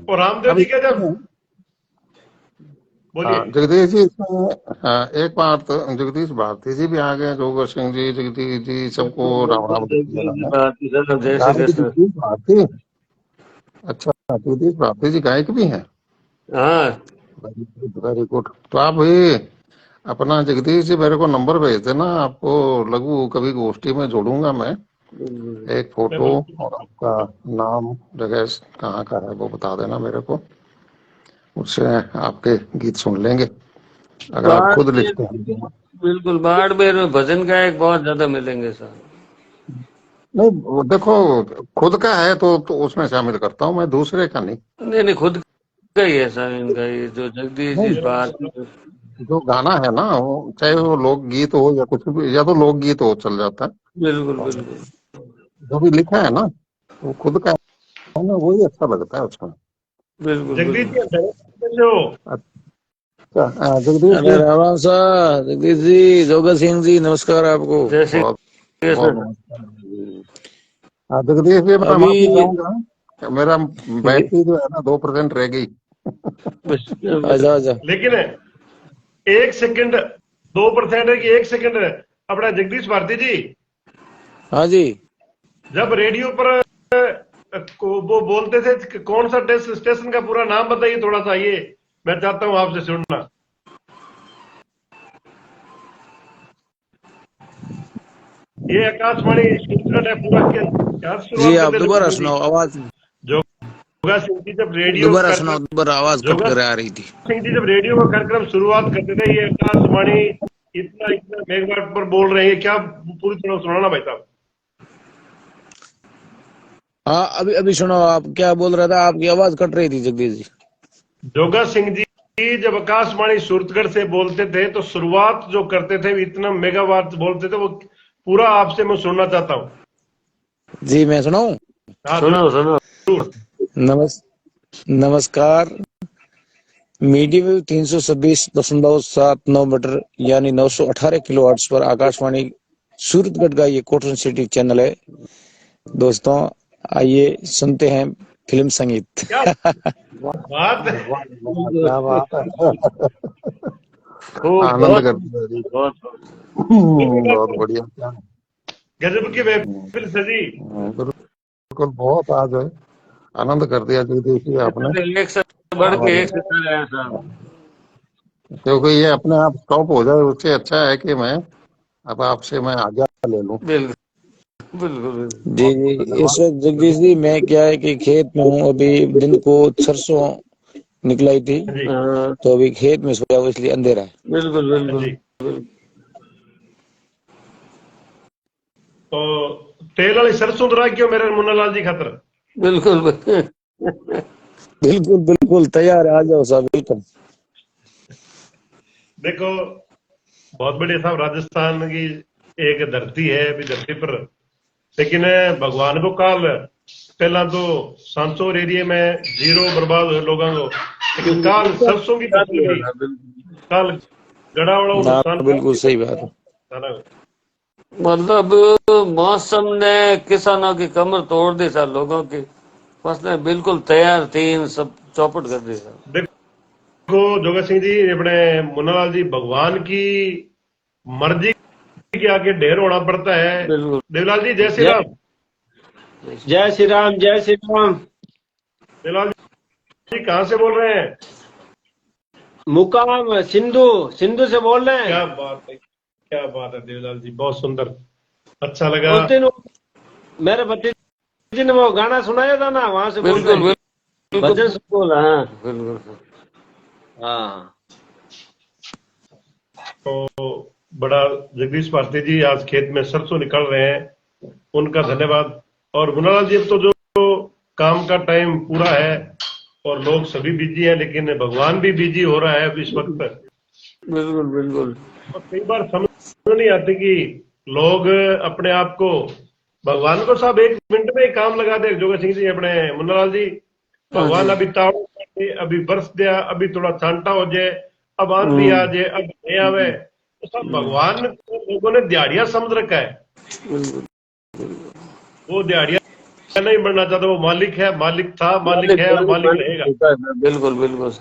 और रामदेव जी क्या जब बोलिए। जगदीश जी, हाँ एक बात, जगदीश भारती जी भी आ गए, जोगा सिंह जी, जगदीश जी, सबको राम राम। भारती, अच्छा जगदीश भारती जी गायक भी हैं? हाँ वेरी गुड। तो आप भी अपना जगदीश जी मेरे को नंबर भेज देना, आपको लघु कवि गोष्ठी में जोड़ूंगा मैं। एक फोटो और आपका नाम, जगह कहाँ का है वो बता देना मेरे को, उससे आपके गीत सुन लेंगे अगर आप खुद लिखते हैं। बिल्कुल, बाड़मेर में भजन गायक बहुत ज्यादा मिलेंगे सर। नहीं देखो, खुद का है तो उसमें शामिल करता हूँ मैं, दूसरे का नहीं। नहीं खुद का ही है सर इनका, ये जो जगदीश जी बात जो गाना है ना, वो चाहे वो लोकगीत हो या कुछ भी, या तो लोकगीत हो चल जाता है। बिल्कुल बिल्कुल, जो भी लिखा है ना वो खुद का है ना, वही अच्छा लगता है उसमें। बिल्कुल जगदीश जगदीश जी, राम साहब, जगदीश जी, जोगा सिंह जी, नमस्कार आपको। जैसे हाँ, जगदीश जी मैं अभी माफी चाहूंगा कि मेरा बैटरी जो है ना 2% रह गई। अच्छा अच्छा। लेकिन 1 सेकंड 2% है कि 1 सेकंड है। अपना जगदीश भारती जी, हाँ जी। जब रेडियो पर वो बोलते थे कि कौन सा टेस्ट स्टेशन का पूरा नाम बताइए थोड़ा सा, ये मैं चाहता हूं आपसे सुनना। ये आकाशवाणी सूरत है पूरा, क्या जी शुरुआत आप करते दोबारा जोगा सिंह जी। सुनाओ आवाज, जोगा सिंह जी जब रेडियो दोबारा सुनाओ, कार्यक्रम दोबारा आवाज कट जोगा कर आ रही थी। सिंह जी जब रेडियो का कार्यक्रम शुरुआत करते थे, ये आकाशवाणी इतना इतना मेगावाट पर बोल रहे हैं, क्या पूरी तरह सुनाना भाई साहब। हाँ अभी अभी सुनाओ, आप क्या बोल रहा था, आपकी आवाज कट रही थी जगदीश जी। जोगा सिंह जी जब आकाशवाणी सूरतगढ़ से बोलते थे तो शुरुआत जो करते थे इतना मेगावाट बोलते थे, वो पूरा आपसे मैं सुनना चाहता हूँ। जी मैं सुनाऊं। हाँ सुनो सुनो। जरूर। नमस्कार। मीडियम वेव 326.79 मीटर यानी 918 किलोहर्ट्ज पर आकाशवाणी सूरतगढ़ का ये कॉटन सिटी चैनल है। दोस्तों आइए सुनते हैं फिल्म संगीत। क्या बात है। वाह, वाह, क्या बात है। खूब, आनंद बहुत कर दिया जी। बहुत। बहुत बढ़िया। क्या गजब की महफिल सजी। बिल्कुल बहुत आज है, आनंद कर दिया जगदीश जी आपने। एक से बढ़ बहुत के और एक सितारे हैं साहब। क्योंकि ये अपने आप स्टॉप हो जाए उससे अच्छा है कि मैं अब आपसे मैं आज्ञा ले लूं। बिल्कुल बिल्कुल बिल्कुल। जी बहुत जी, बहुत इस धन्यवाद। वक्त जगदीश जी मैं क्या है कि खेत में हूँ, अभी दिन को सरसों निकलाई थी जी। हाँ, तो अभी खेत में सोया हूँ इसलिए अंधेरा है। बिल्कुल बिल्कुल जी। बिल्कुल। तो तेल वाली सरसों तो क्यों मेरे मुन्ना लाल जी खातर। बिल्कुल बिल्कुल बिल्कुल तैयार है, आ जाओ साहब, वेलकम। देखो बहुत बढ़िया साहब, राजस्थान की एक धरती है अभी धरती पर, लेकिन भगवान को काल पहला तो सांसोर एरिया में जीरो बर्बाद हुए लोगों को, लेकिन काल सरसों की फसल भी काल गड़ा वड़ा हाँ नुकसान बिल्कुल सही बात है। कर। मतलब मौसम ने किसानों की कमर तोड़ दी सर, लोगों की फसलें बिल्कुल तैयार थी, सब चौपट कर दी सर। देखो जोगा सिंह जी, अपने मुन्नालाल जी, भगवान की मर्जी के आगे ढेर होना पड़ता है। बिल्कुल। देवलाल जी जय श्री जय राम। जय श्री राम, जय श्री राम। देवलाल जी कहाँ से बोल रहे हैं। मुकाम सिंधु, सिंधु से बोल रहे क्या हैं। बात है, क्या बात है देवलाल जी, बहुत सुंदर, अच्छा लगा। उस दिन मेरे भतीजे ने वो गाना सुनाया था ना, वहां से बोल रहे बिल्कुल हैं। बिल्कुल भजन बिल्कुल। हाँ बिल्कुल। हाँ। तो बड़ा जगदीश भारती जी आज खेत में सरसों निकल रहे हैं, उनका धन्यवाद। और मुन्नालाल जी अब तो जो काम का टाइम पूरा है और लोग सभी बिजी हैं, लेकिन भगवान भी बिजी हो रहा है अब इस वक्त। बिल्कुल बिल्कुल। और कई बार समझ नहीं आती कि लोग अपने आप को भगवान को साहब 1 मिनट में ही काम लगा दे। जोगा सिंह जी, अपने मुन्नालाल जी, हाँ जी। भगवान अभी ताड़ो काटे, अभी बरस दिया, अभी थोड़ा छांटा हो जाए, अब आंधी आ जाए, अब नहीं आवे, तो सब भगवान को लोगों ने दिहाड़ियां समझ रखा है। बिल्कुल वो दिहाड़ियां नहीं बनना चाहता, वो मालिक है, मालिक था, मालिक मालिक है और मालिक मालिक मालिक रहेगा। होता है सर, बिल्कुल बिल्कुल।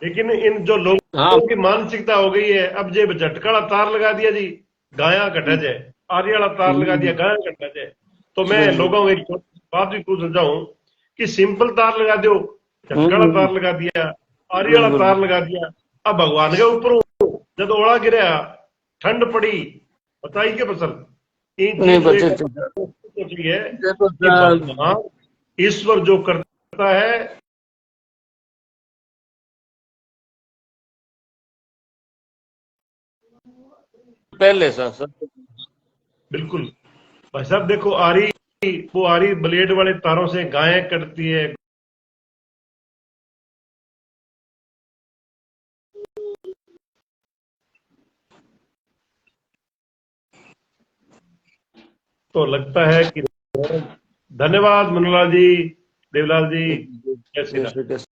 लेकिन इन जो हाँ। लोगों की मानसिकता हो गई है, अब जे झटका तार लगा दिया जी, गाया कटा जाए, आरी वाला तार लगा दिया, गाया कटा जाए। तो मैं बिल्कुल। लोगों को एक बात भी पूछ समझाऊं कि सिंपल तार लगा दो, झटका वाला तार लगा दिया, आरी वाला बिल्कुल तार लगा दिया, अब भगवान के ऊपर हूं, जब ओला गिरा, ठंड पड़ी, बताइए फसल। इन नहीं चीजों बचे एक थे। सोची है देखो कि सर, भगवान ईश्वर जो करता है, पहले सर बिल्कुल भाई साहब। देखो आरी, वो आरी ब्लेड वाले तारों से गायें कटती है, तो लगता है कि धन्यवाद मुन्नालाल जी, देवलाल जी, जय श्री राम। जैसे